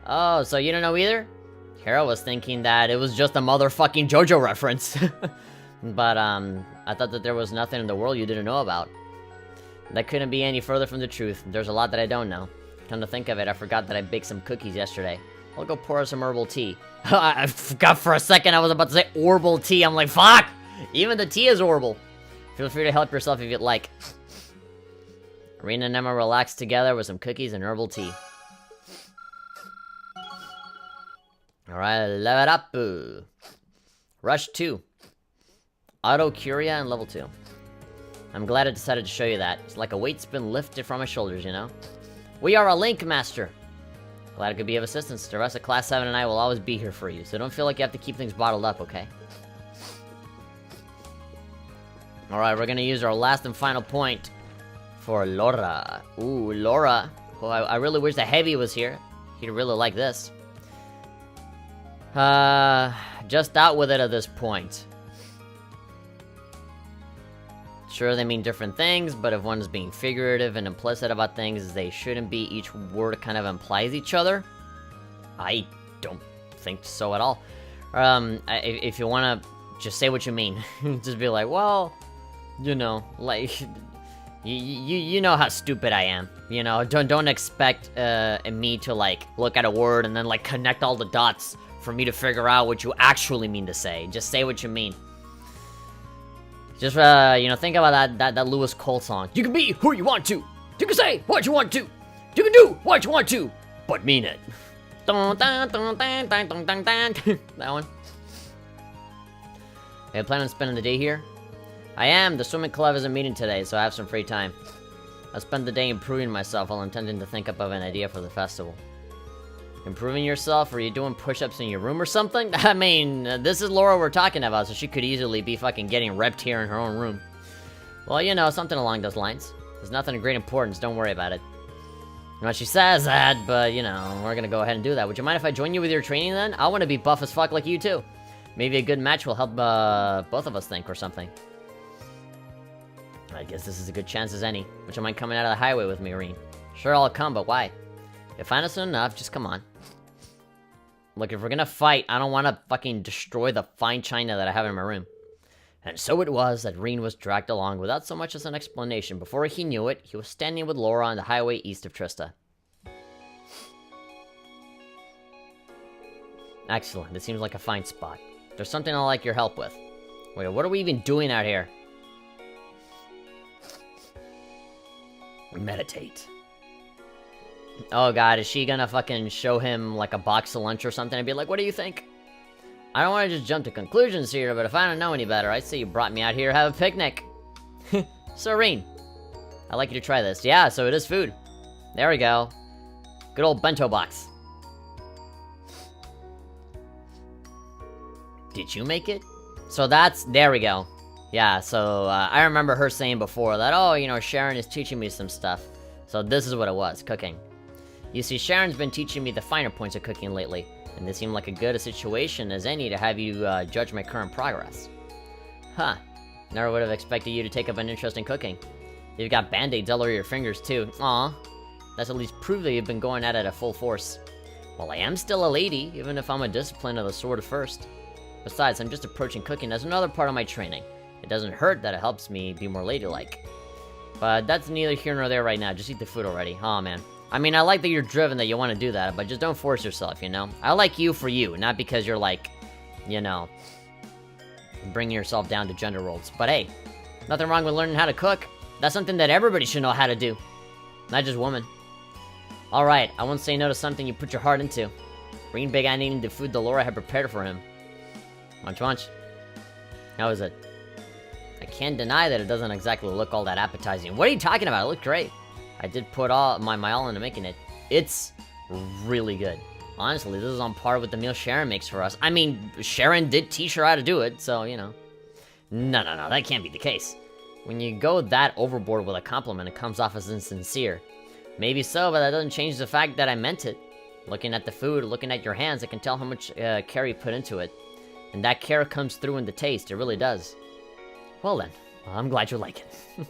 S1: Oh, so you don't know either? Kara was thinking that it was just a motherfucking JoJo reference. But, I thought that there was nothing in the world you didn't know about. That couldn't be any further from the truth. There's a lot that I don't know. Come to think of it, I forgot that I baked some cookies yesterday. I'll go pour some herbal tea. I forgot for a second I was about to say herbal tea. I'm like, fuck! Even the tea is horrible. Feel free to help yourself if you'd like. Rena and Emma relaxed together with some cookies and herbal tea. Alright, level up. Rush 2. Auto Curia and level 2. I'm glad I decided to show you that. It's like a weight's been lifted from my shoulders, you know? We are a Link Master! Glad I could be of assistance. The rest of Class 7 and I will always be here for you, so don't feel like you have to keep things bottled up, okay? Alright, we're gonna use our last and final point for Laura. Ooh, Laura. Oh, I really wish the Heavy was here. He'd really like this. Just out with it at this point. Sure, they mean different things, but if one is being figurative and implicit about things, they shouldn't be. Each word kind of implies each other. I don't think so at all. If you want to just say what you mean. Just be like, well, you know, like, you know how stupid I am. You know, don't expect me to, like, look at a word and then, like, connect all the dots for me to figure out what you actually mean to say. Just say what you mean. Just, you know, think about that Lewis Cole song. You can be who you want to. You can say what you want to. You can do what you want to. But mean it. That one. Hey, plan on spending the day here? I am. The swimming club isn't meeting today, so I have some free time. I'll spend the day improving myself while intending to think up of an idea for the festival. Improving yourself? Are you doing push-ups in your room or something? I mean, this is Laura we're talking about, so she could easily be fucking getting repped here in her own room. Well, you know, something along those lines. There's nothing of great importance, don't worry about it. Well, she says that, but, you know, we're gonna go ahead and do that. Would you mind if I join you with your training then? I want to be buff as fuck like you too. Maybe a good match will help both of us think or something. I guess this is a good chance as any. Would you mind coming out of the highway with me, Irene? Sure, I'll come, but why? If I know soon enough, just come on. Look, if we're gonna fight, I don't want to fucking destroy the fine china that I have in my room. And so it was that Reen was dragged along without so much as an explanation. Before he knew it, he was standing with Laura on the highway east of Trista. Excellent, it seems like a fine spot. There's something I'd like your help with. Wait, what are we even doing out here? Meditate. Oh god, is she gonna fucking show him like a box of lunch or something and be like, what do you think? I don't want to just jump to conclusions here, but if I don't know any better, I'd say you brought me out here to have a picnic. Serene. I'd like you to try this. Yeah, so it is food. There we go. Good old bento box. Did you make it? So there we go. Yeah, so I remember her saying before that, oh, you know, Sharon is teaching me some stuff. So this is what it was, cooking. You see, Sharon's been teaching me the finer points of cooking lately, and this seemed like as good a situation as any to have you judge my current progress. Huh. Never would have expected you to take up an interest in cooking. You've got band-aids all over your fingers, too. Aw. That's at least proof that you've been going at it at full force. Well, I am still a lady, even if I'm a discipline of the sword first. Besides, I'm just approaching cooking as another part of my training. It doesn't hurt that it helps me be more ladylike. But that's neither here nor there right now. Just eat the food already. Aw, man. I mean, I like that you're driven that you want to do that, but just don't force yourself, you know? I like you for you, not because you're like, you know, bringing yourself down to gender roles. But hey, nothing wrong with learning how to cook. That's something that everybody should know how to do. Not just women. Alright, I won't say no to something you put your heart into. Bring Big Eye eating the food that Laura had prepared for him. Munch munch. How is it? I can't deny that it doesn't exactly look all that appetizing. What are you talking about? It looked great. I did put all my all into making it. It's really good. Honestly, this is on par with the meal Sharon makes for us. I mean, Sharon did teach her how to do it, so, you know. No, that can't be the case. When you go that overboard with a compliment, it comes off as insincere. Maybe so, but that doesn't change the fact that I meant it. Looking at the food, looking at your hands, I can tell how much care you put into it. And that care comes through in the taste, it really does. Well then, I'm glad you like it.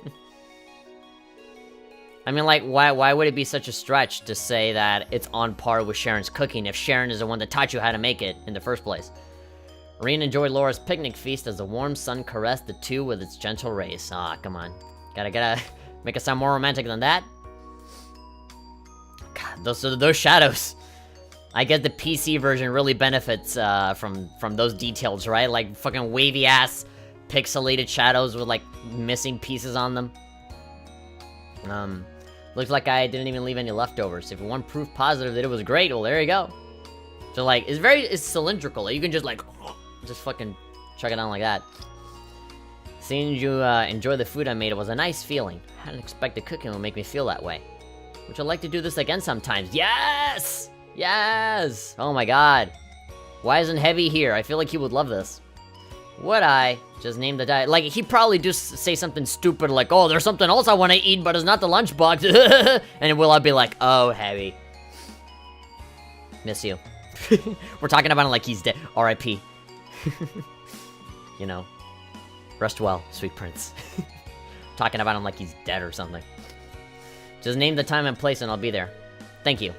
S1: I mean, like, why would it be such a stretch to say that it's on par with Sharon's cooking if Sharon is the one that taught you how to make it in the first place? Reen enjoyed Laura's picnic feast as the warm sun caressed the two with its gentle rays. Aw, come on. Gotta make it sound more romantic than that? God, those shadows. I guess the PC version really benefits from those details, right? Like, fucking wavy-ass, pixelated shadows with, like, missing pieces on them. Looks like I didn't even leave any leftovers. If you want proof positive that it was great, well, there you go. So, like, it's cylindrical. You can just, like, just fucking chuck it on like that. Seeing you enjoy the food I made, it was a nice feeling. I hadn't expected cooking would make me feel that way. Would you like to do this again sometimes? Yes! Yes! Oh my god. Why isn't Heavy here? I feel like he would love this. Would I? Just name the diet. Like, he'd probably just say something stupid like, oh, there's something else I want to eat, but it's not the lunchbox. And will I be like, oh, Heavy. Miss you. We're talking about him like he's dead. R.I.P. You know. Rest well, sweet prince. Talking about him like he's dead or something. Just name the time and place and I'll be there. Thank you.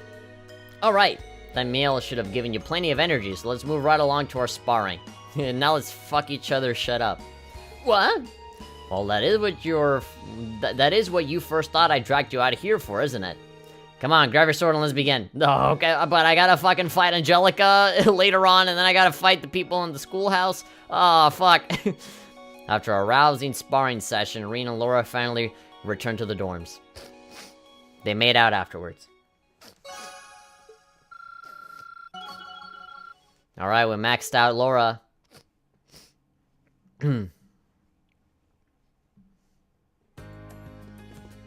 S1: Alright. That meal should have given you plenty of energy, so let's move right along to our sparring. Now let's fuck each other shut up. What? Well, that is what you first thought I dragged you out of here for, isn't it? Come on, grab your sword and let's begin. Oh, okay, but I gotta fucking fight Angelica later on, and then I gotta fight the people in the schoolhouse. Oh, fuck. After a rousing sparring session, Reen and Laura finally returned to the dorms. They made out afterwards. Alright, we maxed out Laura.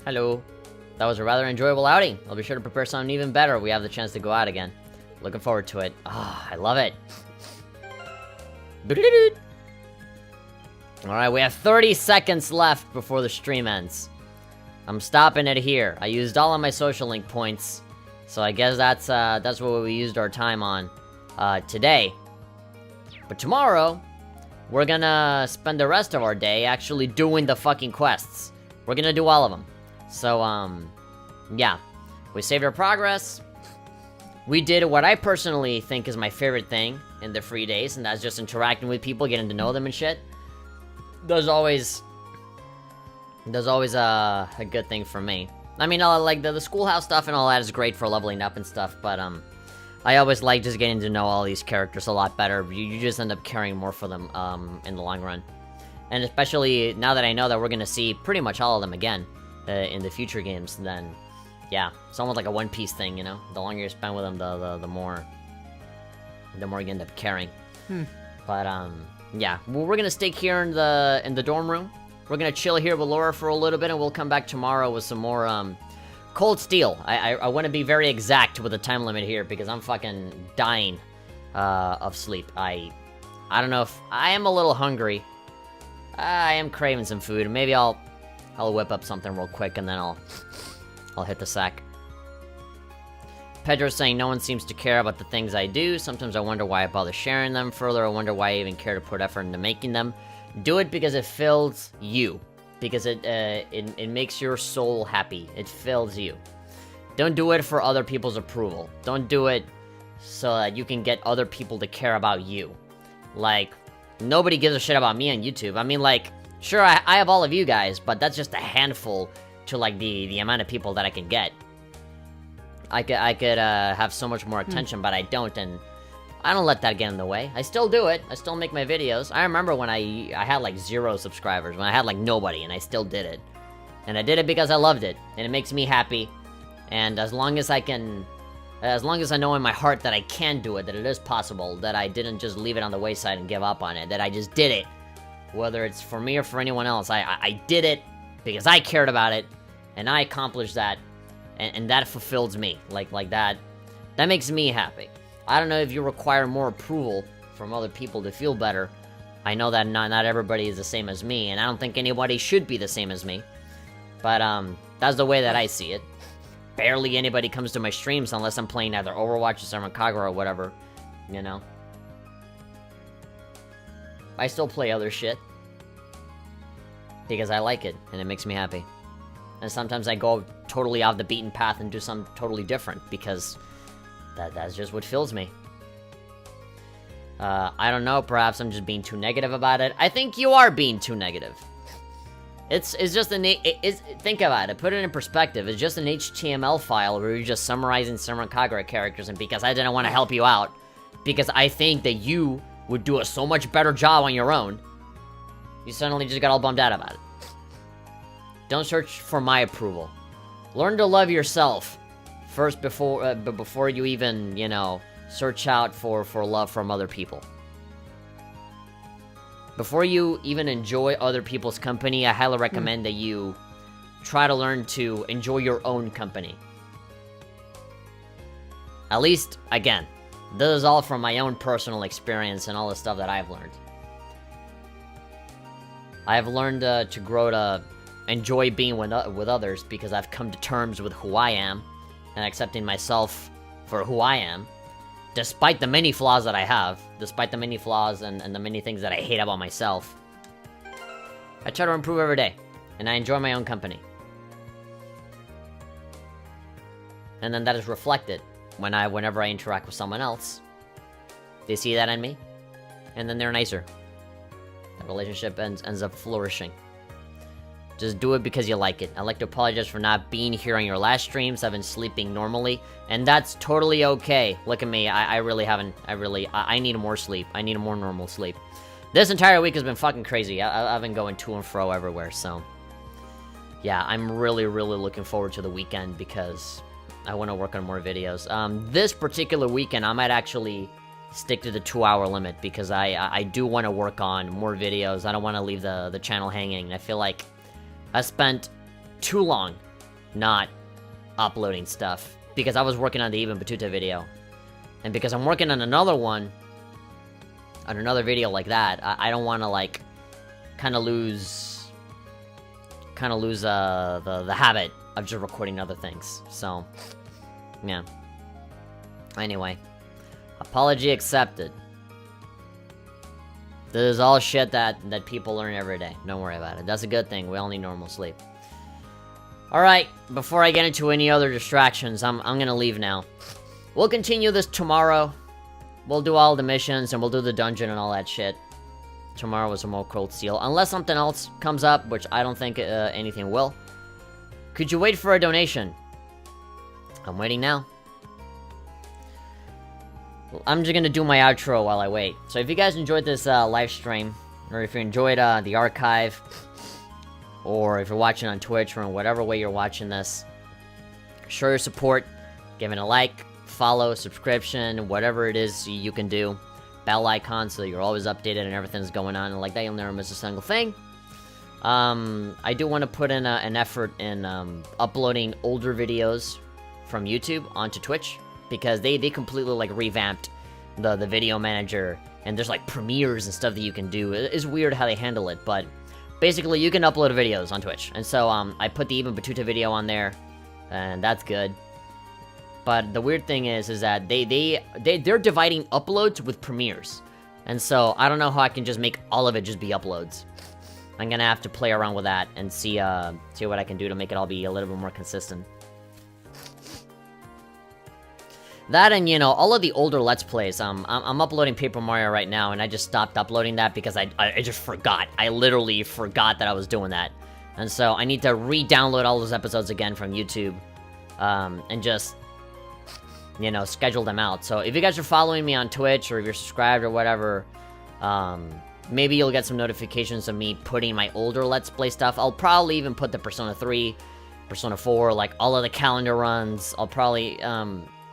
S1: Hello. That was a rather enjoyable outing. I'll be sure to prepare something even better if we have the chance to go out again. Looking forward to it. Ah, I love it. Alright, we have 30 seconds left before the stream ends. I'm stopping it here. I used all of my social link points. So I guess that's what we used our time on today. But tomorrow, we're gonna spend the rest of our day actually doing the fucking quests. We're gonna do all of them. So, yeah. We saved our progress. We did what I personally think is my favorite thing in the free days, and that's just interacting with people, getting to know them and shit. There's always a good thing for me. I mean, like the schoolhouse stuff and all that is great for leveling up and stuff, but I always like just getting to know all these characters a lot better. You just end up caring more for them in the long run. And especially now that I know that we're gonna see pretty much all of them again in the future games, then yeah, it's almost like a One Piece thing, you know? The longer you spend with them, the more you end up caring. But yeah, well, we're gonna stay here in the dorm room. We're gonna chill here with Laura for a little bit, and we'll come back tomorrow with some more Cold Steel. I want to be very exact with the time limit here because I'm fucking dying of sleep. I don't know if I am a little hungry. I am craving some food. Maybe I'll whip up something real quick and then I'll hit the sack. Pedro's saying no one seems to care about the things I do. Sometimes I wonder why I bother sharing them. Further, I wonder why I even care to put effort into making them. Do it because it fills you. Because it makes your soul happy. It fills you. Don't do it for other people's approval. Don't do it so that you can get other people to care about you. Like, nobody gives a shit about me on YouTube. I mean, like, sure, I have all of you guys, but that's just a handful to, like, the amount of people that I can get. I could have so much more attention, but I don't, and I don't let that get in the way. I still do it. I still make my videos. I remember when I had like 0 subscribers, when I had like nobody, and I still did it. And I did it because I loved it, and it makes me happy. And as long as I know in my heart that I can do it, that it is possible, that I didn't just leave it on the wayside and give up on it, that I just did it, whether it's for me or for anyone else, I did it because I cared about it, and I accomplished that, and that fulfills me, like that makes me happy. I don't know if you require more approval from other people to feel better. I know that not everybody is the same as me, and I don't think anybody should be the same as me. But, that's the way that I see it. Barely anybody comes to my streams unless I'm playing either Overwatch or Summer Kagura or whatever, you know? I still play other shit. Because I like it, and it makes me happy. And sometimes I go totally off the beaten path and do something totally different, because that's just what fills me. I don't know, perhaps I'm just being too negative about it. I think you are being too negative. It's just think about it, put it in perspective. It's just an HTML file where you're just summarizing Summer Kagura characters, and because I didn't want to help you out, because I think that you would do a so much better job on your own, you suddenly just got all bummed out about it. Don't search for my approval. Learn to love yourself first before you even, you know, search out for love from other people. Before you even enjoy other people's company, I highly recommend that you try to learn to enjoy your own company. At least, again, this is all from my own personal experience and all the stuff that I've learned. I've learned to grow to enjoy being with others because I've come to terms with who I am and accepting myself for who I am, despite the many flaws that I have, despite the many flaws and the many things that I hate about myself. I try to improve every day, and I enjoy my own company. And then that is reflected whenever I interact with someone else. They see that in me, and then they're nicer. The relationship ends up flourishing. Just do it because you like it. I'd like to apologize for not being here on your last streams. I've been sleeping normally, and that's totally okay. Look at me. I really haven't. I need more sleep. I need a more normal sleep. This entire week has been fucking crazy. I've been going to and fro everywhere, so yeah, I'm really looking forward to the weekend because I want to work on more videos. This particular weekend, I might actually stick to the 2-hour limit because I do want to work on more videos. I don't want to leave the channel hanging. I feel like I spent too long not uploading stuff because I was working on the Even Batuta video. And because I'm working on another one, on another video like that, I don't want to, like, kind of lose the habit of just recording other things. So, yeah. Anyway, apology accepted. This is all shit that people learn every day. Don't worry about it. That's a good thing. We all need normal sleep. Alright, before I get into any other distractions, I'm gonna leave now. We'll continue this tomorrow. We'll do all the missions, and we'll do the dungeon and all that shit. Tomorrow is a more Cold Steel. Unless something else comes up, which I don't think anything will. Could you wait for a donation? I'm waiting now. I'm just gonna do my outro while I wait. So if you guys enjoyed this live stream, or if you enjoyed the archive, or if you're watching on Twitch, or in whatever way you're watching this, show your support, give it a like, follow, subscription, whatever it is you can do. Bell icon so you're always updated and everything's going on, and like that you'll never miss a single thing. I do want to put in an effort in uploading older videos from YouTube onto Twitch, because they completely like revamped the video manager, and there's like premieres and stuff that you can do. It's weird how they handle it, but basically you can upload videos on Twitch. And so I put the Even Batuta video on there, and that's good. But the weird thing is that they're dividing uploads with premieres, and so I don't know how I can just make all of it just be uploads. I'm gonna have to play around with that and see what I can do to make it all be a little bit more consistent. That, and, you know, all of the older Let's Plays. I'm uploading Paper Mario right now, and I just stopped uploading that because I just forgot. I literally forgot that I was doing that. And so I need to re-download all those episodes again from YouTube, and just, you know, schedule them out. So if you guys are following me on Twitch, or if you're subscribed or whatever, maybe you'll get some notifications of me putting my older Let's Play stuff. I'll probably even put the Persona 3, Persona 4, like all of the calendar runs. I'll probably,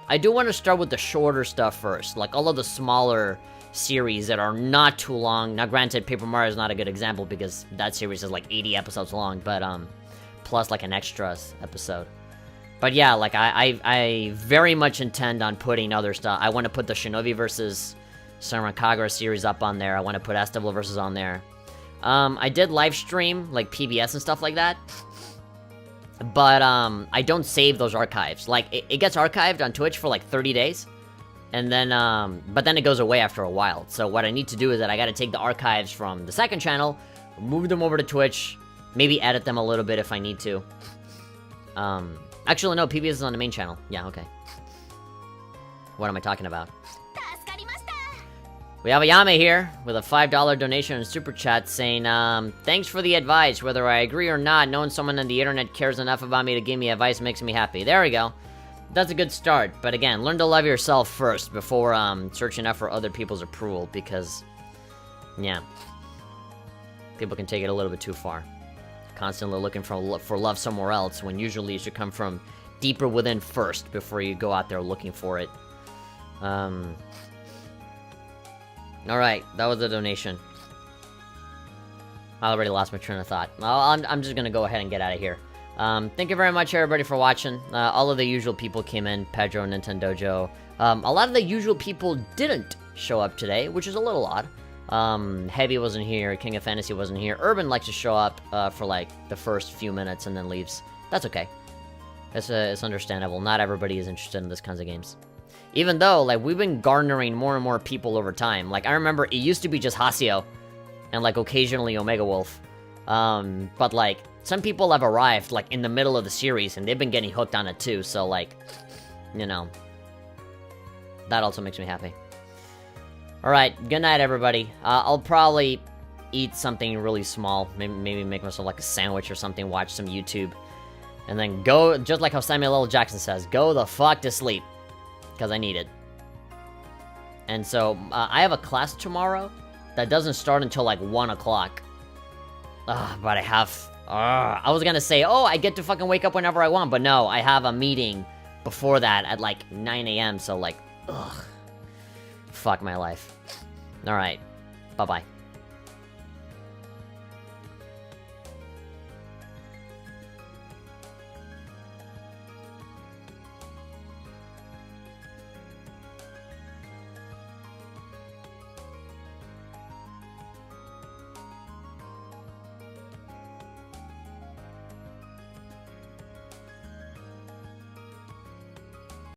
S1: I do want to start with the shorter stuff first, like all of the smaller series that are not too long. Now, granted, Paper Mario is not a good example because that series is like 80 episodes long, but plus like an extras episode. But yeah, like I very much intend on putting other stuff. I want to put the Shinobi versus Samurai Kagura series up on there. I want to put Estival versus on there. I did live stream like PBS and stuff like that. But, I don't save those archives. Like, it gets archived on Twitch for, like, 30 days. And then, but then it goes away after a while. So what I need to do is that I gotta take the archives from the second channel, move them over to Twitch, maybe edit them a little bit if I need to. Actually, no, PBS is on the main channel. Yeah, okay. What am I talking about? We have a Yame here with a $5 donation and Super Chat saying, thanks for the advice. Whether I agree or not, knowing someone on the internet cares enough about me to give me advice makes me happy. There we go. That's a good start. But again, learn to love yourself first before searching out for other people's approval, because, yeah, people can take it a little bit too far. Constantly looking for love somewhere else, when usually it should come from deeper within first before you go out there looking for it. Alright, that was the donation. I already lost my train of thought. I'm just gonna go ahead and get out of here. Thank you very much, everybody, for watching. All of the usual people came in. Pedro, Nintendojo. A lot of the usual people didn't show up today, which is a little odd. Heavy wasn't here. King of Fantasy wasn't here. Urban likes to show up for, like, the first few minutes and then leaves. That's okay. It's understandable. Not everybody is interested in this kinds of games. Even though, like, we've been garnering more and more people over time. Like, I remember it used to be just Hasio, and, like, occasionally Omega Wolf. But, like, some people have arrived, like, in the middle of the series, and they've been getting hooked on it, too. So, like, you know, that also makes me happy. Alright, good night, everybody. I'll probably eat something really small. Maybe make myself, like, a sandwich or something, watch some YouTube. And then go, just like how Samuel L. Jackson says, go the fuck to sleep. Because I need it. And so, I have a class tomorrow that doesn't start until like 1 o'clock. But I have... I was gonna say, oh, I get to fucking wake up whenever I want, but no, I have a meeting before that at like 9 a.m., so like, ugh. Fuck my life. Alright. Bye-bye.